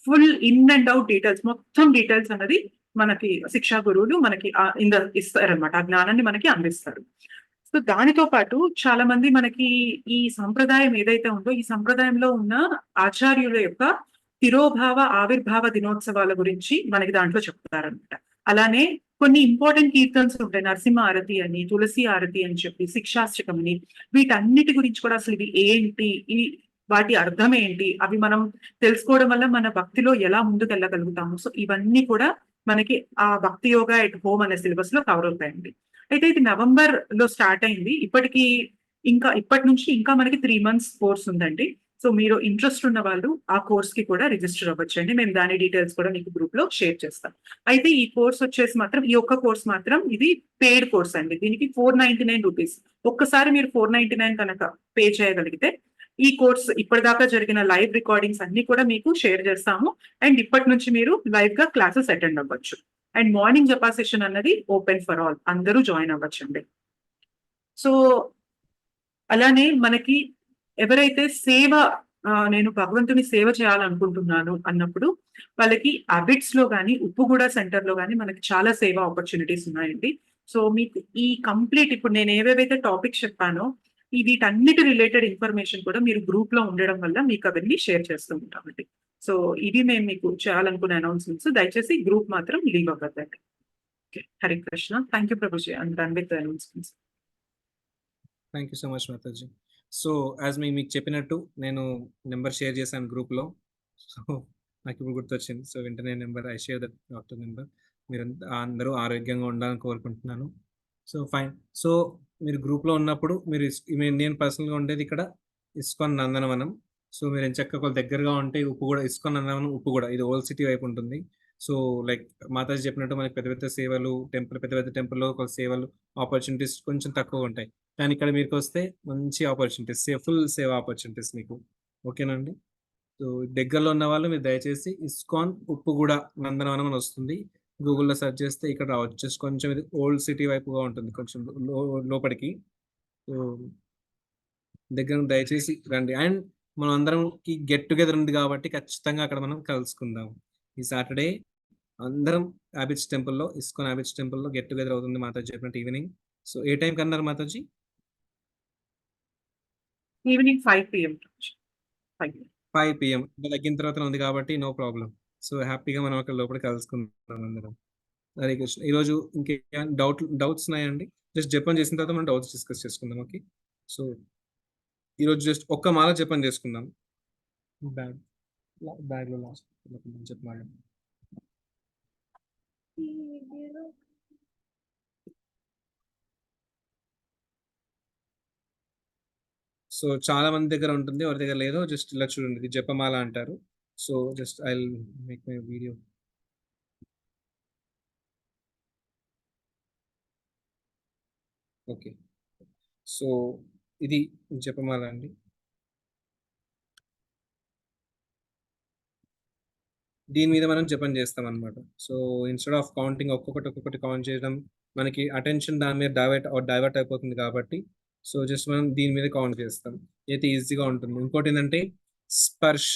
full in and out details, మొత్తం డీటెయిల్స్ అనేది మనకి శిక్షా గురువులు మనకి ఇస్తారనమాట. ఆ జ్ఞానాన్ని మనకి అందిస్తారు. సో దానితో పాటు చాలా మంది మనకి ఈ సంప్రదాయం ఏదైతే ఉందో ఈ సంప్రదాయంలో ఉన్న ఆచార్యుల యొక్క తిరోభావ ఆవిర్భావ దినోత్సవాల గురించి మనకి దాంట్లో చెప్తారనమాట. అలానే కొన్ని ఇంపార్టెంట్ కీర్తన్స్ ఉంటాయి, నరసింహ ఆరతి అని, తులసి ఆరతి అని చెప్పి, శిక్షాష్టకం అని. వీటన్నిటి గురించి కూడా అసలు ఇవి ఏంటి, వాటి అర్థం ఏంటి, అవి మనం తెలుసుకోవడం వల్ల మన భక్తిలో ఎలా ముందుకు వెళ్ళగలుగుతాము. సో ఇవన్నీ కూడా మనకి ఆ భక్తి యోగా ఎట్ హోమ్ అనే సిలబస్ లో కవర్ అవుతాయండి. అయితే ఇది నవంబర్ లో స్టార్ట్ అయింది. ఇప్పటి నుంచి ఇంకా మనకి 3 months కోర్స్ ఉందండి. సో మీరు ఇంట్రెస్ట్ ఉన్న వాళ్ళు ఆ కోర్స్ కి కూడా రిజిస్టర్ అవ్వచ్చండి. మేము దాని డీటెయిల్స్ కూడా మీకు గ్రూప్ లో షేర్ చేస్తాం. అయితే ఈ కోర్స్ వచ్చేసి మాత్రం ఈ ఒక్క కోర్స్ మాత్రం ఇది పెయిడ్ కోర్స్ అండి. దీనికి 499 రూపీస్. ఒక్కసారి మీరు 499 కనుక పే చేయగలిగితే ఈ కోర్స్ ఇప్పటిదాకా జరిగిన లైవ్ రికార్డింగ్స్ అన్ని కూడా మీకు షేర్ చేస్తాము. అండ్ ఇప్పటి నుంచి మీరు లైవ్ గా క్లాసెస్ అటెండ్ అవ్వచ్చు. అండ్ మార్నింగ్ జపా సెషన్ అన్నది ఓపెన్ ఫర్ ఆల్, అందరూ జాయిన్ అవ్వచ్చండి. సో అలానే మనకి ఎవరైతే నేను భగవంతుని సేవ చేయాలనుకుంటున్నాను అన్నప్పుడు వాళ్ళకి అబిట్స్ లో కానీ ఉప్పుగూడ సెంటర్ లో కానీ మనకి చాలా సేవ ఆపర్చునిటీస్ ఉన్నాయండి. సో మీకు ఈ కంప్లీట్ ఇప్పుడు నేను ఏవేవైతే టాపిక్స్ చెప్పానో వీటన్నిటి రిలేటెడ్ ఇన్ఫర్మేషన్ కూడా మీరు గ్రూప్ లో ఉండడం వల్ల మీకు అవన్నీ షేర్ చేస్తూ ఉంటామండి. సో ఇది మేము మీకు చేయాలనుకునే అనౌన్స్మెంట్స్. దయచేసి గ్రూప్ మాత్రం లీవ్ అవ్వద్దండి. Hare Krishna. Thank you Prabhuji. I'm done with the announcements. Thank you so much Mataji. So as మీకు చెప్పినట్టు నేను నెంబర్ షేర్ చేశాను గ్రూప్లో. సో నాకు ఇప్పుడు గుర్తొచ్చింది. సో వెంటనే number I share that doctor number. మీరు అందరూ ఆరోగ్యంగా ఉండాలని కోరుకుంటున్నాను. So fine. సో మీరు గ్రూప్లో ఉన్నప్పుడు నేను పర్సనల్గా ఉండేది ఇక్కడ ఇస్కాన్ నందనవనం. సో మీరు ఎంచక్క ఒక దగ్గరగా ఉంటే ఉప్పుగూడ, ఇస్కాన్ నందనవనం ఉప్పుగూడ, ఇది ఓల్డ్ సిటీ వైపు ఉంటుంది. సో లైక్ మాతాజీ చెప్పినట్టు మనకి పెద్ద పెద్ద సేవలు, పెద్ద పెద్ద టెంపుల్లో సేవలు ఆపర్చునిటీస్ కొంచెం తక్కువ ఉంటాయి. కానీ ఇక్కడ మీకు వస్తే మంచి ఆపర్చునిటీస్, ఫుల్ సేవ ఆపర్చునిటీస్ మీకు. ఓకేనండి. సో దగ్గరలో ఉన్న వాళ్ళు మీరు దయచేసి ఇస్కాన్ ఉప్పుగూడ నందనవనం అని వస్తుంది, గూగుల్లో సెర్చ్ చేస్తే ఇక్కడ రావచ్చు. జస్ట్ కొంచెం ఇది ఓల్డ్ సిటీ వైపుగా ఉంటుంది, కొంచెం లోపలికి. సో దగ్గర దయచేసి రండి. అండ్ మనం అందరంకి గెట్ టుగెదర్ ఉంది కాబట్టి ఖచ్చితంగా అక్కడ మనం కలుసుకుందాం. ఈ సాటర్డే అందరం హ్యాబిట్స్ టెంపుల్లో, ఇస్కాన్ హ్యాబిట్స్ టెంపుల్లో గెట్ టుగెదర్ అవుతుంది మాతాజీ చెప్పినట్టు ఈవినింగ్. సో ఏ టైం కన్నారు మాతాజీ? Evening 5 PM. 5 PM తగ్గిన తర్వాత ఉంది కాబట్టి నో ప్రాబ్లం. సో హ్యాపీగా మనం అక్కడ లోపల కలుసుకుందాం అందరం. హరే కృష్ణ. ఈరోజు ఇంకే డౌట్స్ ఉన్నాయండి? జస్ట్ జపం చేసిన తర్వాత మనం డౌట్స్ డిస్కస్ చేసుకుందాం. ఓకే. సో ఈరోజు జస్ట్ ఒక్క మాల జపం చేసుకుందాం. బ్యాగ్లో లాస్ట్ చెప్పమాలి. సో చాలా మంది దగ్గర ఉంటుంది, ఎవరి దగ్గర లేదో జస్ట్ ఇలా చూడండి, ఇది జపమాల అంటారు. So just I will make my video. Okay. So ఇది జపమాల అండి. దీని మీద మనం జపం చేస్తాం అనమాట. సో ఇన్స్టెడ్ ఆఫ్ కౌంటింగ్ ఒక్కొక్కటి కౌంట్ చేయడం, మనకి అటెన్షన్ దాని మీద డైవర్ట్ అయిపోతుంది కాబట్టి సో జస్ట్ మనం దీని మీద కౌంట్ చేస్తాం, అయితే ఈజీగా ఉంటుంది. ఇంకోటి ఏంటంటే స్పర్శ,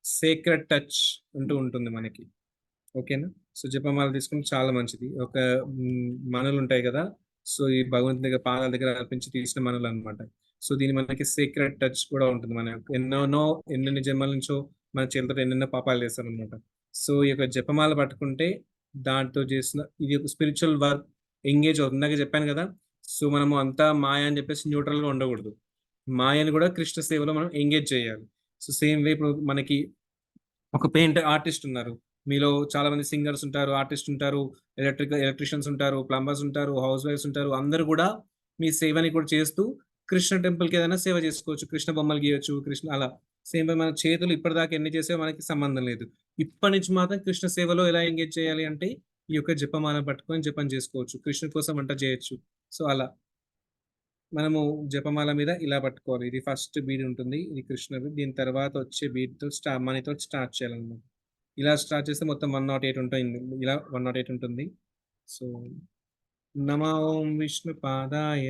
సేక్రెడ్ టచ్ అంటూ ఉంటుంది మనకి. ఓకేనా. సో జపమాల తీసుకుంటే చాలా మంచిది. ఒక మనులు ఉంటాయి కదా, సో ఈ భగవంతుని దగ్గర పాదాల దగ్గర అర్పించి తీసిన మనులు అనమాట. సో దీని మనకి సీక్రెట్ టచ్ కూడా ఉంటుంది. మన ఎన్నెన్ని జన్మల నుంచో మన చేతులతో ఎన్నెన్నో పాపాలు చేస్తాం అనమాట. సో ఈ యొక్క జపమాల పట్టుకుంటే దాంతో చేసిన ఇది ఒక స్పిరిచువల్ వర్క్ ఎంగేజ్ అవుతుంది. ఇందాక చెప్పాను కదా, సో మనము అంతా మాయ అని చెప్పేసి న్యూట్రల్గా ఉండకూడదు. మాయని కూడా కృష్ణ సేవలో మనం ఎంగేజ్ చేయాలి. సో సేమ్ వే ఇప్పుడు మనకి ఒక ఆర్టిస్ట్ ఉన్నారు, మీలో చాలా మంది సింగర్స్ ఉంటారు, ఆర్టిస్ట్ ఉంటారు, ఎలక్ట్రీషియన్స్ ఉంటారు, ప్లంబర్స్ ఉంటారు, హౌస్ వైఫ్స్ ఉంటారు. అందరూ కూడా మీ సేవని కూడా చేస్తూ కృష్ణ టెంపుల్కి ఏదైనా సేవ చేసుకోవచ్చు, కృష్ణ బొమ్మలు గీయవచ్చు, కృష్ణ అలా. సేమ్ మన చేతులు ఇప్పటిదాకా ఎన్ని చేసే మనకి సంబంధం లేదు. ఇప్పటి నుంచి మాత్రం కృష్ణ సేవలో ఎలా ఎంగేజ్ చేయాలి అంటే ఈ యొక్క జపమాల పట్టుకొని జపం చేసుకోవచ్చు, కృష్ణ కోసం వంట చేయొచ్చు. సో అలా మనము జపమాల మీద ఇలా పట్టుకోవాలి. ఇది ఫస్ట్ బీడ్ ఉంటుంది. ఇది కృష్ణది. దీని తర్వాత వచ్చే బీడ్‌తో మనీతో స్టార్ట్ చేయాలన్నమాట. ఇలా స్టార్ట్ చేస్తే మొత్తం 108 ఉంటుంది. ఇలా 108 ఉంటుంది. సో, నమో ఓం విష్ణుపాదాయ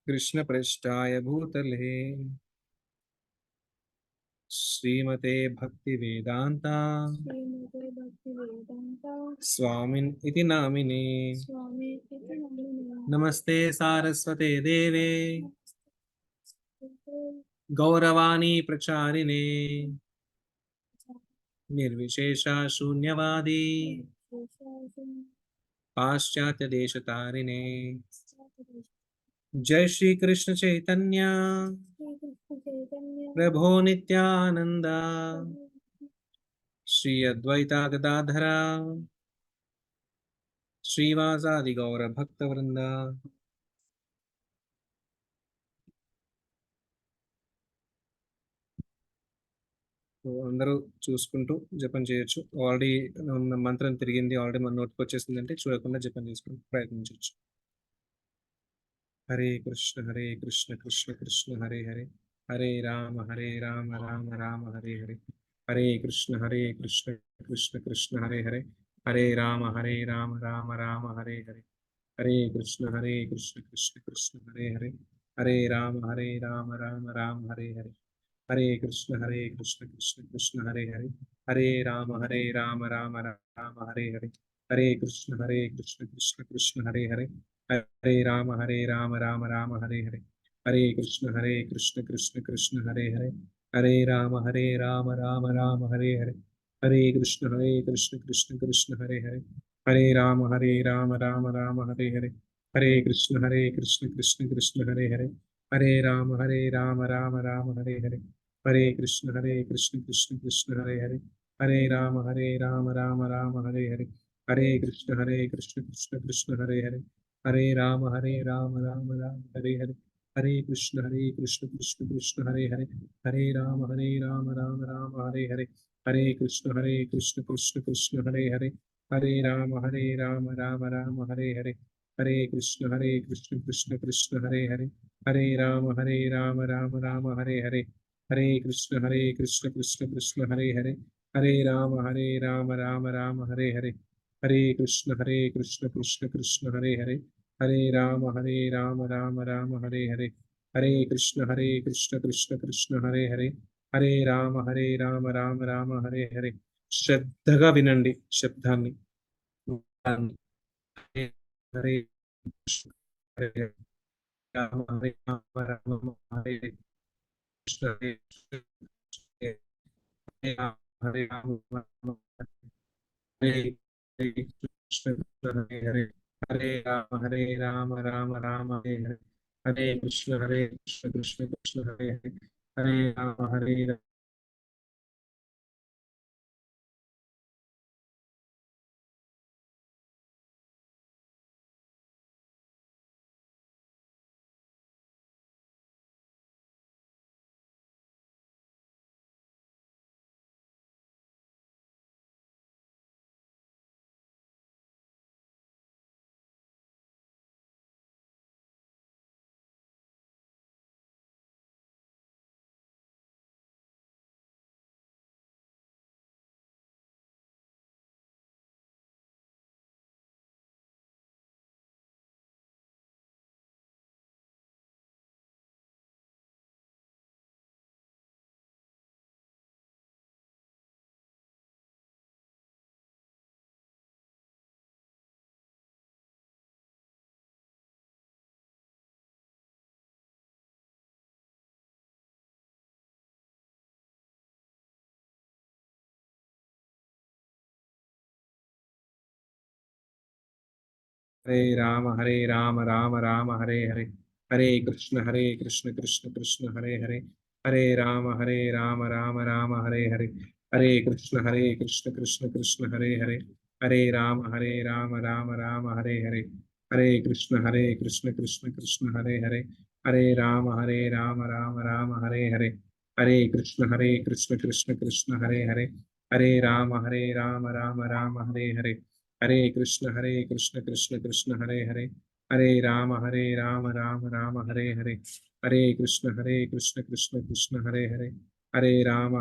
కృష్ణప్రేష్ఠాయ భూతలే శ్రీమతే భక్తివేదాంత స్వామిన్ ఇతి నామినే నమస్తే సారస్వతే దేవే గౌరవాణి ప్రచారిణే నిర్విశేష శూన్యవాది పాశ్చాత్య దేశతారిణే जय श्री कृष्ण चैतन्य प्रभो नित्यानंद श्री अद्वैता गदाधरा श्रीवासादि गौर भक्त वृंद అందరూ చూసుకుంటూ జపం చేయొచ్చు. ఆల్రెడీ మంత్రం తిరిగింది, ఆల్రెడీ మన నోటికి వచ్చేసిందంటే చూడకుండా జపం చేసుకుని ప్రయత్నించవచ్చు. हरे कृष्ण कृष्ण कृष्ण हरे हरे हरे राम राम राम हरे हरे हरे कृष्ण कृष्ण कृष्ण हरे हरे हरे राम राम राम हरे हरे हरे कृष्ण कृष्ण कृष्ण हरे हरे हरे राम राम हरे हरे हरे कृष्ण कृष्ण कृष्ण हरे हरे हरे राम राम राम हरे हरे हरे कृष्ण कृष्ण कृष्ण हरे हरे हरे राम राम हरे हरे हरे कृष्ण कृष्ण कृष्ण हरे हरे हरे राम राम राम हरे हरे हरे कृष्ण कृष्ण कृष्ण हरे हरे हरे राम राम राम हरे हरे हरे कृष्ण कृष्ण कृष्ण हरे हरे हरे राम राम राम हरे हरे हरे कृष्ण कृष्ण कृष्ण हरे हरे हरे राम राम राम हरे हरे हरे कृष्ण कृष्ण कृष्ण हरे हरे हरे राम राम राम हरे हरे हरे कृष्ण कृष्ण कृष्ण हरे हरे हरे राम राम राम हरे हरे हरे कृष्ण कृष्ण कृष्ण हरे हरे हरे राम राम राम हरे हरे हरे कृष्ण कृष्ण कृष्ण हरे हरे हरे राम राम राम हरे हरे हरे कृष्ण कृष्ण कृष्ण हरे हरे हरे राम राम राम हरे हरे हरे कृष्ण कृष्ण कृष्ण हरे हरे हरे राम राम राम हरे हरे हरे कृष्ण कृष्ण कृष्ण हरे हरे हरे राम राम राम हरे हरे శ్రద్ధగా వినండి శబ్దాన్ని. హరే కృష్ణ హరే రామ రామ హరే కృష్ణ హరే రామ హరే కృష్ణ హరే హరే हरे राम राम राम हरे हरे हरे कृष्ण कृष्ण कृष्ण हरे हरे हरे राम राम राम हरे हरे हरे कृष्ण कृष्ण कृष्ण हरे हरे हरे राम राम राम हरे हरे हरे कृष्ण कृष्ण कृष्ण हरे हरे हरे राम राम राम हरे हरे हरे कृष्ण कृष्ण कृष्ण हरे हरे हरे राम राम राम हरे हरे हरे कृष्ण कृष्ण कृष्ण हरे हरे हरे राम राम राम हरे हरे हरे कृष्ण कृष्ण कृष्ण हरे हरे हरे राम राम राम हरे हरे, हरे कृष्ण कृष्ण कृष्ण हरे हरे, हरे राम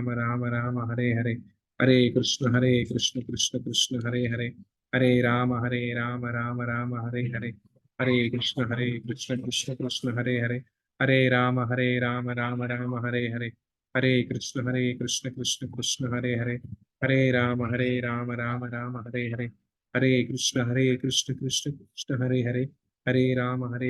राम राम हरे हरे, हरे कृष्ण कृष्ण कृष्ण हरे हरे, हरे राम राम राम हरे हरे, हरे कृष्ण कृष्ण कृष्ण हरे हरे, हरे राम राम राम हरे हरे, हरे कृष्ण कृष्ण कृष्ण हरे हरे, हरे राम राम राम हरे हरे, हरे कृष्ण कृष्ण कृष्ण हरे हरे, हरे राम राम राम हरे हरे, हरे कृष्ण कृष्ण कृष्ण हरे हरे, हरे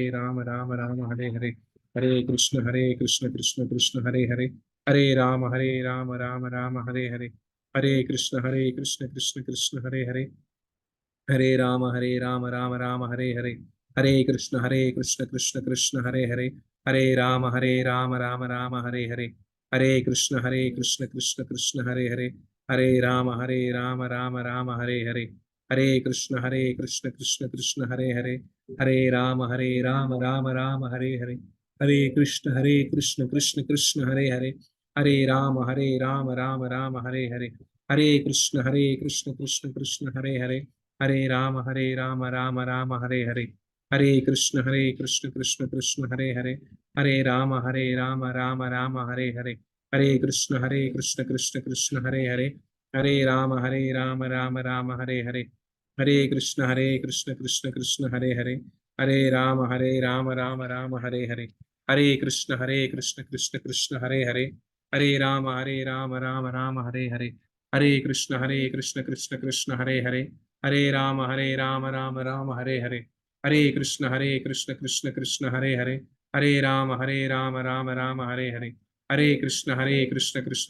राम राम राम हरे हरे, हरे कृष्ण कृष्ण कृष्ण हरे हरे, हरे राम राम राम हरे हरे, हरे कृष्ण कृष्ण कृष्ण हरे हरे, हरे राम राम राम हरे हरे, हरे कृष्ण कृष्ण कृष्ण हरे हरे, हरे राम राम राम हरे हरे, हरे कृष्ण कृष्ण कृष्ण हरे हरे, हरे राम राम राम हरे हरे, हरे कृष्ण कृष्ण कृष्ण हरे हरे, हरे राम राम राम हरे हरे, हरे कृष्ण कृष्ण कृष्ण हरे हरे, हरे राम राम राम हरे हरे, हरे कृष्ण कृष्ण कृष्ण हरे हरे, हरे राम राम राम हरे हरे, हरे कृष्ण कृष्ण कृष्ण हरे हरे, हरे राम राम राम हरे हरे, हरे कृष्ण कृष्ण कृष्ण हरे हरे, हरे राम राम राम हरे हरे, हरे कृष्ण कृष्ण कृष्ण हरे हरे, हरे राम राम राम हरे हरे, हरे कृष्ण कृष्ण कृष्ण हरे हरे, हरे राम राम राम हरे हरे, हरे कृष्ण कृष्ण कृष्ण हरे हरे, हरे राम राम राम हरे हरे, हरे कृष्ण कृष्ण कृष्ण हरे हरे, हरे राम राम राम हरे हरे, हरे कृष्ण कृष्ण कृष्ण हरे हरे, हरे राम राम राम हरे हरे, हरे कृष्ण कृष्ण कृष्ण हरे हरे, हरे राम राम राम हरे हरे, हरे कृष्ण कृष्ण कृष्ण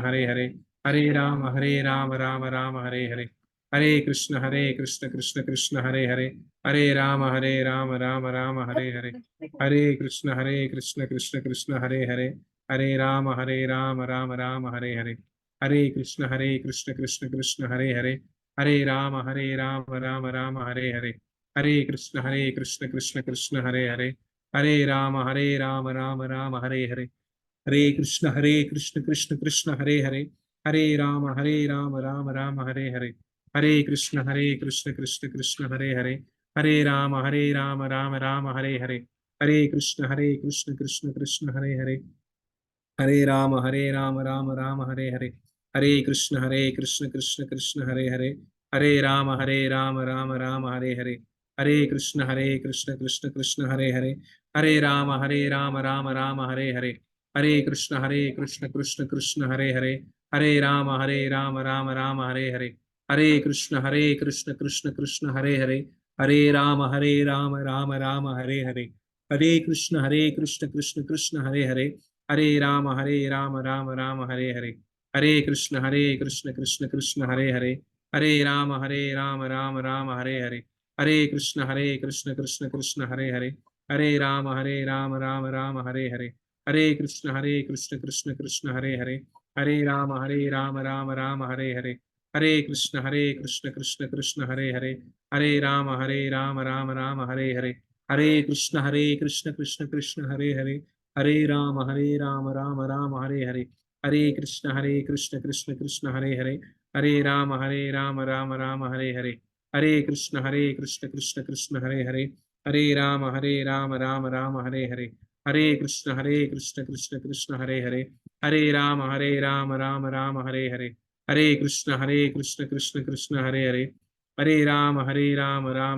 हरे हरे, हरे राम राम राम हरे हरे, हरे कृष्ण कृष्ण कृष्ण हरे हरे, हरे राम राम राम हरे हरे, हरे कृष्ण कृष्ण कृष्ण हरे हरे, हरे राम राम राम हरे हरे, हरे कृष्ण कृष्ण कृष्ण हरे हरे, हरे राम राम राम हरे हरे, हरे कृष्ण कृष्ण कृष्ण हरे हरे, हरे राम राम राम हरे हरे, हरे कृष्ण कृष्ण कृष्ण हरे हरे, हरे राम राम राम हरे हरे, हरे कृष्ण कृष्ण कृष्ण हरे हरे, हरे राम राम राम हरे हरे, हरे कृष्ण कृष्ण कृष्ण हरे हरे, हरे राम राम राम हरे हरे, हरे कृष्ण कृष्ण कृष्ण हरे हरे, हरे राम राम राम हरे हरे, हरे कृष्ण कृष्ण कृष्ण हरे हरे, हरे राम राम राम हरे हरे, हरे कृष्ण कृष्ण कृष्ण हरे हरे, हरे राम राम राम हरे हरे, हरे कृष्ण कृष्ण कृष्ण हरे हरे, हरे राम राम राम हरे हरे, हरे कृष्ण कृष्ण कृष्ण हरे हरे, हरे राम राम राम हरे हरे, हरे कृष्ण कृष्ण कृष्ण हरे हरे, हरे राम राम राम हरे हरे, हरे कृष्ण कृष्ण कृष्ण हरे हरे, हरे राम राम राम हरे हरे, हरे कृष्ण कृष्ण कृष्ण हरे हरे, हरे राम राम राम हरे हरे, हरे कृष्ण कृष्ण कृष्ण हरे हरे, हरे राम राम राम हरे हरे, हरे कृष्ण कृष्ण कृष्ण हरे हरे, हरे राम राम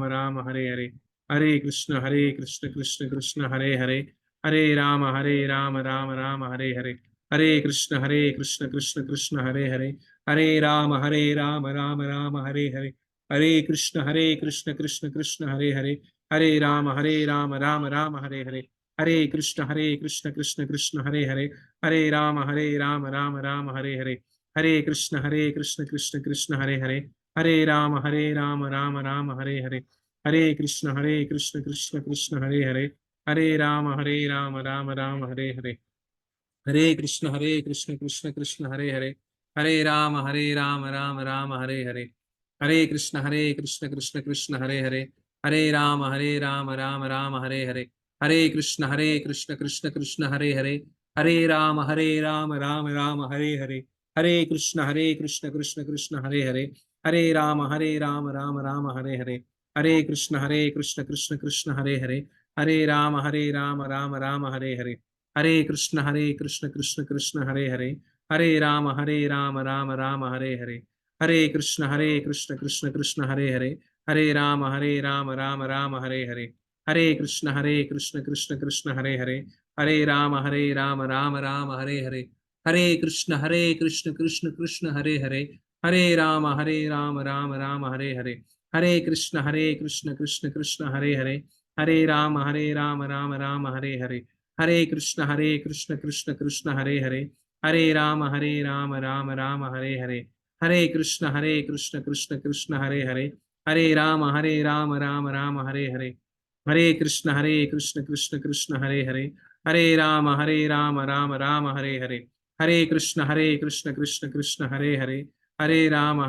राम हरे हरे, हरे कृष्ण कृष्ण कृष्ण हरे हरे, हरे राम राम राम हरे हरे, हरे कृष्ण कृष्ण कृष्ण हरे हरे, हरे राम राम राम हरे हरे, हरे कृष्ण कृष्ण कृष्ण हरे हरे, हरे राम राम राम हरे हरे, हरे कृष्ण कृष्ण कृष्ण हरे हरे, हरे राम राम राम हरे हरे, हरे कृष्ण कृष्ण कृष्ण हरे हरे, हरे राम राम राम हरे हरे, हरे कृष्ण कृष्ण कृष्ण हरे हरे, हरे राम राम राम हरे हरे, हरे कृष्ण कृष्ण कृष्ण हरे हरे, हरे राम राम राम हरे हरे, हरे कृष्ण कृष्ण कृष्ण हरे हरे, हरे राम राम राम हरे हरे, हरे कृष्ण कृष्ण कृष्ण हरे हरे, हरे राम राम राम हरे हरे, हरे कृष्ण कृष्ण कृष्ण हरे हरे, हरे राम राम राम हरे हरे, हरे कृष्ण कृष्ण कृष्ण हरे हरे, हरे राम राम राम हरे हरे, హరే కృష్ణ కృష్ణ కృష్ణ హరే హరే, హరే రామ రామ రామ హరే హరే, హరే కృష్ణ కృష్ణ కృష్ణ హరే హరే, హరే రామ రామ రామ హరే హరే, హరే కృష్ణ కృష్ణ కృష్ణ హరే హరే, హరే రామ రామ రామ హరే హరే, హరే కృష్ణ కృష్ణ కృష్ణ హరే హరే, హరే రామ రామ రామ హరే హరే, హరే కృష్ణ కృష్ణ కృష్ణ హరే హరే, హరే రామ రామ రామ హరే హరే, హరే కృష్ణ కృష్ణ కృష్ణ హరే హరే, హరే రామ రామ రామ హరే హరే, హరే కృష్ణ కృష్ణ కృష్ణ హరే హరే, హరే రామ రామ రామ హరే హరే, హరే కృష్ణ కృష్ణ కృష్ణ హరే హరే, హరే రామ రామ రామ హరే హరే, హరే కృష్ణ కృష్ణ కృష్ణ హరే హరే, హరే రామ రామ రామ హరే హరే, హరే కృష్ణ కృష్ణ కృష్ణ హరే హరే, హరే రామ రామ రామ హరే హరే, హరే కృష్ణ కృష్ణ కృష్ణ హరే హరే, హరే రామ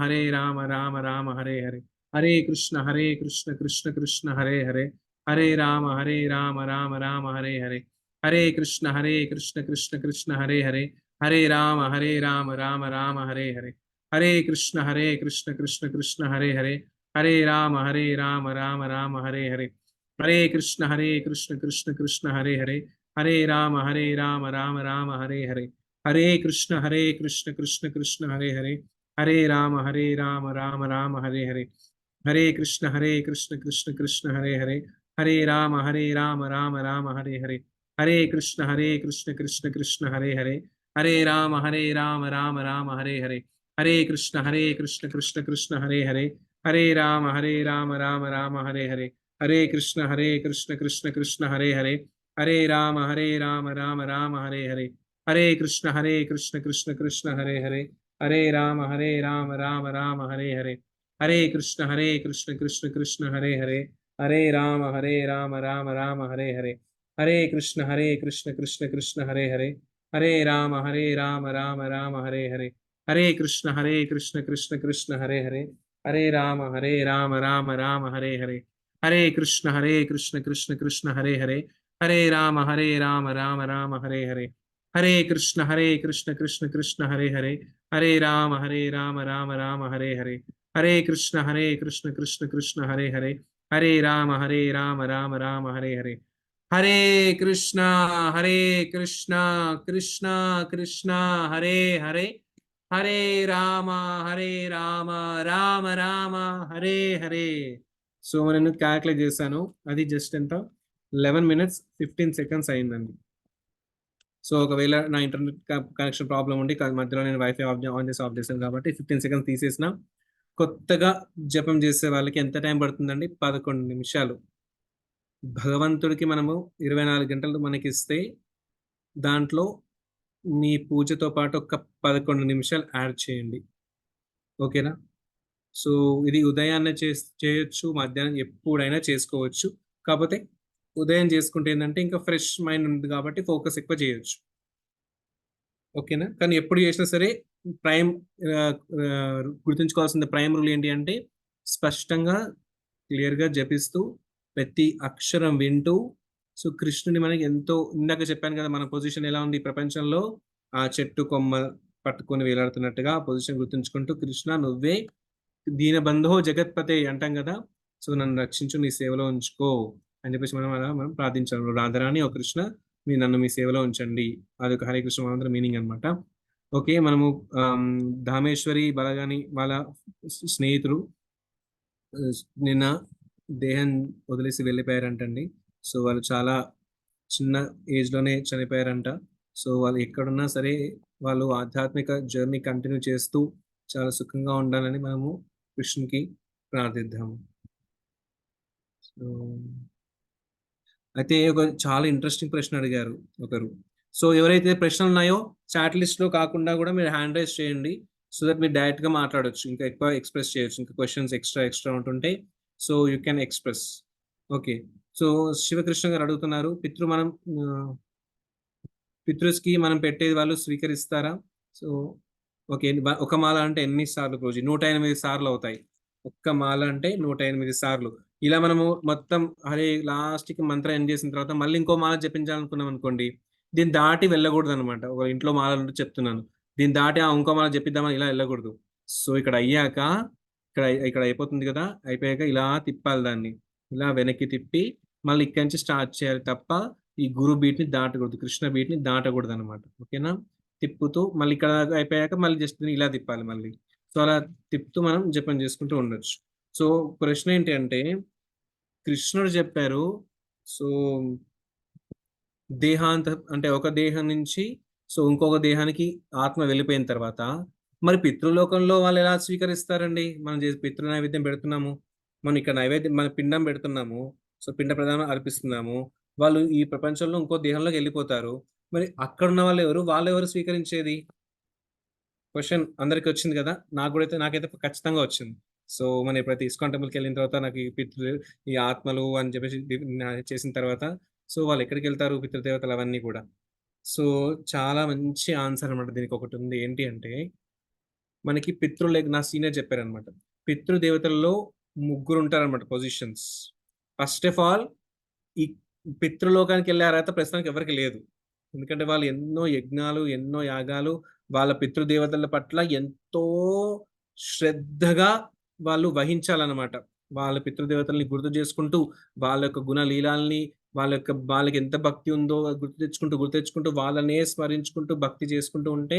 రామ రామ హరే హరే, హరే కృష్ణ కృష్ణ కృష్ణ హరే హరే, హరే రామ రామ రామ హరే హరే, హరే కృష్ణ కృష్ణ కృష్ణ హరే హరే, హరే రామ రామ రామ హరే హరే, హరే కృష్ణ కృష్ణ కృష్ణ హరే హరే, హరే రామ రామ రామ హరే హరే, హరే కృష్ణ కృష్ణ కృష్ణ హరే హరే, హరే రామ రామ రామ హరే హరే, హరే కృష్ణ కృష్ణ కృష్ణ హరే హరే, హరే రామ రామ రామ హరే హరే, హరే కృష్ణ కృష్ణ కృష్ణ హరే హరే, హరే రామ రామ రామ హరే హరే, హరే కృష్ణ కృష్ణ కృష్ణ హరే హరే, హరే రామ రామ రామ హరే హరే, హరే కృష్ణ కృష్ణ కృష్ణ హరే హరే, హరే రామ రామ రామ హరే హరే, హరే కృష్ణ కృష్ణ కృష్ణ హరే హరే, హరే రామ రామ రామ హరే హరే, హరే కృష్ణ కృష్ణ కృష్ణ హరే హరే, హరే రామ రామ రామ హరే హరే, హరే కృష్ణ కృష్ణ కృష్ణ హరే హరే, హరే రామ రామ రామ హరే హరే, హరే కృష్ణ కృష్ణ కృష్ణ హరే హరే, హరే రామ రామ రామ హరే హరే, హరే కృష్ణ కృష్ణ కృష్ణ హరే హరే, హరే రామ రామ రామ హరే హరే, హరే కృష్ణ కృష్ణ కృష్ణ హరే హరే, హరే రామ రామ రామ హరే హరే, హరే కృష్ణ కృష్ణ కృష్ణ హరే హరే, హరే రామ రామ రామ హరే హరే, హరే కృష్ణ కృష్ణ కృష్ణ హరే హరే, హరే రామ రామ రామ హరే హరే. సో నేను క్యాల్కులేట్ చేశాను, అది జస్ట్ ఎంత 11 minutes 15 seconds అయిందండి. సో ఒకవేళ నా ఇంటర్నెట్ కనెక్షన్ ప్రాబ్లం ఉండి మధ్యలో నేను వైఫై ఆన్ చేసాను కాబట్టి 15 seconds తీసేసిన. కొత్తగా జపం చేసే వాళ్ళకి ఎంత టైం పడుతుందండి? 11 నిమిషాలు. భగవంతుడికి మనము 24 గంటలు మనకి ఇస్తే దాంట్లో మీ పూజతో పాటు ఒక 11 నిమిషాలు యాడ్ చేయండి, ఓకేనా? సో ఇది ఉదయాన్నే చేయొచ్చు, మధ్యాహ్నం ఎప్పుడైనా చేసుకోవచ్చు. కాకపోతే ఉదయం చేసుకుంటే ఏంటంటే ఇంకా ఫ్రెష్ మైండ్ ఉంది కాబట్టి ఫోకస్ ఎక్కువ చేయొచ్చు, ఓకేనా? కానీ ఎప్పుడు చేసినా సరే గుర్తుంచుకోవాల్సిన ప్రైమ్ రూల్ ఏంటి అంటే స్పష్టంగా క్లియర్గా జపిస్తూ ప్రతి అక్షరం వింటూ. సో కృష్ణుని మనకి ఎంతో, ఇందాక చెప్పాను కదా మన పొజిషన్ ఎలా ఉంది ప్రపంచంలో, ఆ చెట్టు కొమ్మ పట్టుకొని వేలాడుతున్నట్టుగా ఆ పొజిషన్ గుర్తుంచుకుంటూ కృష్ణ నువ్వే దీనబంధో జగత్పతే అంటాం కదా, సో నన్ను రక్షించు, నీ సేవలో ఉంచుకో అని చెప్పేసి మనం ప్రార్థించాలి. రాధారాణి ఓ కృష్ణ నన్ను మీ సేవలో ఉంచండి, అదొక హరే కృష్ణ మంత్ర మీనింగ్ అనమాట. ఓకే, మనము ధామేశ్వరి బలగాని వాళ్ళ స్నేహితులు నిన్న దేహం వదిలేసి వెళ్ళిపోయారంటండి. సో వాళ్ళు చాలా చిన్న ఏజ్లోనే చనిపోయారంట. సో వాళ్ళు ఎక్కడున్నా సరే వాళ్ళు ఆధ్యాత్మిక జర్నీ కంటిన్యూ చేస్తూ చాలా సుఖంగా ఉండాలని మనము కృష్ణునికి ప్రార్థిద్దాము. సో అయితే ఒక చాలా ఇంట్రెస్టింగ్ ప్రశ్న అడిగారు ఒకరు. సో ఎవరైతే ప్రశ్నలు ఉన్నాయో చాట్ లిస్ట్లో కాకుండా కూడా మీరు హ్యాండ్ రైజ్ చేయండి, సో దట్ మీరు డైరెక్ట్గా మాట్లాడవచ్చు, ఇంకా ఎక్కువ ఎక్స్ప్రెస్ చేయొచ్చు. ఇంకా క్వశ్చన్స్ ఎక్స్ట్రా ఉంటుంటే so you can express. Okay, so Sivakrishna garu అడుగుతున్నారు, పితృస్కి మనం పెట్టేది వాళ్ళు స్వీకరిస్తారా? సో ఓకే, ఒక మాల అంటే ఎన్ని సార్లు రోజు? 108 సార్లు అవుతాయి. ఒక్క మాల అంటే 108 సార్లు. ఇలా మనము మొత్తం హరే లాస్ట్కి మంత్రం ఎండ్ చేసిన తర్వాత మళ్ళీ ఇంకో మాల జపించాలనుకున్నాం అనుకోండి, దీన్ని దాటి వెళ్ళకూడదు అనమాట. ఒక ఇంట్లో మాల చెప్తున్నాను, దీన్ని దాటి ఇంకో మాల చెప్పిద్దామని ఇలా వెళ్ళకూడదు. సో ఇక్కడ అయ్యాక ఇక్కడ అయిపోతుంది కదా, అయిపోయాక ఇలా తిప్పాలి దాన్ని, ఇలా వెనక్కి తిప్పి మళ్ళీ ఇక్కడి నుంచి స్టార్ట్ చేయాలి తప్ప ఈ గురు బీట్ ని దాటకూడదు, కృష్ణ బీట్ ని దాటకూడదు అనమాట. ఓకేనా? తిప్పుతూ మళ్ళీ ఇక్కడ అయిపోయాక మళ్ళీ జస్ట్ ఇలా తిప్పాలి మళ్ళీ. సో అలా తిప్పుతూ మనం జపం చేసుకుంటూ ఉండొచ్చు. సో ప్రశ్న ఏంటి అంటే, కృష్ణుడు చెప్పారు, సో దేహాంత అంటే ఒక దేహం నుంచి సో ఇంకొక దేహానికి ఆత్మ వెళ్ళిపోయిన తర్వాత మరి పితృలోకంలో వాళ్ళు ఎలా స్వీకరిస్తారండి? మనం చేసి పితృ నైవేద్యం పెడుతున్నాము, మనం ఇక్కడ నైవేద్యం మన పిండం పెడుతున్నాము, సో పిండ ప్రదానం అర్పిస్తున్నాము, వాళ్ళు ఈ ప్రపంచంలో ఇంకో దేహంలోకి వెళ్ళిపోతారు. మరి అక్కడ ఉన్న వాళ్ళు ఎవరు స్వీకరించేది? క్వశ్చన్ అందరికి వచ్చింది కదా, నాకైతే ఖచ్చితంగా వచ్చింది. సో మన ఎప్పుడైతే ఇస్కాన్ టెంపుల్కి వెళ్ళిన తర్వాత నాకు ఈ ఆత్మలు అని చెప్పేసి చేసిన తర్వాత సో వాళ్ళు ఎక్కడికి వెళ్తారు, పితృదేవతలు అవన్నీ కూడా. సో చాలా మంచి ఆన్సర్ అనమాట దీనికి. ఒకటి ఉంది ఏంటి అంటే, మనకి నా సీనియర్ చెప్పారనమాట, పితృదేవతల్లో 3 ఉంటారనమాట పొజిషన్స్. ఫస్ట్ ఆఫ్ ఆల్ ఈ పితృలోకానికి వెళ్ళే అర్హత ప్రస్తుతానికి ఎవరికి లేదు. ఎందుకంటే వాళ్ళు ఎన్నో యజ్ఞాలు, ఎన్నో యాగాలు, వాళ్ళ పితృదేవతల పట్ల ఎంతో శ్రద్ధగా వాళ్ళు వహించాలన్నమాట. వాళ్ళ పితృదేవతల్ని గుర్తు చేసుకుంటూ, వాళ్ళ యొక్క గుణలీలాల్ని, వాళ్ళకి ఎంత భక్తి ఉందో గుర్తు తెచ్చుకుంటూ వాళ్ళనే స్మరించుకుంటూ భక్తి చేసుకుంటూ ఉంటే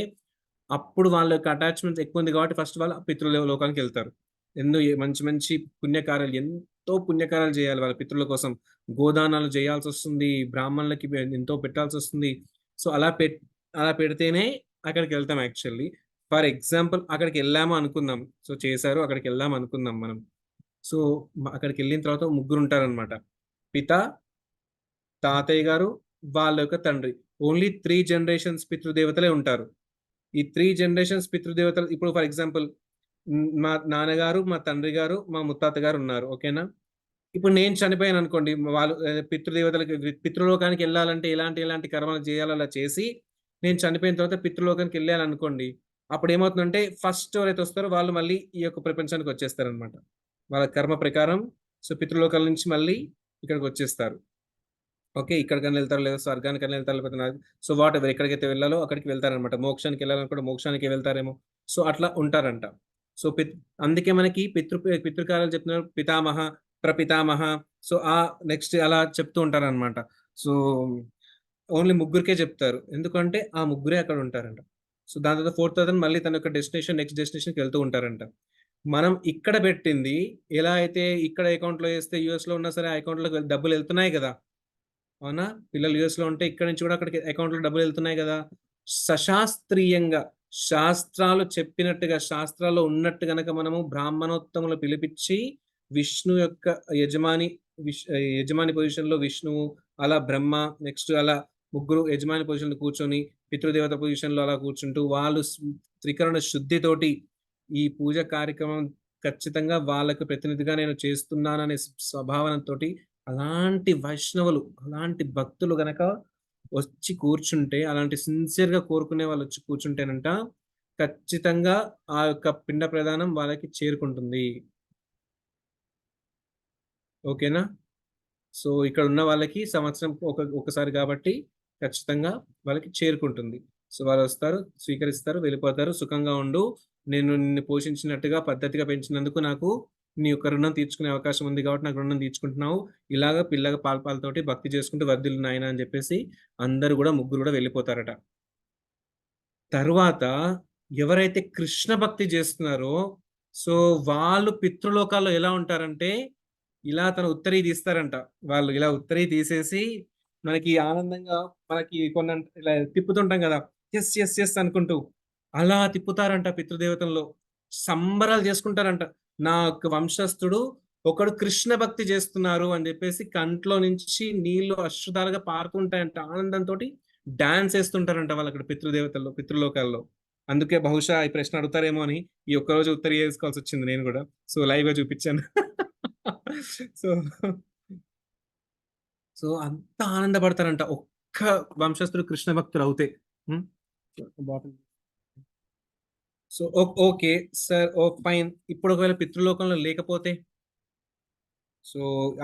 అప్పుడు వాళ్ళ యొక్క అటాచ్మెంట్ ఎక్కువ ఉంది కాబట్టి ఫస్ట్ వాళ్ళు పితృలోకానికి వెళ్తారు. ఎన్నో మంచి మంచి పుణ్యకార్యాలు, ఎంతో పుణ్యకార్యాలు చేయాలి వాళ్ళ పితృల కోసం. గోదానాలు చేయాల్సి వస్తుంది, బ్రాహ్మణులకి ఎంతో పెట్టాల్సి వస్తుంది. సో అలా పెడితేనే అక్కడికి వెళ్తాం యాక్చువల్లీ. ఫర్ ఎగ్జాంపుల్ అక్కడికి వెళ్ళాము అనుకుందాం, సో చేశారు, అక్కడికి వెళ్ళాము అనుకుందాం మనం. సో అక్కడికి వెళ్ళిన తర్వాత 3 ఉంటారనమాట, పిత, తాతయ్య గారు, వాళ్ళ యొక్క తండ్రి. ఓన్లీ 3 జనరేషన్స్ పితృదేవతలే ఉంటారు. ఈ 3 జనరేషన్స్ పితృదేవతలు ఇప్పుడు ఫర్ ఎగ్జాంపుల్ మా నాన్నగారు, మా తండ్రి గారు, మా ముత్తాత గారు ఉన్నారు. ఓకేనా? ఇప్పుడు నేను చనిపోయాను అనుకోండి, వాళ్ళు పితృలోకానికి వెళ్ళాలంటే ఎలాంటి కర్మలు చేయాలో అలా చేసి నేను చనిపోయిన తర్వాత పితృలోకానికి వెళ్ళాలనుకోండి, అప్పుడు ఏమవుతుందంటే ఫస్ట్ ఎవరైతే వస్తారో వాళ్ళు మళ్ళీ ఈ యొక్క ప్రపంచానికి వచ్చేస్తారనమాట. వాళ్ళ కర్మ ప్రకారం సో పితృలోకాల నుంచి మళ్ళీ ఇక్కడికి వచ్చేస్తారు. ఓకే, ఇక్కడికైనా వెళ్తారు, లేదా స్వర్గానికైనా వెళ్తారు, లేకపోతే సో వాట్ ఎవర్ ఎక్కడికైతే వెళ్ళాలో అక్కడికి వెళ్తారనమాట. మోక్షానికి వెళ్ళాలనుకుంటే మోక్షానికి వెళ్తారేమో. సో అట్లా ఉంటారంట. సో అందుకే మనకి పితృకార్యాలు చెప్తున్నారు, పితామహ, ప్రపితామహ, సో ఆ నెక్స్ట్ అలా చెప్తూ ఉంటారనమాట. సో ఓన్లీ 3కే చెప్తారు, ఎందుకంటే ఆ 3 అక్కడ ఉంటారంట. సో దాని తర్వాత 4th అతను మళ్ళీ తన యొక్క నెక్స్ట్ డెస్టినేషన్కి వెళ్తూ ఉంటారంట. మనం ఇక్కడ పెట్టింది ఎలా అయితే ఇక్కడ అకౌంట్లో వేస్తే యూఎస్లో ఉన్నా సరే ఆ అకౌంట్లోకి డబ్బులు వెళ్తున్నాయి కదా, అవునా? పిల్లలు యూఎస్లో ఉంటే ఇక్కడ నుంచి కూడా అక్కడికి అకౌంట్లో డబ్బులు వెళ్తున్నాయి కదా. సశాస్త్రీయంగా శాస్త్రాలు చెప్పినట్టుగా, శాస్త్రాల్లో ఉన్నట్టు గనక మనము బ్రాహ్మణోత్తములు పిలిపించి విష్ణు యొక్క యజమాని పొజిషన్లో విష్ణువు, అలా బ్రహ్మ, నెక్స్ట్ అలా 3 యజమాని పొజిషన్లో కూర్చొని పితృదేవత పొజిషన్లో అలా కూర్చుంటూ వాళ్ళు త్రికరణ శుద్ధితోటి ఈ పూజ కార్యక్రమం ఖచ్చితంగా వాళ్ళకు ప్రతినిధిగా నేను చేస్తున్నాననే స్వభావనతో అలాంటి వైష్ణవులు, అలాంటి భక్తులు గనక వచ్చి కూర్చుంటే, అలాంటి సిన్సియర్గా కోరుకునే వాళ్ళు వచ్చి కూర్చుంటేనంట ఖచ్చితంగా ఆ యొక్క పిండ ప్రదానం వాళ్ళకి చేరుకుంటుంది. ఓకేనా? సో ఇక్కడ ఉన్న వాళ్ళకి సంవత్సరం ఒకసారి కాబట్టి ఖచ్చితంగా వాళ్ళకి చేరుకుంటుంది. సో వాళ్ళు వస్తారు, స్వీకరిస్తారు, వెళ్ళిపోతారు. సుఖంగా ఉండు, నేను నిన్ను పోషించినట్టుగా పద్ధతిగా పెంచినందుకు నాకు నీ యొక్క రుణం తీర్చుకునే అవకాశం ఉంది కాబట్టి నాకు రుణం తీర్చుకుంటున్నావు, ఇలాగ పిల్లగా పాలతోటి భక్తి చేసుకుంటూ వర్ధిల్లు నాయన అని చెప్పేసి అందరూ కూడా 3 కూడా వెళ్ళిపోతారట. తరువాత ఎవరైతే కృష్ణ భక్తి చేస్తున్నారో సో వాళ్ళు పితృలోకాల్లో ఎలా ఉంటారంటే, ఇలా తన ఉత్తరీ తీస్తారంట. వాళ్ళు ఇలా ఉత్తరీ తీసేసి మనకి ఆనందంగా మనకి కొన్ని ఇలా తిప్పుతుంటాం కదా, ఎస్ ఎస్ ఎస్ అనుకుంటూ అలా తిప్పుతారంట. పితృదేవతల్లో సంబరాలు చేసుకుంటారంట. నా యొక్క వంశస్థుడు ఒకడు కృష్ణ భక్తి చేస్తున్నారు అని చెప్పేసి కంట్లో నుంచి నీళ్లు అశ్రుతాలుగా పారుతుంటాయంట. ఆనందంతో డాన్స్ వేస్తుంటారంట వాళ్ళు అక్కడ పితృలోకాల్లో. అందుకే బహుశా ఈ ప్రశ్న అడుగుతారేమో అని ఈ ఒక్కరోజు ఉత్తరీ వేసుకోవాల్సి వచ్చింది నేను కూడా. సో లైవ్ గా చూపించాను. సో అంత ఆనందపడతారంట ఒక్క వంశస్థుడు కృష్ణ భక్తులు అవుతే. So okay sir, fine. ఇప్పుడు ఒకవేళ పితృలోకంలో లేకపోతే, సో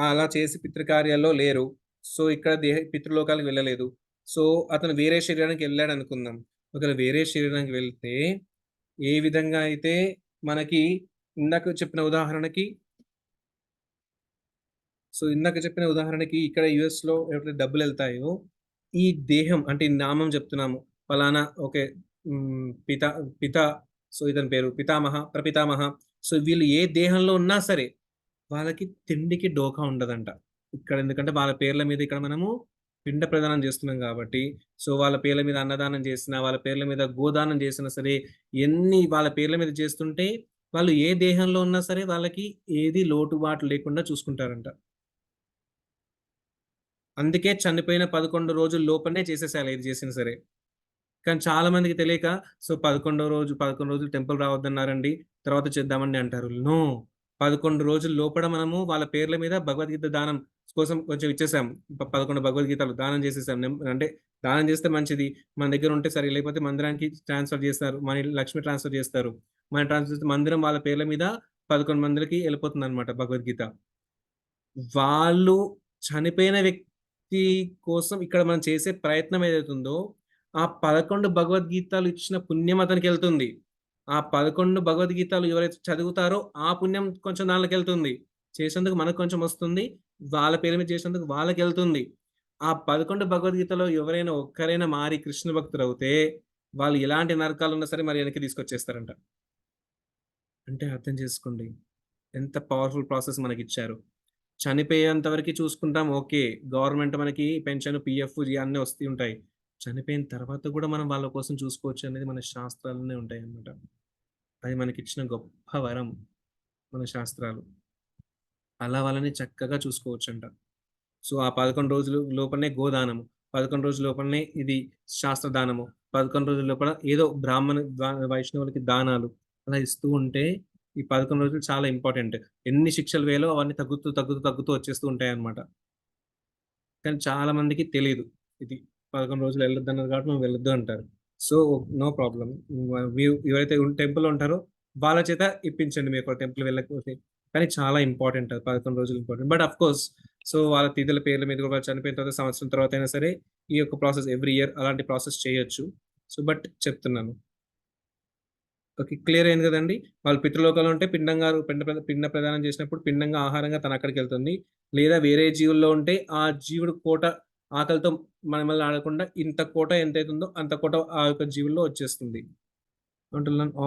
అలా చేసి పితృకార్యాల్లో లేరు, సో ఇక్కడ పితృలోకాలకు వెళ్ళలేదు, సో అతను వేరే శరీరానికి వెళ్ళాడు అనుకుందాం. ఒకవేళ వేరే శరీరానికి వెళ్తే ఏ విధంగా అయితే మనకి ఇందాక చెప్పిన ఉదాహరణకి ఇక్కడ US లో ఎవరైతే డబ్బులు వెళ్తాయో ఈ దేహం అంటే ఈ నామం చెప్తున్నాము ఫలానా ఓకే పిత పిత సో ఇతని పేరు పితామహ ప్రపితామహ సో వీళ్ళు ఏ దేహంలో ఉన్నా సరే వాళ్ళకి తిండికి డోకా ఉండదంట ఇక్కడ ఎందుకంటే వాళ్ళ పేర్ల మీద ఇక్కడ మనము పిండ ప్రదానం చేస్తున్నాం కాబట్టి సో వాళ్ళ పేర్ల మీద అన్నదానం చేసినా వాళ్ళ పేర్ల మీద గోదానం చేసినా సరే ఎన్ని వాళ్ళ పేర్ల మీద చేస్తుంటే వాళ్ళు ఏ దేహంలో ఉన్నా సరే వాళ్ళకి ఏది లోటుబాటు లేకుండా చూసుకుంటారంట అందుకే చనిపోయిన 11 రోజుల లోపలనే చేసేసాలి ఏది చేసినా సరే కానీ చాలా మందికి తెలియక సో 11 రోజులు టెంపుల్ రావద్దన్నారండి తర్వాత చేద్దామని అంటారు నో 11 రోజుల లోపల మనము వాళ్ళ పేర్ల మీద భగవద్గీత దానం కోసం కొంచెం ఇచ్చేసాం 11 భగవద్గీతలు దానం చేసేసాం అంటే దానం చేస్తే మంచిది మన దగ్గర ఉంటే సరే లేకపోతే మందిరానికి ట్రాన్స్ఫర్ చేస్తారు మన లక్ష్మి ట్రాన్స్ఫర్ చేస్తారు మన ట్రాన్స్ఫర్ చేస్తే మందిరం వాళ్ళ పేర్ల మీద 11 మందికి వెళ్ళిపోతుంది అనమాట భగవద్గీత వాళ్ళు చనిపోయిన వ్యక్తి కోసం ఇక్కడ మనం చేసే ప్రయత్నం ఏదైతుందో ఆ 11 భగవద్గీతలు ఇచ్చిన పుణ్యం అతనికి వెళ్తుంది ఆ 11 భగవద్గీతలు ఎవరైతే చదువుతారో ఆ పుణ్యం కొంచెం దానికి వెళ్తుంది చేసేందుకు మనకు కొంచెం వస్తుంది వాళ్ళ పేరు మీద చేసేందుకు వాళ్ళకి వెళ్తుంది ఆ 11 భగవద్గీతలో ఎవరైనా ఒక్కరైనా మారి కృష్ణ భక్తులు అవుతే వాళ్ళు ఎలాంటి నరకాలు ఉన్నా సరే మరి వెనక్కి తీసుకొచ్చేస్తారంట అంటే అర్థం చేసుకోండి ఎంత పవర్ఫుల్ ప్రాసెస్ మనకి ఇచ్చారు చనిపోయేంత వరకు చూసుకుంటాం ఓకే గవర్నమెంట్ మనకి పెన్షన్ పిఎఫ్ అన్నీ వస్తూ ఉంటాయి చనిపోయిన తర్వాత కూడా మనం వాళ్ళ కోసం చూసుకోవచ్చు అనేది మన శాస్త్రాలనే ఉంటాయి అన్నమాట అది మనకి ఇచ్చిన గొప్ప వరం మన శాస్త్రాలు అలా వాళ్ళని చక్కగా చూసుకోవచ్చు అంట సో ఆ 11 రోజుల లోపలనే గోదానము 11 రోజుల లోపలనే ఇది శాస్త్రదానము 11 రోజుల లోపల ఏదో బ్రాహ్మణ వైష్ణవులకి దానాలు అలా ఇస్తూ ఉంటే ఈ 11 రోజులు చాలా ఇంపార్టెంట్ ఎన్ని శిక్షలు వేలో అవన్నీ తగ్గుతూ వచ్చేస్తూ ఉంటాయి అన్నమాట కానీ చాలా మందికి తెలియదు ఇది 11 రోజులు వెళ్ళొద్దు అన్నారు కాబట్టి మనం వెళ్ళొద్దు అంటారు సో నో ప్రాబ్లం మీరు ఎవరైతే టెంపుల్ ఉంటారో వాళ్ళ చేత ఇప్పించండి మీరు టెంపుల్ వెళ్ళకపోతే కానీ చాలా ఇంపార్టెంట్ 11 రోజులు important but of course so వాళ్ళ తిథుల పేర్ల మీద కూడా చనిపోయిన తర్వాత సంవత్సరం తర్వాత అయినా సరే ఈ యొక్క ప్రాసెస్ ఎవ్రీ ఇయర్ అలాంటి ప్రాసెస్ చేయొచ్చు సో బట్ చెప్తున్నాను ఓకే క్లియర్ అయింది కదండి వాళ్ళు పితృలోకంలో ఉంటే పిండ ప్రదానం చేసినప్పుడు పిండంగా ఆహారంగా తన అక్కడికి వెళ్తుంది లేదా వేరే జీవుల్లో ఉంటే ఆ జీవుడు కోట ఆకలితో మనల్ని ఆడకుండా ఇంత కోట ఎంత అవుతుందో అంత కోట ఆ యొక్క జీవుల్లో వచ్చేస్తుంది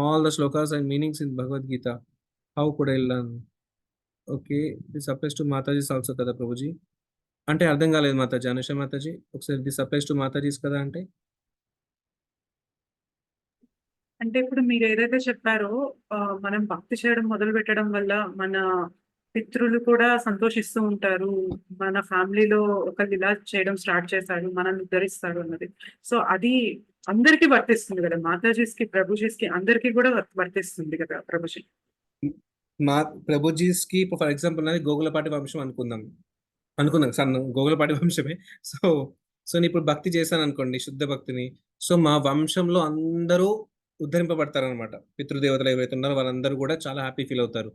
all the shlokas and meanings in Bhagavad Gita how could I learn okay this applies to Matajis also కదా ప్రభుజీ అంటే అర్థం కాలేదు మాతాజీ అనుష మాతాజీ ఒకసారి దిస్ అప్లైస్ టు మాతాజీస్ కదా అంటే ఇప్పుడు మీరు ఏదైతే చెప్పారో మనం భక్తి చేయడం మొదలు పెట్టడం వల్ల మన పితృలు కూడా సంతోషిస్తూ ఉంటారు మన ఫ్యామిలీలో ఒకళ్ళు ఇలా చేయడం స్టార్ట్ చేశారు మనల్ని ఉద్ధరిస్తారు అన్నది సో అది అందరికీ వర్తిస్తుంది కదా మాతాజీస్ కి ప్రభుజీస్ కి అందరికీ కూడా వర్తిస్తుంది కదా ప్రభుజీ మా ప్రభుజీస్ కి ఫర్ ఎగ్జాంపుల్ అనేది గోగులపాటి వంశం అనుకుందాం సార్ గోగులపాటి వంశమే సో నేను ఇప్పుడు భక్తి చేశాను అనుకోండి శుద్ధ భక్తిని సో మా వంశంలో అందరూ ఉద్ధరింపబడతారు అనమాట పితృదేవతలు ఎవరైతే ఉన్నారో వాళ్ళందరూ కూడా చాలా హ్యాపీ ఫీల్ అవుతారు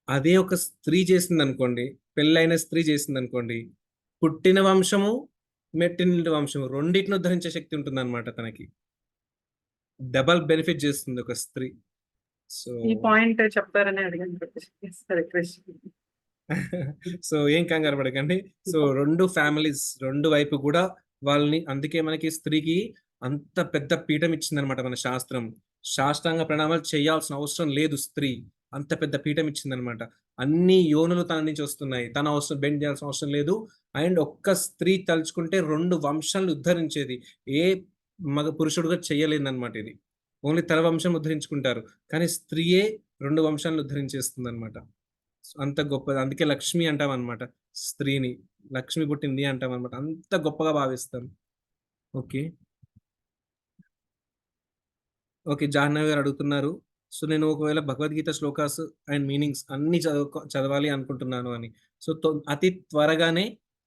అదే ఒక స్త్రీ చేసింది అనుకోండి పెళ్ళైన స్త్రీ చేసింది అనుకోండి పుట్టిన వంశము మెట్టిన వంశము రెండింటిని ఉద్ధరించే శక్తి ఉంటుంది అనమాట తనకి డబల్ బెనిఫిట్ చేస్తుంది ఒక స్త్రీ సో ఈ పాయింట్ చెప్తారని అడిగాను సో ఏం కంగారు పడకండి సో రెండు ఫ్యామిలీస్ రెండు వైపు కూడా వాళ్ళని అందుకే మనకి స్త్రీకి అంత పెద్ద పీఠం ఇచ్చింది అనమాట మన శాస్త్రం శాస్త్రాంగ ప్రణామాలు చేయాల్సిన అవసరం లేదు స్త్రీ అంత పెద్ద పీఠం ఇచ్చిందనమాట అన్ని యోనులు తన నుంచి వస్తున్నాయి తన అవసరం బెండ్ చేయాల్సిన అవసరం లేదు అండ్ ఒక్క స్త్రీ తలుచుకుంటే 2 వంశాలను ఉద్ధరించేది ఏ మగ పురుషుడుగా చేయలేదన్నమాట ఇది ఓన్లీ తన వంశం ఉద్ధరించుకుంటారు కానీ స్త్రీయే 2 వంశాలను ఉద్ధరించేస్తుంది అనమాట అంత గొప్పది అందుకే లక్ష్మి అంటాం అనమాట స్త్రీని లక్ష్మి పుట్టింది అంటాం అనమాట అంత గొప్పగా భావిస్తాం ఓకే జాహ్నవి గారు అడుగుతున్నారు సో నేను ఒకవేళ భగవద్గీత శ్లోకాస్ అండ్ మీనింగ్స్ అన్ని చదవాలి అనుకుంటున్నాను అని సో అతి త్వరగానే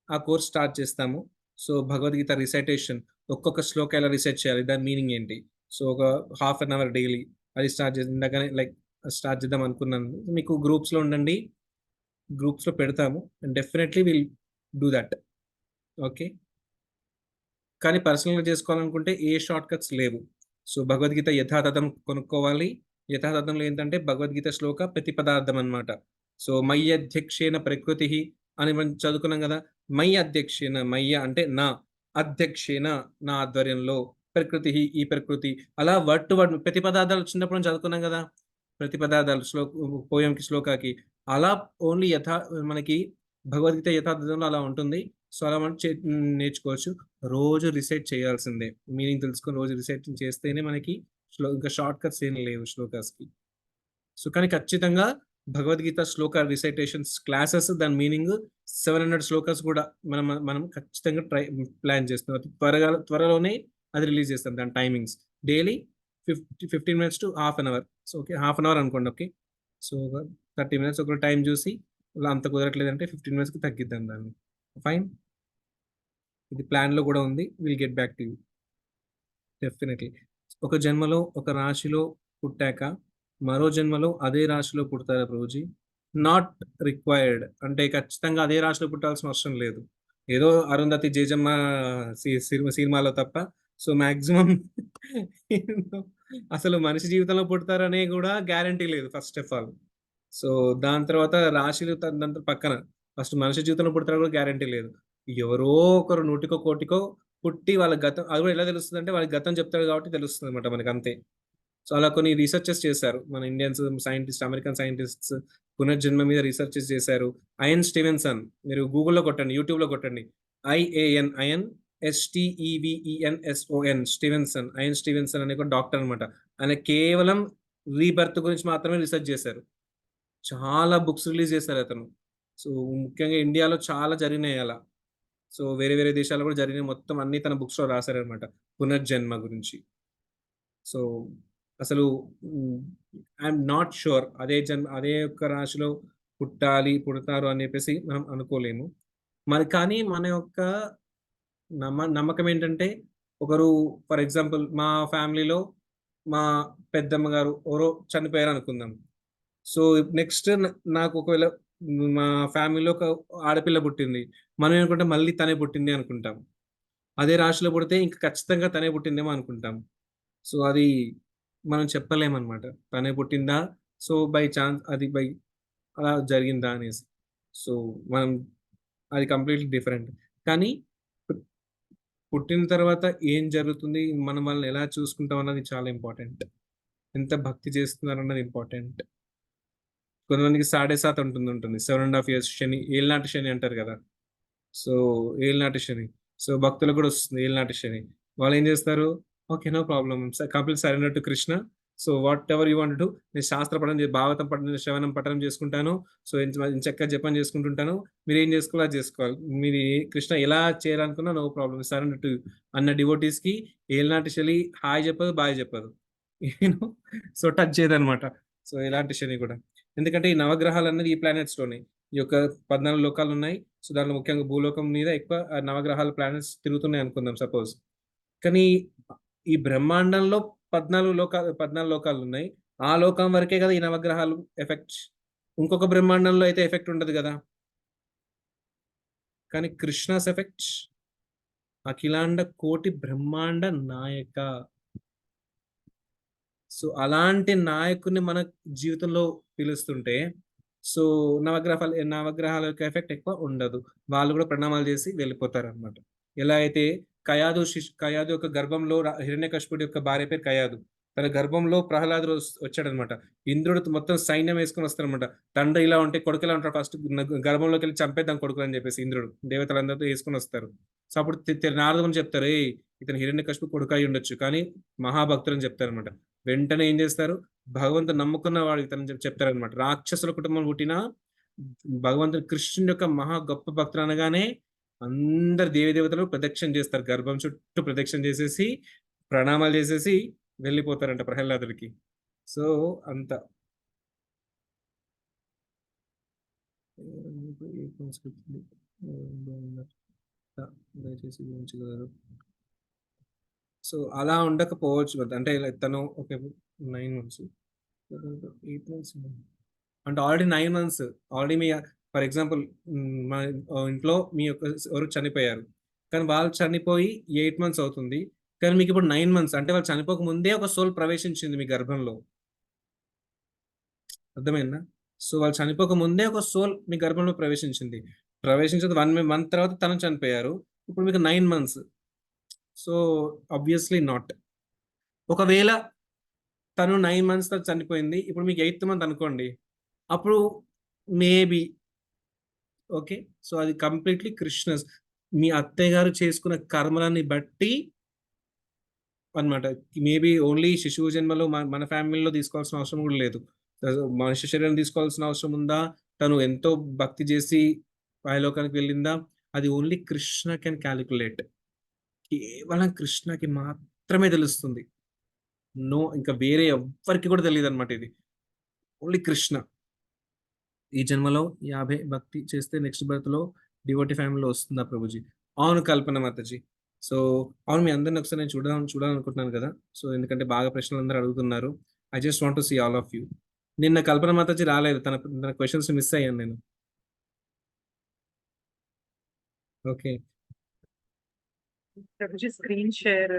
ఆ కోర్స్ స్టార్ట్ చేస్తాము సో భగవద్గీత రిసైటేషన్ ఒక్కొక్క శ్లోక ఎలా రిసైట్ చేయాలి దాని మీనింగ్ ఏంటి సో ఒక ½ an hour డైలీ అది స్టార్ట్ చేసి ఇందాకనే స్టార్ట్ చేద్దాం అనుకున్నాను మీకు గ్రూప్స్లో ఉండండి గ్రూప్స్లో పెడతాము and definitely will do that okay కానీ పర్సనల్గా చేసుకోవాలనుకుంటే ఏ షార్ట్ కట్స్ లేవు సో భగవద్గీత యథాతథం కొనుక్కోవాలి యథాతథంలో ఏంటంటే భగవద్గీత శ్లోక ప్రతిపదార్థం అన్నమాట. సో మయ్య అధ్యక్షేణ ప్రకృతి అని మనం చదువుకున్నాం కదా. మయ్య అధ్యక్షేణ, మయ్య అంటే నా, అధ్యక్షేణ నా ఆధ్వర్యంలో, ప్రకృతి ఈ ప్రకృతి, అలా వర్డ్ టు వర్డ్ ప్రతిపదార్థాలు చిన్నప్పుడు మనం చదువుకున్నాం కదా. ప్రతిపదార్థాలు పోయంకి శ్లోకాకి అలా ఓన్లీ మనకి భగవద్గీత యథాతథంలో అలా ఉంటుంది. సో అలా మనం నేర్చుకోవచ్చు. రోజు రిసైట్ చేయాల్సిందే. మీనింగ్ తెలుసుకొని రోజు రిసైట్ చేస్తేనే మనకి ఇంకా షార్ట్ కట్స్ ఏం లేవు శ్లోకాస్కి. సో కానీ ఖచ్చితంగా భగవద్గీత శ్లోక రిసైటేషన్స్ క్లాసెస్, దాని మీనింగ్ 700 శ్లోకాస్ కూడా మనం ఖచ్చితంగా ప్లాన్ చేస్తాం. త్వరలోనే అది రిలీజ్ చేస్తాం. దాని timings daily 15 minutes to half an hour. So okay, half an hour అనుకోండి. ఓకే, సో 30 minutes ఒక టైం చూసి అలా అంత కుదరట్లేదంటే 15 minutesకి తగ్గిద్దాం దాన్ని. ఫైన్, ఇది ప్లాన్లో కూడా ఉంది. Will get back to you definitely. ఒక జన్మలో ఒక రాశిలో పుట్టాక మరో జన్మలో అదే రాశిలో పుడతారా ప్రభుజీ? Not required. అంటే ఖచ్చితంగా అదే రాశిలో పుట్టాల్సిన అవసరం లేదు. ఏదో అరుంధతి జేజమ్మ సినిమాలో తప్ప. సో మ్యాక్సిమం అసలు మనిషి జీవితంలో పుడతారనే కూడా గ్యారంటీ లేదు ఫస్ట్ ఆఫ్ ఆల్. సో దాని తర్వాత రాశిలు దాని పక్కన ఫస్ట్ మనిషి జీవితంలో పుడతారో కూడా గ్యారంటీ లేదు. ఎవరో ఒకరు 100కో 1,00,00,000కో పుట్టి వాళ్ళ గతం, అది కూడా ఎలా తెలుస్తుంది అంటే వాళ్ళకి గతం చెప్తాడు కాబట్టి తెలుస్తుంది అనమాట మనకి, అంతే. సో అలా కొన్ని రీసెర్చెస్ చేశారు మన ఇండియన్స్ సైంటిస్ట్, అమెరికన్ సైంటిస్ట్స్ పునర్జన్మ మీద రీసెర్చెస్ చేశారు. ఐఎన్ స్టీవెన్సన్, మీరు గూగుల్లో కొట్టండి, యూట్యూబ్లో కొట్టండి, IANSTEVENSON స్టీవెన్సన్. ఐఎన్ స్టీవెన్సన్ అనే ఒక డాక్టర్ అనమాట. ఆయన కేవలం రీబర్త్ గురించి మాత్రమే రీసెర్చ్ చేశారు. చాలా బుక్స్ రిలీజ్ చేశారు అతను. సో ముఖ్యంగా ఇండియాలో చాలా జరిగినాయి అలా. సో వేరే వేరే దేశాల్లో కూడా జరిగినాయి. మొత్తం అన్ని తన బుక్స్లో రాశారనమాట పునర్జన్మ గురించి. సో అసలు ఐఎమ్ నాట్ షూర్ అదే ఒక్క రాశిలో పుడతారు అని చెప్పేసి మనం అనుకోలేము మరి. కానీ మన యొక్క నమ్మకం ఏంటంటే, ఒకరు ఫర్ ఎగ్జాంపుల్ మా ఫ్యామిలీలో మా పెద్దమ్మ గారు ఎవరో చనిపోయారు అనుకుందాం. సో నెక్స్ట్ నాకు ఒకవేళ మా ఫ్యామిలీలో ఒక ఆడపిల్ల పుట్టింది, మనం ఏమనుకుంటాం మళ్ళీ తనే పుట్టింది అనుకుంటాం. అదే రాశిలో పుడితే ఇంకా ఖచ్చితంగా తనే పుట్టిందేమో అనుకుంటాం. సో అది మనం చెప్పలేమన్నమాట, తనే పుట్టిందా, సో బై ఛాన్స్ అది అలా జరిగిందా అనేసి. సో మనం అది కంప్లీట్లీ డిఫరెంట్. కానీ పుట్టిన తర్వాత ఏం జరుగుతుంది, మనం వాళ్ళని ఎలా చూసుకుంటాం అన్నది చాలా ఇంపార్టెంట్. ఎంత భక్తి చేస్తున్నారు అన్నది ఇంపార్టెంట్. కొంతమందికి 7.5 ఉంటుంది 7.5 years శని, ఏళ్ళనాటి శని అంటారు కదా. సో ఏళ్ళనాటి శని, సో భక్తులకు కూడా వస్తుంది ఏళ్ళనాటి శని. వాళ్ళు ఏం చేస్తారు, okay no problem, complete surrender to Krishna. So whatever you want to, నేను శాస్త్ర పఠనం, భాగవతం పఠనం, శ్రవణం పఠనం చేసుకుంటాను. సో చక్కగా జపం చేసుకుంటుంటాను, మీరు ఏం చేసుకోవాలి అది చేసుకోవాలి, మీరు కృష్ణ ఎలా చేయాలనుకున్నా నో ప్రాబ్లమ్, సరెండర్ టు అన్న డివోటీస్కి ఏళ్ళనాటి శని హాయ్ చెప్పదు, బాయ్ చెప్పదు, యూనో. సో టచ్ చేయదనమాట. సో ఇలాంటి శని కూడా, ఎందుకంటే ఈ నవగ్రహాలు అన్నది ఈ ప్లానెట్స్లోనే ఈ యొక్క 14 లోకాలు ఉన్నాయి. సో దాంట్లో ముఖ్యంగా భూలోకం మీద ఎక్కువ నవగ్రహాల ప్లానెట్స్ తిరుగుతున్నాయి అనుకుందాం సపోజ్. కానీ ఈ బ్రహ్మాండంలో 14 లోకాలు ఉన్నాయి. ఆ లోకం వరకే కదా ఈ నవగ్రహాలు ఎఫెక్ట్. ఇంకొక బ్రహ్మాండంలో అయితే ఎఫెక్ట్ ఉండదు కదా. కానీ కృష్ణాస్ ఎఫెక్ట్ అఖిలాండ కోటి బ్రహ్మాండ నాయక. సో అలాంటి నాయకుడిని మన జీవితంలో పిలుస్తుంటే, సో నవగ్రహాల యొక్క ఎఫెక్ట్ ఎక్కువ ఉండదు. వాళ్ళు కూడా ప్రణామాలు చేసి వెళ్ళిపోతారు అనమాట. ఎలా అయితే కయాదు యొక్క గర్భంలో హిరణ్యకశిపుడి యొక్క భార్య పేరు కయాదు, తన గర్భంలో ప్రహ్లాదుడు వచ్చాడనమాట. ఇంద్రుడు మొత్తం సైన్యం వేసుకొని వస్తారనమాట. తండ్రి ఇలా ఉంటే కొడుకు ఇలా ఉంటాడు, ఫస్ట్ గర్భంలోకి వెళ్ళి చంపేద్దాం కొడుకు అని చెప్పేసి ఇంద్రుడు దేవతలందరితో వేసుకొని వస్తారు. సో అప్పుడు నారదుని చెప్తారు, ఇతను హిరణ్యకశిపు కొడుకు అయి ఉండొచ్చు కానీ మహాభక్తులు అని చెప్తారనమాట. వెంటనే ఏం చేస్తారు, భగవంతుడు నమ్ముకున్న వాడు ఇతను చెప్తారనమాట. రాక్షసుల కుటుంబం పుట్టిన భగవంతుడు కృష్ణుని యొక్క మహా గొప్ప భక్తులు అనగానే అందరు దేవతలు ప్రదక్షిణ చేస్తారు, గర్భం చుట్టూ ప్రదక్షిణ చేసేసి ప్రణామాలు చేసేసి వెళ్ళిపోతారంట ప్రహ్లాదుడికి. సో అంత దయచేసి గురించగలరు. సో అలా ఉండకపోవచ్చు, అంటే తను ఒక 9 months 8 months అంటే already 9 months already me for example మా ఇంట్లో మీ యొక్క ఎవరు చనిపోయారు, కానీ వాళ్ళు చనిపోయి 8 months అవుతుంది, కానీ మీకు ఇప్పుడు 9 months అంటే వాళ్ళు చనిపోక ముందే ఒక సోల్ ప్రవేశించింది మీ గర్భంలో. అర్థమైందా? సో వాళ్ళు చనిపోక ముందే ఒక సోల్ మీ గర్భంలో ప్రవేశించింది. ప్రవేశించిన 1 మంత్ తర్వాత తను చనిపోయారు. ఇప్పుడు మీకు 9 మంత్స్. So obviously not. ఒకవేళ తను 9 మంత్స్ తర్వాత చనిపోయింది. ఇప్పుడు మీకు 8th మంత్ అనుకోండి. అప్పుడు మేబీ ఓకే. సో అది కంప్లీట్లీ కృష్ణస్ మీ అత్తయ్య గారు చేసుకున్న కర్మలని బట్టి అన్నమాట. మేబీ ఓన్లీ శిశువు జన్మలో మన ఫ్యామిలీలో తీసుకోవాల్సిన అవసరం కూడా లేదు. మనిషి శరీరం తీసుకోవాల్సిన అవసరం ఉందా? తను ఎంతో భక్తి చేసి పైలోకానికి వెళ్ళిందా? అది ఓన్లీ కృష్ణ కెన్ క్యాలిక్యులేట్. కేవలం కృష్ణకి మాత్రమే తెలుస్తుంది. నో ఇంకా వేరే ఎవ్వరికి కూడా తెలియదన్నమాట ఇది. ఓన్లీ కృష్ణ. ఈ జన్మలో 50 భక్తి చేస్తే నెక్స్ట్ బర్త్‌లో డివోటీ ఫ్యామిలీలో వస్తుందా ప్రభుజీ? అవును కల్పన మాతాజీ. సో అవును మీ అందరిని ఒకసారి నేను చూడాలనుకుంటున్నాను కదా! సో ఎందుకంటే బాగా ప్రశ్నలందరూ అడుగుతున్నారు. I just want to see all of you. నిన్న కల్పన మాతాజీ రాలేదు. తన క్వెషన్స్ మిస్ అయ్యాను నేను. Okay. Prabhuji screen share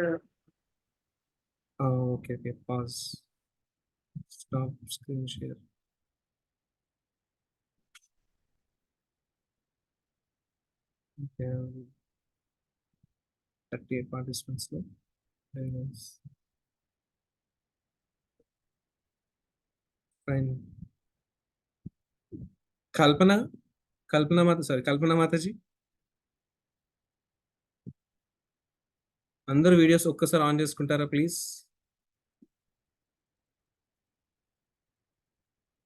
okay. Pause. Stop screen share. Okay. 38 పార్టిసిపెంట్స్‌లో. Very nice. Fine. Kalpana Mataji. అందరూ వీడియోస్ ఒక్కసారి ఆన్ చేసుకుంటారా ప్లీజ్?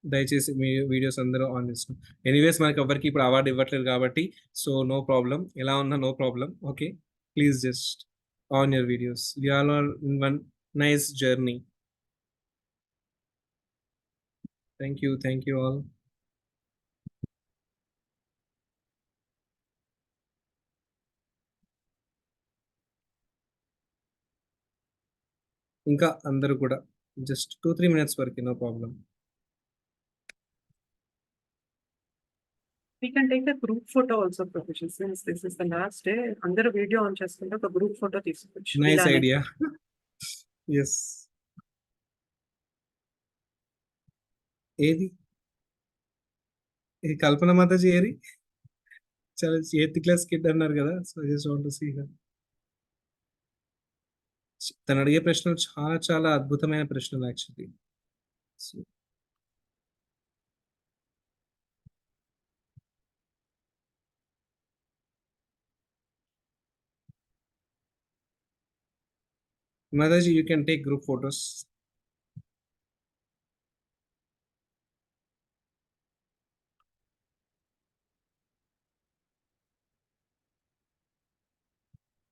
దయచేసి మీ వీడియోస్ అందరూ ఆన్ చేసుకోండి. ఎనీవేస్ మనకి ఎవరికి ఇప్పుడు అవార్డు ఇవ్వట్లేదు కాబట్టి సో నో ప్రాబ్లం. ఎలా ఉన్నా no problem. Okay. Please just on your videos. We all are in one nice journey. Thank you all. ఇంకా అందరూ కూడా జస్ట్ 2-3 మినిట్స్ వరకు no problem. We can take a group photo also, Professor, since this is the last day. అందరూ video on చేసుకుంటే ఒక group photo తీసుకోవచ్చు. Nice ఇలానే. Idea. Yes. ఏది కల్పన మాతాజీ ఏరి? చాలా 8th క్లాస్ కిడ్ అన్నారు కదా! So I just want to see her. తను అడిగే ప్రశ్నలు చాలా చాలా అద్భుతమైన ప్రశ్నలు actually. So Mataji you can take group photos.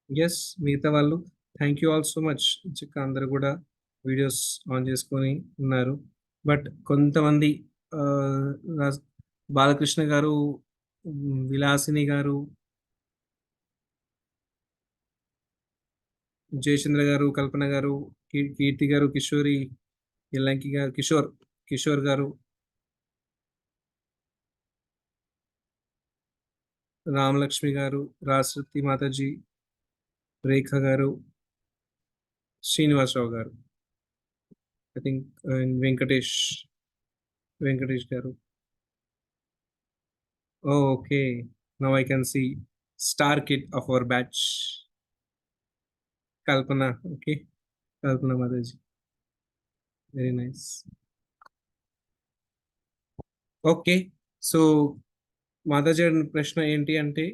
Yes మిగతా వాళ్ళు thank you all so much. అందరూ కూడా వీడియోస్ ఆన్ చేసుకొని ఉన్నారు. బట్ కొంతమంది బాలకృష్ణ గారు, విలాసిని గారు, జయచంద్ర గారు, కల్పన గారు, కీర్తి గారు, కిషోరి, ఎల్లంకి గారు, కిషోర్ గారు, రామలక్ష్మి గారు, రాజశక్తి మాతాజీ, రేఖ గారు, శ్రీనివాసరావు గారు, ఐ థింక్ వెంకటేష్ గారు. Okay. Now I can sea star kid of our batch Kalpana. Okay. Kalpana Mataji. Very nice. Okay. So Mataji ప్రశ్న ఏంటి అంటే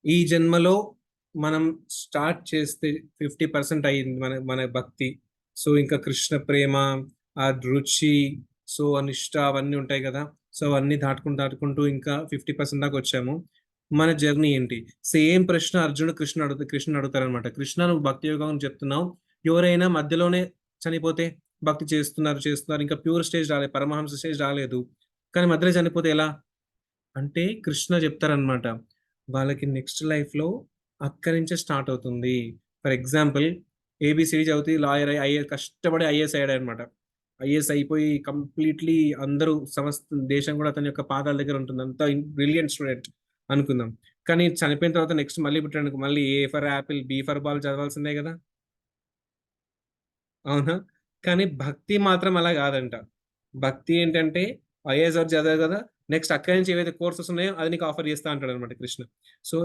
ఈ జన్మలో మనం స్టార్ట్ చేస్తే 50% అయింది మన భక్తి. సో ఇంకా కృష్ణ ప్రేమ, ఆ రుచి, సో అనిష్ట అవన్నీ ఉంటాయి కదా! సో అవన్నీ దాటుకుంటూ ఇంకా 50% దాకా వచ్చాము. మన జర్నీ ఏంటి? సేమ్ ప్రశ్న అర్జునుడు కృష్ణుని అడుగుతారనమాట. కృష్ణ నువ్వు భక్తి యోగం చెప్తున్నావు. ఎవరైనా మధ్యలోనే చనిపోతే భక్తి చేస్తున్నారు ఇంకా ప్యూర్ స్టేజ్ రాలేదు, పరమహంస స్టేజ్ రాలేదు. కానీ మధ్యలో చనిపోతే ఎలా? అంటే కృష్ణ చెప్తారనమాట. వాళ్ళకి నెక్స్ట్ లైఫ్‌లో అక్కడి నుంచే స్టార్ట్ అవుతుంది. ఫర్ ఎగ్జాంపుల్ ఏబీసీడీ చదివి లాయర్ అయ్యి కష్టపడి ఐఏఎస్ అయ్యాడనమాట. ఐఏఎస్ అయిపోయి కంప్లీట్లీ అందరూ దేశం కూడా అతని యొక్క పాదాల దగ్గర ఉంటుంది. అంత బ్రిలియంట్ స్టూడెంట్ అనుకుందాం. కానీ చనిపోయిన తర్వాత నెక్స్ట్ మళ్ళీ పుట్టాడనుకో మళ్ళీ A for apple, B for ball చదవాల్సిందే కదా! అవునా? కానీ భక్తి మాత్రం అలా కాదంట. భక్తి ఏంటంటే ఐఏఎస్ వరకు చదివావు కదా, నెక్స్ట్ అక్కడి నుంచి ఏవైతే కోర్సెస్ ఉన్నాయో అది నీకు ఆఫర్ చేస్తా అంటాడు అనమాట కృష్ణ. సో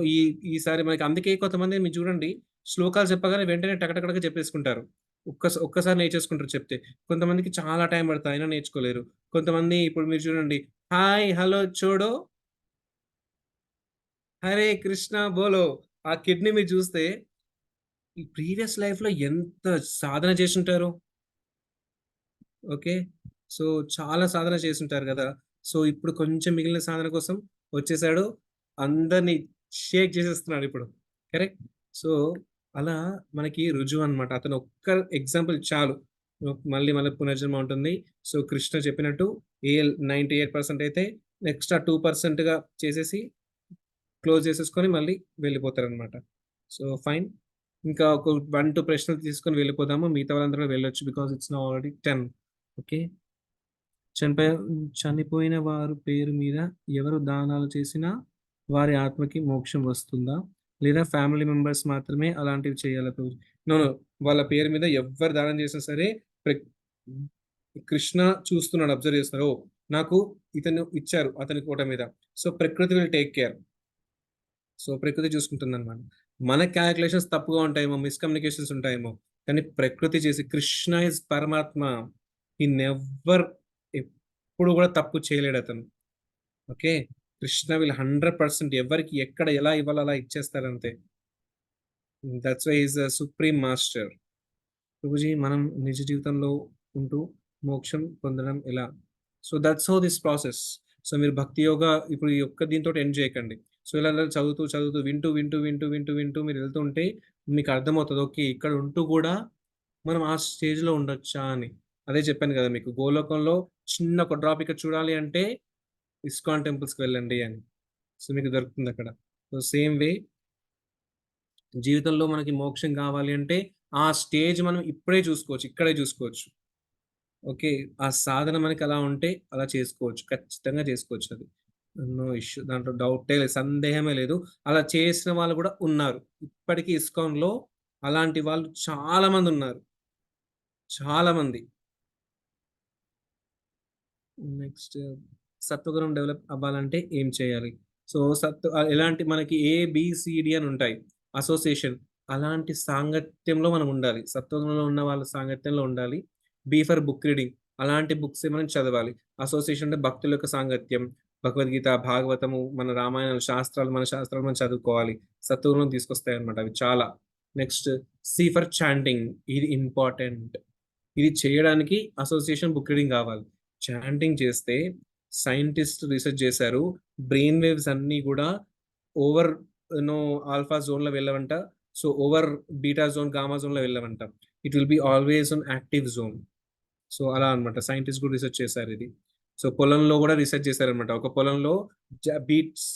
ఈసారి మనకి అందుకే కొంతమంది మీరు చూడండి, శ్లోకాలు చెప్పగానే వెంటనే టకటకటగా చెప్పేసుకుంటారు, ఒక్కసారి నేర్చేసుకుంటారు చెప్తే. కొంతమందికి చాలా టైం పడుతుంది అయినా నేర్చుకోలేరు. కొంతమంది ఇప్పుడు మీరు చూడండి, హాయ్ హలో చూడో హరే కృష్ణ బోలో, ఆ కిడ్నీ మీరు చూస్తే ఈ ప్రీవియస్ లైఫ్ లో ఎంత సాధన చేసి ఉంటారు. ఓకే, సో చాలా సాధన చేసి ఉంటారు కదా. సో ఇప్పుడు కొంచెం మిగిలిన సాధన కోసం వచ్చేసాడు, అందరినీ షేక్ చేసేస్తున్నాడు ఇప్పుడు. కరెక్ట్. సో అలా మనకి రుజువు అన్నమాట. అతను ఒక్క ఎగ్జాంపుల్ చాలు, మళ్ళీ పునర్జన్మ ఉంటుంది. సో కృష్ణ చెప్పినట్టు 98% అయితే ఎక్స్ట్రా 2% గా చేసేసి క్లోజ్ చేసేసుకొని మళ్ళీ వెళ్ళిపోతారు అనమాట. సో ఫైన్, ఇంకా ఒక 1-2 ప్రశ్నలు తీసుకొని వెళ్ళిపోదాము, మిగతా వాళ్ళందరూ వెళ్ళొచ్చు because it's now already 10. Okay, చనిపోయిన వారు పేరు మీద ఎవరు దానాలు చేసినా వారి ఆత్మకి మోక్షం వస్తుందా, లేదా ఫ్యామిలీ మెంబర్స్ మాత్రమే అలాంటివి చేయాలి? నో, వాళ్ళ పేరు మీద ఎవరు దానం చేసినా సరే కృష్ణ చూస్తున్నాడు, అబ్జర్వ్ చేస్తున్నారు, ఓ నాకు ఇతను ఇచ్చారు అతని కోట మీద, సో ప్రకృతి విల్ టేక్ కేర్. సో ప్రకృతి చూసుకుంటుంది అనమాట. మన క్యాలిక్యులేషన్స్ తప్పుగా ఉంటాయేమో, మిస్కమ్యూనికేషన్స్ ఉంటాయేమో, కానీ ప్రకృతి చేసి, కృష్ణ ఇస్ పరమాత్మ, ఈ నెవర్ ఎప్పుడు కూడా తప్పు చేయలేడు అతను. ఓకే, కృష్ణ విల్ 100% ఎవరికి ఎక్కడ ఎలా ఇవ్వాలో అలా ఇచ్చేస్తారంతే. That's why is supreme master. Prabhuji, మనం నిజ జీవితంలో ఉంటూ మోక్షం పొందడం ఎలా? So that's how this process. So మీరు భక్తి యోగా ఇప్పుడు ఈ ఒక్క దీంతో ఎండ్ చేయకండి. సో ఇలా చదువుతూ వింటూ మీరు వెళ్తుంటే మీకు అర్థమవుతుంది, ఓకే ఇక్కడ ఉంటూ కూడా మనం ఆ స్టేజ్లో ఉండొచ్చా అని. అదే చెప్పాను కదా మీకు, గోలోకంలో చిన్న ఒక డ్రాప్ ఇక్కడ చూడాలి అంటే ఇస్కాన్ టెంపుల్స్కి వెళ్ళండి అని. సో మీకు దొరుకుతుంది అక్కడ. సో సేమ్ వే జీవితంలో మనకి మోక్షం కావాలి అంటే ఆ స్టేజ్ మనం ఇప్పుడే చూసుకోవచ్చు, ఇక్కడే చూసుకోవచ్చు. ఓకే, ఆ సాధన మనకి అలా ఉంటే అలా చేసుకోవచ్చు, ఖచ్చితంగా చేసుకోవచ్చు. అది నో ఇష్యూ, దాంట్లో డౌటే లేదు, సందేహమే లేదు. అలా చేసిన వాళ్ళు కూడా ఉన్నారు ఇప్పటికీ ఇస్కాన్లో, అలాంటి వాళ్ళు చాలా మంది ఉన్నారు, చాలా మంది. నెక్స్ట్, సత్వగుణం డెవలప్ అవ్వాలంటే ఏం చేయాలి? సో ఎలాంటి మనకి ABCD అని ఉంటాయి అసోసియేషన్, అలాంటి సాంగత్యంలో మనం ఉండాలి, సత్వగుణంలో ఉన్న వాళ్ళ సాంగత్యంలో ఉండాలి. B ఫర్ బుక్ రీడింగ్, అలాంటి బుక్స్ మనం చదవాలి. అసోసియేషన్ అంటే భక్తుల యొక్క సాంగత్యం, భగవద్గీత, భాగవతము, మన రామాయణ శాస్త్రాలు, మన శాస్త్రాలు మనం చదువుకోవాలి, సత్వగుణం తీసుకొస్తాయి అనమాట అవి చాలా. నెక్స్ట్ C ఫర్ చాంటింగ్, ఇది ఇంపార్టెంట్. ఇది చేయడానికి అసోసియేషన్ బుక్ రీడింగ్ కావాలి. చాంటింగ్ చేస్తే సైంటిస్ట్ రీసెర్చ్ చేశారు, బ్రెయిన్ వేవ్స్ అన్నీ కూడా ఓవర్ ఆల్ఫా జోన్లో వెళ్ళవంట, so over beta zone, gamma జోన్లో వెళ్ళవంట. It will be always on active zone. So అలా అనమాట, సైంటిస్ట్ కూడా రీసెర్చ్ చేశారు ఇది. సో పొలంలో కూడా రీసెర్చ్ చేశారనమాట. ఒక పొలంలో బీట్స్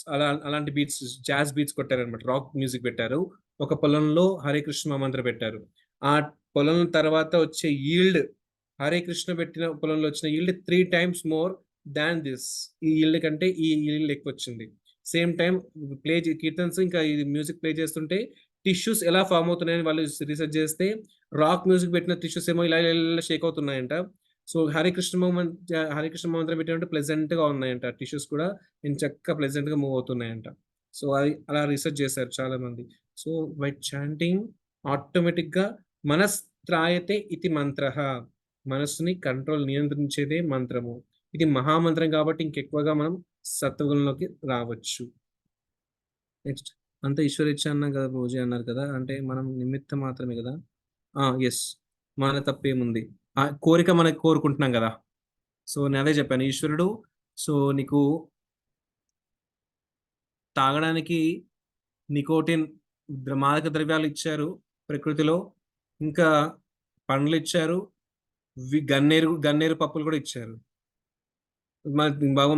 అలాంటి బీట్స్, జాజ్ బీట్స్ కొట్టారనమాట, రాక్ మ్యూజిక్ పెట్టారు. ఒక పొలంలో హరే కృష్ణ మంత్ర పెట్టారు. ఆ పొలం తర్వాత వచ్చే ఈల్డ్, హరే కృష్ణ పెట్టిన పొలంలో వచ్చిన yield 3 times more than this. ఈ ఈల్డ్ కంటే ఈ ఈల్డ్ ఎక్కువ వచ్చింది. సేమ్ టైం కీర్తన్స్ ఇంకా ఇది మ్యూజిక్ ప్లే చేస్తుంటే టిష్యూస్ ఎలా ఫామ్ అవుతున్నాయని వాళ్ళు రీసెర్చ్ చేస్తే, రాక్ మ్యూజిక్ పెట్టిన టిష్యూస్ ఏమో ఇలా షేక్ అవుతున్నాయంట. సో హరే కృష్ణ మంత్రం పెట్టినట్టు ప్లెజెంట్ గా ఉన్నాయంట, టిష్యూస్ కూడా చక్కగా ప్లెజెంట్ గా మూవ్ అవుతున్నాయంట. సో అది అలా రీసెర్చ్ చేశారు చాలా మంది. సో బై చాంటింగ్ ఆటోమేటిక్ గా మనస్త్రాయతే ఇది మంత్ర, మనస్సుని కంట్రోల్ నియంత్రించేదే మంత్రము. ఇది మహామంత్రం కాబట్టి ఇంకెక్కువగా మనం సత్వగుణంలోకి రావచ్చు. నెక్స్ట్, అంత ఈశ్వరేచ్ఛ అన్నాం కదా రోజు అన్నారు కదా, అంటే మనం నిమిత్తం మాత్రమే కదా. ఎస్, మన తప్పేముంది, ఆ కోరిక మనకి కోరుకుంటున్నాం కదా. సో నేను అదే చెప్పాను, ఈశ్వరుడు సో నీకు తాగడానికి నికోటిన్ మాదక ద్రవ్యాలు ఇచ్చారు ప్రకృతిలో, ఇంకా పండ్లు ఇచ్చారు, గన్నేరు పప్పులు కూడా ఇచ్చారు.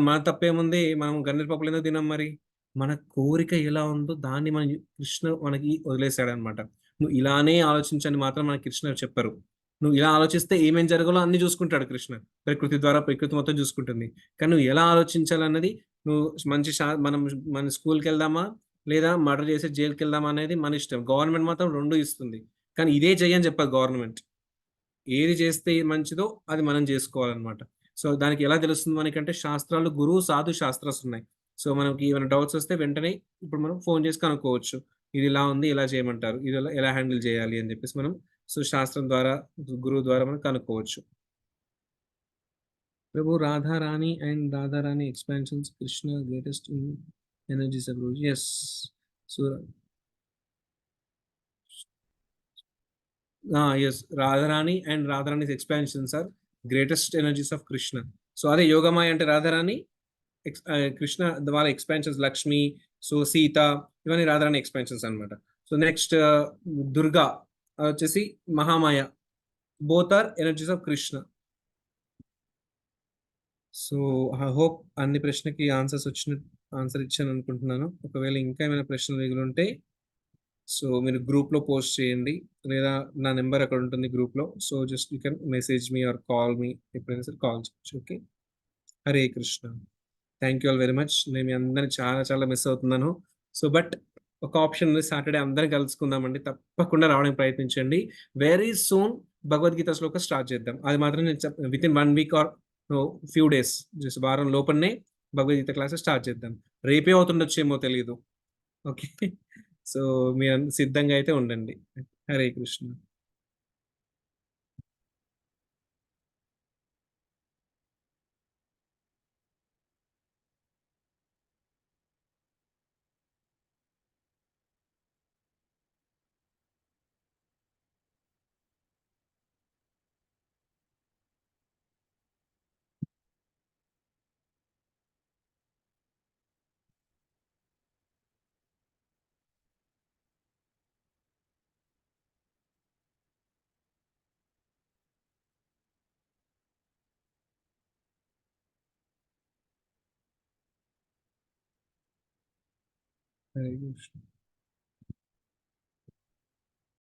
మన తప్పేముంది, మనం గన్నేరు పప్పులు ఎందుకు తినాం? మరి మన కోరిక ఎలా ఉందో దాన్ని మన కృష్ణ మనకి వదిలేశాడు అనమాట. నువ్వు ఇలానే ఆలోచించని మాత్రం మన కృష్ణ చెప్పరు. నువ్వు ఇలా ఆలోచిస్తే ఏమేం జరగాలో అన్ని చూసుకుంటాడు కృష్ణ, ప్రకృతి ద్వారా ప్రకృతి మొత్తం చూసుకుంటుంది. కానీ నువ్వు ఎలా ఆలోచించాలన్నది, నువ్వు మంచి మన స్కూల్కి వెళ్దామా లేదా మర్డర్ చేసే జైలుకి వెళ్దామా అనేది మన ఇష్టం. గవర్నమెంట్ మాత్రం 2 ఇస్తుంది, కానీ ఇదే చెయ్యని చెప్పదు గవర్నమెంట్. ఏది చేస్తే మంచిదో అది మనం చేసుకోవాలన్నమాట. సో దానికి ఎలా తెలుస్తుంది మనకంటే శాస్త్రాలు గురువు సాధు శాస్త్రాస్ ఉన్నాయి. సో మనకి ఏమైనా డౌట్స్ వస్తే వెంటనే ఇప్పుడు మనం ఫోన్ చేసి కనుక్కోవచ్చు. ఇది ఇలా ఉంది, ఇలా చేయమంటారు, ఇది ఎలా హ్యాండిల్ చేయాలి అని చెప్పేసి మనం సో శాస్త్రం ద్వారా గురువు ద్వారా మనం కనుక్కోవచ్చు. Prabhu Radharani and Radharani expansions Krishna greatest energies approach. Yes. So yes, Radharani and Radharani's expansions are greatest energies of Krishna. So అదే యోగమాయ అంటే రాధారాణి, కృష్ణ వాళ్ళ ఎక్స్పాన్షన్స్ లక్ష్మి, సో సీత, ఇవన్నీ రాధారాణి ఎక్స్పాన్షన్స్ అన్నమాట. సో నెక్స్ట్ దుర్గా వచ్చేసి Mahamaya, both are energies of Krishna. So I hope అన్ని ప్రశ్నకి ఆన్సర్ ఇచ్చాను అనుకుంటున్నాను. ఒకవేళ ఇంకా ఏమైనా ప్రశ్నలు మిగిలి ఉంటే సో మీరు గ్రూప్లో పోస్ట్ చేయండి, లేదా నా నెంబర్ అక్కడ ఉంటుంది గ్రూప్లో. So just you can message me or call me, ఎప్పుడైనా సరే కాల్ చేయొచ్చు. Okay. Hare Krishna. Thank you all very much. నేను మీ అందరిని చాలా చాలా మిస్ అవుతున్నాను. సో బట్ ఒక ఆప్షన్ ఉంది, సాటర్డే అందరం కలుసుకుందామండి. తప్పకుండా రావడానికి ప్రయత్నించండి. Very soon Bhagavad Gita shloka start చేద్దాం. అది మాత్రం నేను within 1 week or few days, just వారం లోపలనే భగవద్గీత క్లాసెస్ స్టార్ట్ చేద్దాం. రేపే అవుతుండొచ్చేమో తెలియదు. ఓకే. సో మీరు సిద్ధంగా అయితే ఉండండి. హరే కృష్ణ. హరే కృష్ణ.